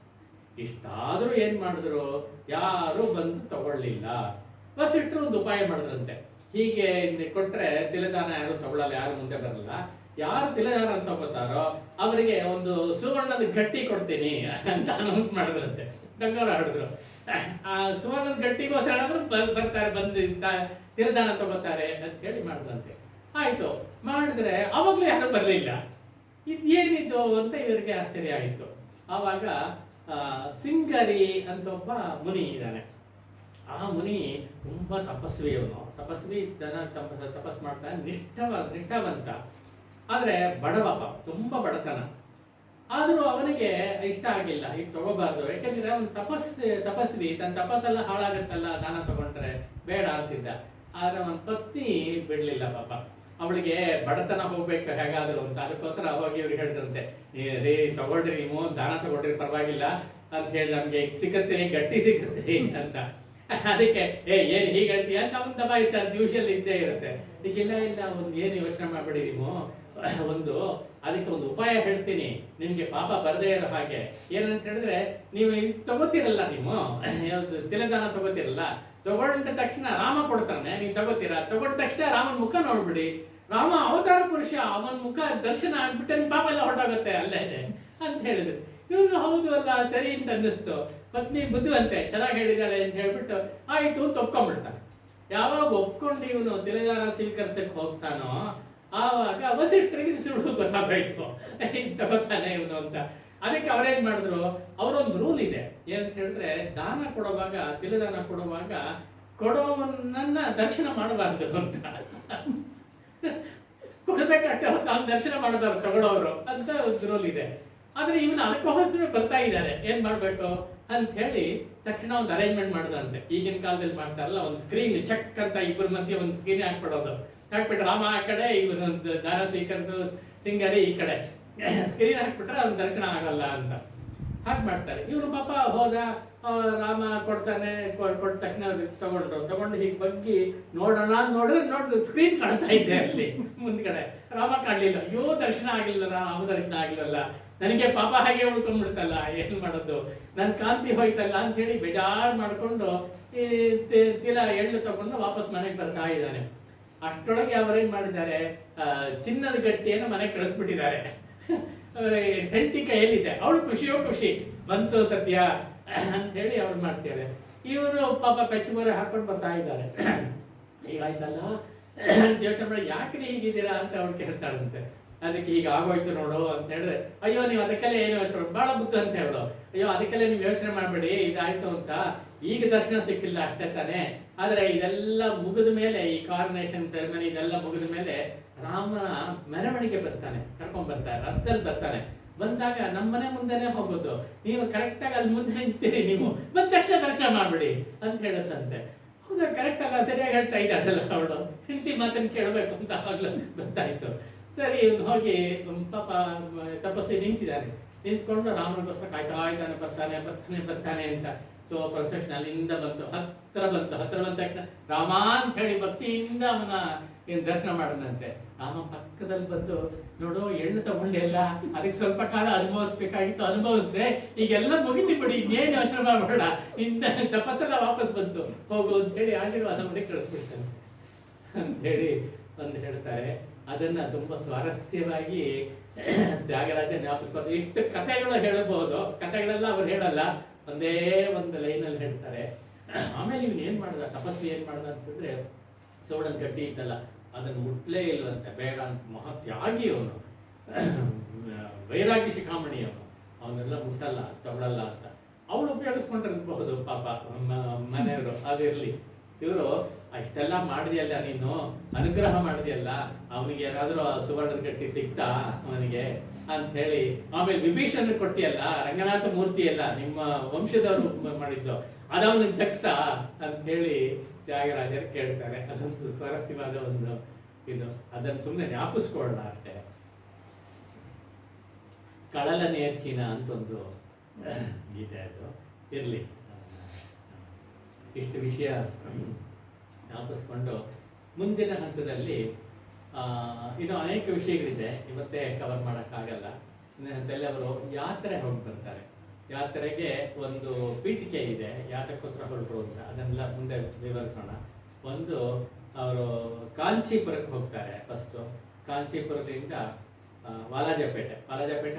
ಇಷ್ಟಾದ್ರೂ ಏನ್ ಮಾಡಿದ್ರು, ಯಾರು ಬಂದು ತಗೊಳ್ಳಿಲ್ಲ. ವಸಿಷ್ಠರು ಒಂದು ಉಪಾಯ ಮಾಡಿದ್ರಂತೆ, ಹೀಗೆ ಕೊಟ್ರೆ ತಿಲದಾನ ಯಾರು ತಗೊಳ್ಳಲ್ಲ, ಯಾರು ಮುಂದೆ ಬರಲ್ಲ. ಯಾರು ತಿಲದಾನ ಅಂತ ತಗೋತಾರೋ ಅವರಿಗೆ ಒಂದು ಸುವರ್ಣದ ಗಟ್ಟಿ ಕೊಡ್ತೀನಿ ಅಂತ ಅನೌನ್ಸ್ ಮಾಡಿದ್ರಂತೆ. ಗಂಗವ್ರು ಆಡಿದ್ರು. ಆ ಸುವರ್ಣದ ಗಟ್ಟಿಗೋಸ್ಕರ ಬರ್ತಾರೆ, ಬಂದು ತಿಲದಾನ ತಗೋತಾರೆ ಅಂತ ಹೇಳಿ ಮಾಡಿದ್ರಂತೆ. ಆಯ್ತು, ಮಾಡಿದ್ರೆ ಅವಾಗ್ಲೂ ಯಾರು ಬರಲಿಲ್ಲ. ಇದೇನಿದು ಅಂತ ಇವರಿಗೆ ಆಶ್ಚರ್ಯ ಆಯಿತು. ಆವಾಗ ಸಿಂಗರಿ ಅಂತ ಒಬ್ಬ ಮುನಿ ಇದ್ದಾನೆ. ಆ ಮುನಿ ತುಂಬಾ ತಪಸ್ವಿ, ಅವನು ತಪಸ್ವಿ, ಜನ ತಪಸ್ ಮಾಡ್ತಾನೆ, ನಿಷ್ಠಾವಂತ. ಆದ್ರೆ ಬಡವಪ್ಪ, ತುಂಬಾ ಬಡತನ. ಆದ್ರೂ ಅವನಿಗೆ ಇಷ್ಟ ಆಗಿಲ್ಲ, ಈಗ ತಗೋಬಾರ್ದು, ಯಾಕೆಂದ್ರೆ ಅವನು ತಪಸ್ವಿ, ತನ್ನ ತಪಸ್ಸೆಲ್ಲ ಹಾಳಾಗತ್ತಲ್ಲ ದಾನ ತಗೊಂಡ್ರೆ, ಬೇಡ ಅಂತಿದ್ದ. ಆದ್ರೆ ಅವನ ಪತ್ನಿ ಬಿಡ್ಲಿಲ್ಲ ಪಾಪ, ಅವಳಿಗೆ ಬಡತನ ಹೋಗ್ಬೇಕು ಹೇಗಾದ್ರು ಅಂತ. ಅದಕ್ಕೋಸ್ಕರ ಹೋಗಿ ಇವ್ರಿಗೆ ಹೇಳಿದ್ರಂತೆ, ರೀ ತಗೊಳ್ರಿ, ನೀವು ದಾನ ತಗೊಳ್ರಿ ಪರವಾಗಿಲ್ಲ ಅಂತ ಹೇಳಿ, ನಮ್ಗೆ ಸಿಗತ್ತೀರಿ, ಗಟ್ಟಿ ಸಿಗತ್ತೀರಿ ಅಂತ. ಅದಕ್ಕೆ ಏನ್ ಹೀಗೆ ಹೇಳ್ತೀಯ ಅಂತ ಅವನು ದಬಾಯಿಸ್ತಾರೆ, ಯೂಶಲ್ ಇದ್ದೇ ಇರುತ್ತೆ. ಅದಕ್ಕೆಲ್ಲ ಇಲ್ಲ, ಒಂದು ಏನು ಯೋಚನೆ ಮಾಡ್ಬೇಡಿ ನೀವು, ಅದಕ್ಕೆ ಒಂದು ಉಪಾಯ ಹೇಳ್ತೀನಿ, ನಿಮ್ಗೆ ಪಾಪ ಬರದೇ ಇರೋ ಹಾಗೆ. ಏನಂತ ಹೇಳಿದ್ರೆ, ನೀವು ತಗೋತಿರಲ್ಲ, ನೀವು ಯಾವ್ದು ತಿಲದಾನ ತಗೋತಿರಲ್ಲ, ತಗೊಂಡ ತಕ್ಷಣ ರಾಮ ಕೊಡ್ತಾನೆ, ನೀವು ತಗೋತೀರಾ, ತಗೊಂಡ ತಕ್ಷಣ ರಾಮನ ಮುಖ ನೋಡ್ಬಿಡಿ, ರಾಮ ಅವತಾರ ಪುರುಷ, ಅವನ ಮುಖ ದರ್ಶನ ಆಗ್ಬಿಟ್ಟೆ ನಿಮ್ ಪಾಪ ಎಲ್ಲ ಹೊರಟೋಗುತ್ತೆ ಅಲ್ಲೇ ಅಂತ ಹೇಳಿದ್ರು. ಇವ್ರು ಹೌದು ಅಲ್ಲ, ಸರಿ ಅಂತ ಅನ್ನಿಸ್ತು. ಪತ್ನಿ ಬುದ್ಧಿವಂತೆ, ಚೆನ್ನಾಗಿ ಹೇಳಿದಾಳೆ ಅಂತ ಹೇಳ್ಬಿಟ್ಟು ಆಯ್ತು ಅಂತ ಒಪ್ಕೊಂಡ್ಬಿಡ್ತಾನೆ. ಯಾವಾಗ ಒಪ್ಕೊಂಡು ಇವನು ತಿಲದಾನ ಸ್ವೀಕರಿಸಕ್ಕೆ ಹೋಗ್ತಾನೋ ಆವಾಗ ವಸಿಷ್ಠರಿಗೆ ಸುಳ್ಳು ಗೊತ್ತಾಗೋಯ್ತು, ತಗೋತಾನೆ ಇವನು ಅಂತ. ಅದಕ್ಕೆ ಅವರೇನ್ ಮಾಡಿದ್ರು, ಅವರೊಂದು ರೂಲ್ ಇದೆ ಏನಂತ ಹೇಳಿದ್ರೆ, ದಾನ ಕೊಡುವಾಗ, ತಿಲದಾನ ಕೊಡುವಾಗ ಕೊಡೋವನ್ನ ದರ್ಶನ ಮಾಡಬಾರ್ದು ಅಂತ. ಕೊಡಬೇಕಷ್ಟೇ ಅವ್ರು ತಾವು ದರ್ಶನ ಮಾಡಬಾರ್ದು ತಗೊಳ್ಳೋರು ಅಂತ ಒಂದು ರೂಲ್ ಇದೆ. ಆದ್ರೆ ಇವನು ಅದಕ್ಕೋಸ್ಕರ ಬರ್ತಾ ಇದ್ದಾರೆ, ಏನ್ ಮಾಡ್ಬೇಕು ಅಂತ ಹೇಳಿ ತಕ್ಷಣ ಒಂದು ಅರೇಂಜ್ಮೆಂಟ್ ಮಾಡೋದಂತೆ. ಈಗಿನ ಕಾಲದಲ್ಲಿ ಮಾಡ್ತಾರಲ್ಲ, ಒಂದು ಸ್ಕ್ರೀನ್ ಚೆಕ್ ಅಂತ ಇಬ್ಬರ ಮಧ್ಯೆ ಒಂದು ಸ್ಕ್ರೀನ್ ಹಾಕ್ಬಿಡೋದು. ಹಾಕ್ಬಿಟ್ರೆ ರಾಮ ಆ ಕಡೆ, ಇವನು ದಾನ ಸ್ವೀಕರಿಸೋ ಸಿಂಗರಿ ಈ ಕಡೆ ಸ್ಕ್ರೀನ್ ಹಾಕ್ಬಿಟ್ರೆ ಅವ್ನ ದರ್ಶನ ಆಗಲ್ಲ ಅಂತ ಹಾಗೆ ಮಾಡ್ತಾರೆ. ಇವನು ಪಾಪ ಹೋದ, ರಾಮ ಕೊಡ್ತಾನೆ, ಕೊಟ್ಟ ತಕ್ಷಣ ತಗೊಂಡು ಹೀಗೆ ಬಗ್ಗಿ ನೋಡಿದ್ರೆ ಸ್ಕ್ರೀನ್ ಕಾಣ್ತಾ ಇದೆ ಅಲ್ಲಿ ಮುಂದ್ಗಡೆ. ರಾಮ ಕಾಣಲಿಲ್ಲ, ಅಯ್ಯೋ ದರ್ಶನ ಆಗಿಲ್ಲ, ರಾಮ ದರ್ಶನ ಆಗಿಲ್ಲಲ್ಲ, ನನಗೆ ಪಾಪ ಹಾಗೆ ಉಳ್ಕೊಂಡ್ಬಿಡ್ತಲ್ಲ, ಏನು ಮಾಡೋದು, ನನ್ನ ಕಾಂತಿ ಹೋಯ್ತಲ್ಲ ಅಂತ ಹೇಳಿ ಬೇಜಾರು ಮಾಡ್ಕೊಂಡು ಈ ತಿಲ ಎಳ್ಳು ತಗೊಂಡು ವಾಪಸ್ ಮನೆಗೆ ಬರ್ತಾ ಇದ್ದಾನೆ. ಅಷ್ಟರೊಳಗೆ ಅವರೇನ್ ಮಾಡಿದ್ದಾರೆ, ಚಿನ್ನದ ಗಟ್ಟಿಯನ್ನು ಮನೆಗೆ ಕಳಿಸ್ಬಿಟ್ಟಿದ್ದಾರೆ. ಹೆಂಡತಿ ಕೈಯಲ್ಲಿದೆ, ಅವಳು ಖುಷಿಯೋ ಖುಷಿ, ಬಂತು ಸದ್ಯ ಅಂತ ಹೇಳಿ ಅವ್ರು ಮಾಡ್ತಾರೆ. ಇವರು ಪಾಪ ಪೆಚ್ಚುಮರೆ ಹಾಕೊಂಡು ಬರ್ತಾ ಇದ್ದಾರೆ. ಹೀಗಾಯ್ತಲ್ಲ ಯೋಚನೆ ಮಾಡಿ, ಯಾಕ್ರಿ ಹೀಗಿದ್ದೀರಾ ಅಂತ ಅವ್ರು ಕೇಳ್ತಾಳಂತೆ. ಅದಕ್ಕೆ ಈಗ ಆಗೋಯ್ತು ನೋಡು ಅಂತ ಹೇಳಿದ್ರೆ, ಅಯ್ಯೋ ನೀವು ಅದಕ್ಕೆಲ್ಲ ಏನು ಯೋಚನೆ ಬಹಳ ಬುದ್ಧ ಅಂತ ಹೇಳೋ, ಅಯ್ಯೋ ಅದಕ್ಕೆಲ್ಲ ನೀವು ಯೋಚನೆ ಮಾಡಬೇಡಿ, ಇದಾಯ್ತು ಅಂತ, ಈಗ ದರ್ಶನ ಸಿಕ್ಕಿಲ್ಲ ಅಷ್ಟೇ ತಾನೆ. ಆದ್ರೆ ಇದೆಲ್ಲ ಮುಗಿದ ಮೇಲೆ, ಈ ಕಾರ್ನೇಷನ್ ಸೆರೆಮನಿ ಇದೆಲ್ಲ ಮುಗಿದ ಮೇಲೆ ರಾಮನ ಮೆರವಣಿಗೆ ಬರ್ತಾನೆ, ಕರ್ಕೊಂಡ್ ಬರ್ತಾರೆ, ರಥದಲ್ಲಿ ಬರ್ತಾನೆ. ಬಂದಾಗ ನಮ್ಮನೆ ಮುಂದೆನೆ ಹೋಗೋದು, ನೀವು ಕರೆಕ್ಟ್ ಆಗಿ ಅಲ್ಲಿ ಮುಂದೆ ನಿಂತೀರಿ, ನೀವು ಬಂದ ತಕ್ಷಣ ದರ್ಶನ ಮಾಡ್ಬಿಡಿ ಅಂತ ಹೇಳುತ್ತಂತೆ. ಹೌದಾ, ಕರೆಕ್ಟ್ ಅಲ್ಲ, ಸರಿಯಾಗಿ ಹೇಳ್ತಾ ಇದ್ದಾಳಲ್ಲ ಅವಳು, ಹೆಂಡತಿ ಮಾತನ್ನು ಕೇಳಬೇಕು ಅಂತ ಅವಾಗ್ಲೂ ಗೊತ್ತಾಯ್ತು. ಸರಿ, ಇವನು ಹೋಗಿ ಪಾಪ ತಪಸ್ಸಿ ನಿಂತಿದ್ದಾನೆ, ನಿಂತ್ಕೊಂಡು ರಾಮನಿಗೋಸ್ಕರ ಕಾಯ್ತಾ ಇದ್ದಾನೆ, ಬರ್ತಾನೆ ಅಂತ. ಸೊ ಪ್ರೊಸೆಷನ್ ಅಲ್ಲಿಂದ ಹತ್ರ ಬಂದ ತಕ್ಷಣ ರಾಮ ಅಂತ ಹೇಳಿ ಭಕ್ತಿಯಿಂದ ಅವನ ದರ್ಶನ ಮಾಡಿದಂತೆ. ರಾಮ ಪಕ್ಕದಲ್ಲಿ ಬಂದು, ನೋಡು ಎಣ್ಣೆ ತಗೊಂಡೆಲ್ಲ, ಅದಕ್ಕೆ ಸ್ವಲ್ಪ ಕಾಲ ಅನುಭವಿಸ್ಬೇಕಾಗಿತ್ತು, ಅನುಭವಿಸ್ದೆ, ಈಗೆಲ್ಲ ಮುಗಿತಿ ಬಿಡಿ, ಇನ್ನೇನು ಯೋಚನೆ ಮಾಡಬೇಡ, ಇಂದ ತಪಸ್ಸೆಲ್ಲ ವಾಪಸ್ ಬಂತು, ಹೋಗು ಅಂತ ಹೇಳಿ ಆಶೀರ್ವಾದ ಮಾಡಿ ಕಳಿಸ್ಬಿಡ್ತಾನೆ ಅಂತ ಹೇಳಿ ಒಂದು ಹೇಳ್ತಾರೆ. ಅದನ್ನ ತುಂಬಾ ಸ್ವಾರಸ್ಯವಾಗಿ ತ್ಯಾಗರಾಜ ಜ್ಞಾಪಿಸ್ಬೋದು. ಇಷ್ಟು ಕಥೆಗಳು ಹೇಳಬಹುದು, ಕಥೆಗಳೆಲ್ಲ ಅವ್ರು ಹೇಳಲ್ಲ, ಒಂದೇ ಒಂದು ಲೈನಲ್ಲಿ ಹೇಳ್ತಾರೆ. ಆಮೇಲೆ ಇವನು ಏನ್ ಮಾಡ್ದ, ತಪಸ್ವಿ ಏನ್ ಮಾಡ್ದ ಅಂತಂದ್ರೆ, ಸೋಡನ್ ಗಡ್ಡಿ ಇತ್ತಲ್ಲ ಅದನ್ನು ಮುಟ್ಲೇ ಇಲ್ವಂತೆ, ಬೇಡ ಅಂತ. ಮಹಾತ್ಯಾಗಿ ಅವನು, ವೈರಾಗಿ ಶಿಖಾಮಣಿ ಅವನು, ಅವನ್ನೆಲ್ಲ ಮುಟ್ಟಲ್ಲ, ತಗೊಳಲ್ಲ ಅಂತ. ಅವಳು ಉಪಯೋಗಿಸ್ಕೊಂಡಿರ್ಬಹುದು ಪಾಪ ಮನೆಯವರು, ಅದಿರ್ಲಿ. ಇವರು ಅಷ್ಟೆಲ್ಲ ಮಾಡಿದೆಯಲ್ಲ, ನೀನು ಅನುಗ್ರಹ ಮಾಡಿದೆಯಲ್ಲ, ಅವನಿಗೆ ಯಾರಾದ್ರೂ ಸುವರ್ಣದ ಗಟ್ಟಿ ಸಿಗ್ತಾ ಅವನಿಗೆ ಅಂತ ಹೇಳಿ. ಆಮೇಲೆ ವಿಭೀಷಣ ಕೊಟ್ಟಿಯಲ್ಲ, ರಂಗನಾಥ ಮೂರ್ತಿ ಎಲ್ಲ ನಿಮ್ಮ ವಂಶದವರು ಮಾಡಿದ್ದು, ಅದವನಿಗೆ ತಕ್ತಾ ಅಂತ ಹೇಳಿ ತ್ಯಾಗರಾಜರು ಕೇಳ್ತಾರೆ. ಅದಂತೂ ಸ್ವಾರಸ್ಯವಾದ ಒಂದು ಇದು, ಅದನ್ನು ಸುಮ್ಮನೆ ಜ್ಞಾಪಿಸ್ಕೊಳ್ಳೋಣ ಅಷ್ಟೇ. ಕಳಲ ನೇರ್ಚಿನ ಅಂತ ಒಂದು ಗೀತೆ, ಅದು ಇರ್ಲಿ. ಇಷ್ಟು ವಿಷಯ ಜ್ಞಾಪಿಸ್ಕೊಂಡು ಮುಂದಿನ ಹಂತದಲ್ಲಿ ಇನ್ನು ಅನೇಕ ವಿಷಯಗಳಿದೆ, ಇವತ್ತೇ ಕವರ್ ಮಾಡೋಕ್ಕಾಗಲ್ಲ. ಮುಂದಿನ ಹಂತದಲ್ಲಿ ಅವರು ಯಾತ್ರೆ ಹೋಗಿ ಬರ್ತಾರೆ. ಯಾತ್ರೆಗೆ ಒಂದು ಪೀಠಿಕೆ ಇದೆ, ಯಾತಕ್ಕೋಸ್ಕರ ಹೊರಟರು ಅಂತ, ಅದನ್ನೆಲ್ಲ ಮುಂದೆ ವಿವರಿಸೋಣ. ಒಂದು, ಅವರು ಕಾಂಚೀಪುರಕ್ಕೆ ಹೋಗ್ತಾರೆ. ಫಸ್ಟು ಕಾಂಚೀಪುರದಿಂದ ವಾಲಾಜಪೇಟೆ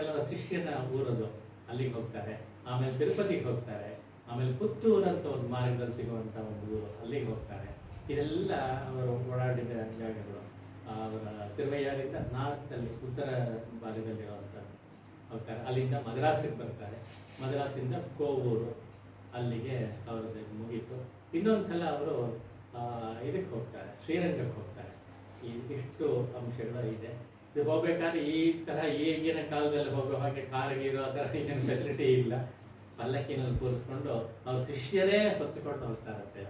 ಎಲ್ಲ ಅವರ ಶಿಷ್ಯನ ಊರದು, ಅಲ್ಲಿಗೆ ಹೋಗ್ತಾರೆ. ಆಮೇಲೆ ತಿರುಪತಿಗೆ ಹೋಗ್ತಾರೆ. ಆಮೇಲೆ ಪುತ್ತೂರು ಅಂತ ಒಂದು ಮಾರ್ಗದಲ್ಲಿ ಸಿಗುವಂಥ ಒಂದು ಊರು, ಅಲ್ಲಿಗೆ ಹೋಗ್ತಾರೆ. ಇದೆಲ್ಲ ಅವರು ಓಡಾಡಿದ ಜಾಗಗಳು. ಅವರ ತಿರುವಯ್ಯಾರಿಂದ ನಾರ್ತಲ್ಲಿ, ಉತ್ತರ ಭಾಗದಲ್ಲಿರುವಂಥ ಹೋಗ್ತಾರೆ. ಅಲ್ಲಿಂದ ಮದ್ರಾಸಿಗೆ ಬರ್ತಾರೆ. ಮದ್ರಾಸಿಂದ ಕೋವೂರು, ಅಲ್ಲಿಗೆ ಅವರದ್ದು ಮುಗೀತು. ಇನ್ನೊಂದು ಸಲ ಅವರು ಇದಕ್ಕೆ ಹೋಗ್ತಾರೆ, ಶ್ರೀರಂಗಕ್ಕೆ ಹೋಗ್ತಾರೆ. ಇಷ್ಟು ಅಂಶಗಳು ಇದೆ. ಇದು ಹೋಗ್ಬೇಕಾದ್ರೆ ಈ ಥರ ಈಗಿನ ಕಾಲದಲ್ಲಿ ಹೋಗೋ ಹಾಗೆ ಕಾರಿಗಿರೋ ಆ ಥರ ಏನು ಫೆಸಿಲಿಟಿ ಇಲ್ಲ. ಪಲ್ಲಕ್ಕಿನಲ್ಲಿ ಕೂರಿಸ್ಕೊಂಡು ಅವ್ರ ಶಿಷ್ಯರೇ ಹೊತ್ತುಕೊಂಡು ಹೋಗ್ತಾರಂತೆ.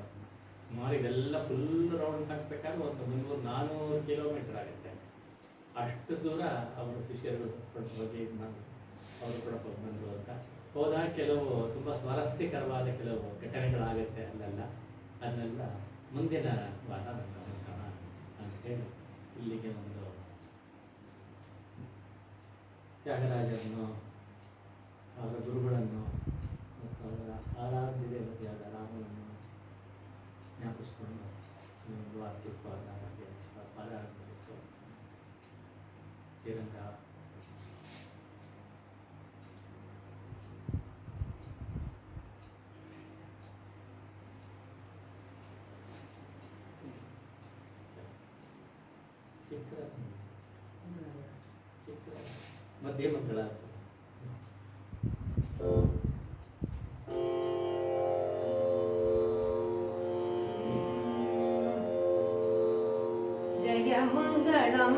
ಸುಮಾರು ಇದೆಲ್ಲ ಫುಲ್ ರೌಂಡ್ ಹಾಕ್ಬೇಕಾದ್ರೆ ಒಂದು 300-400 ಕಿಲೋಮೀಟರ್ ಆಗುತ್ತೆ. ಅಷ್ಟು ದೂರ ಅವರು ಶಿಷ್ಯರು ಹೊತ್ಕೊಂಡು ಹೋಗಿ ಇದು ಮಾಡಿ ಅವರು ಕೂಡ ಬಂದರು ಅಂತ. ಹೋದಾಗ ಕೆಲವು ತುಂಬ ಸ್ವಾರಸ್ಯಕರವಾದ ಕೆಲವು ಘಟನೆಗಳಾಗುತ್ತೆ ಅಲ್ಲೆಲ್ಲ. ಅದನ್ನೆಲ್ಲ ಮುಂದಿನ ವಾರ ಗಮನಿಸೋಣ ಅಂತೇಳಿ ಇಲ್ಲಿಗೆ ಒಂದು ತ್ಯಾಗರಾಜರನ್ನು, ಅವರ ಗುರುಗಳನ್ನು ಮತ್ತು ಅವರ ಆರಾಧ್ಯ ದೇವತೆಯಾದ ರಾಮನನ್ನು ಜ್ಞಾಪಿಸ್ಕೊಂಡು ಒಂದು ವಾರ್ತಿಕವಾದ ಹಾಗೆ ಪಾದಾರ್ಪಣಿಸೋ ಶ್ರೀರಂಗ. ಚಿಕ್ಕ ಮಧ್ಯಮಗಳ ಮಂಗಳಂ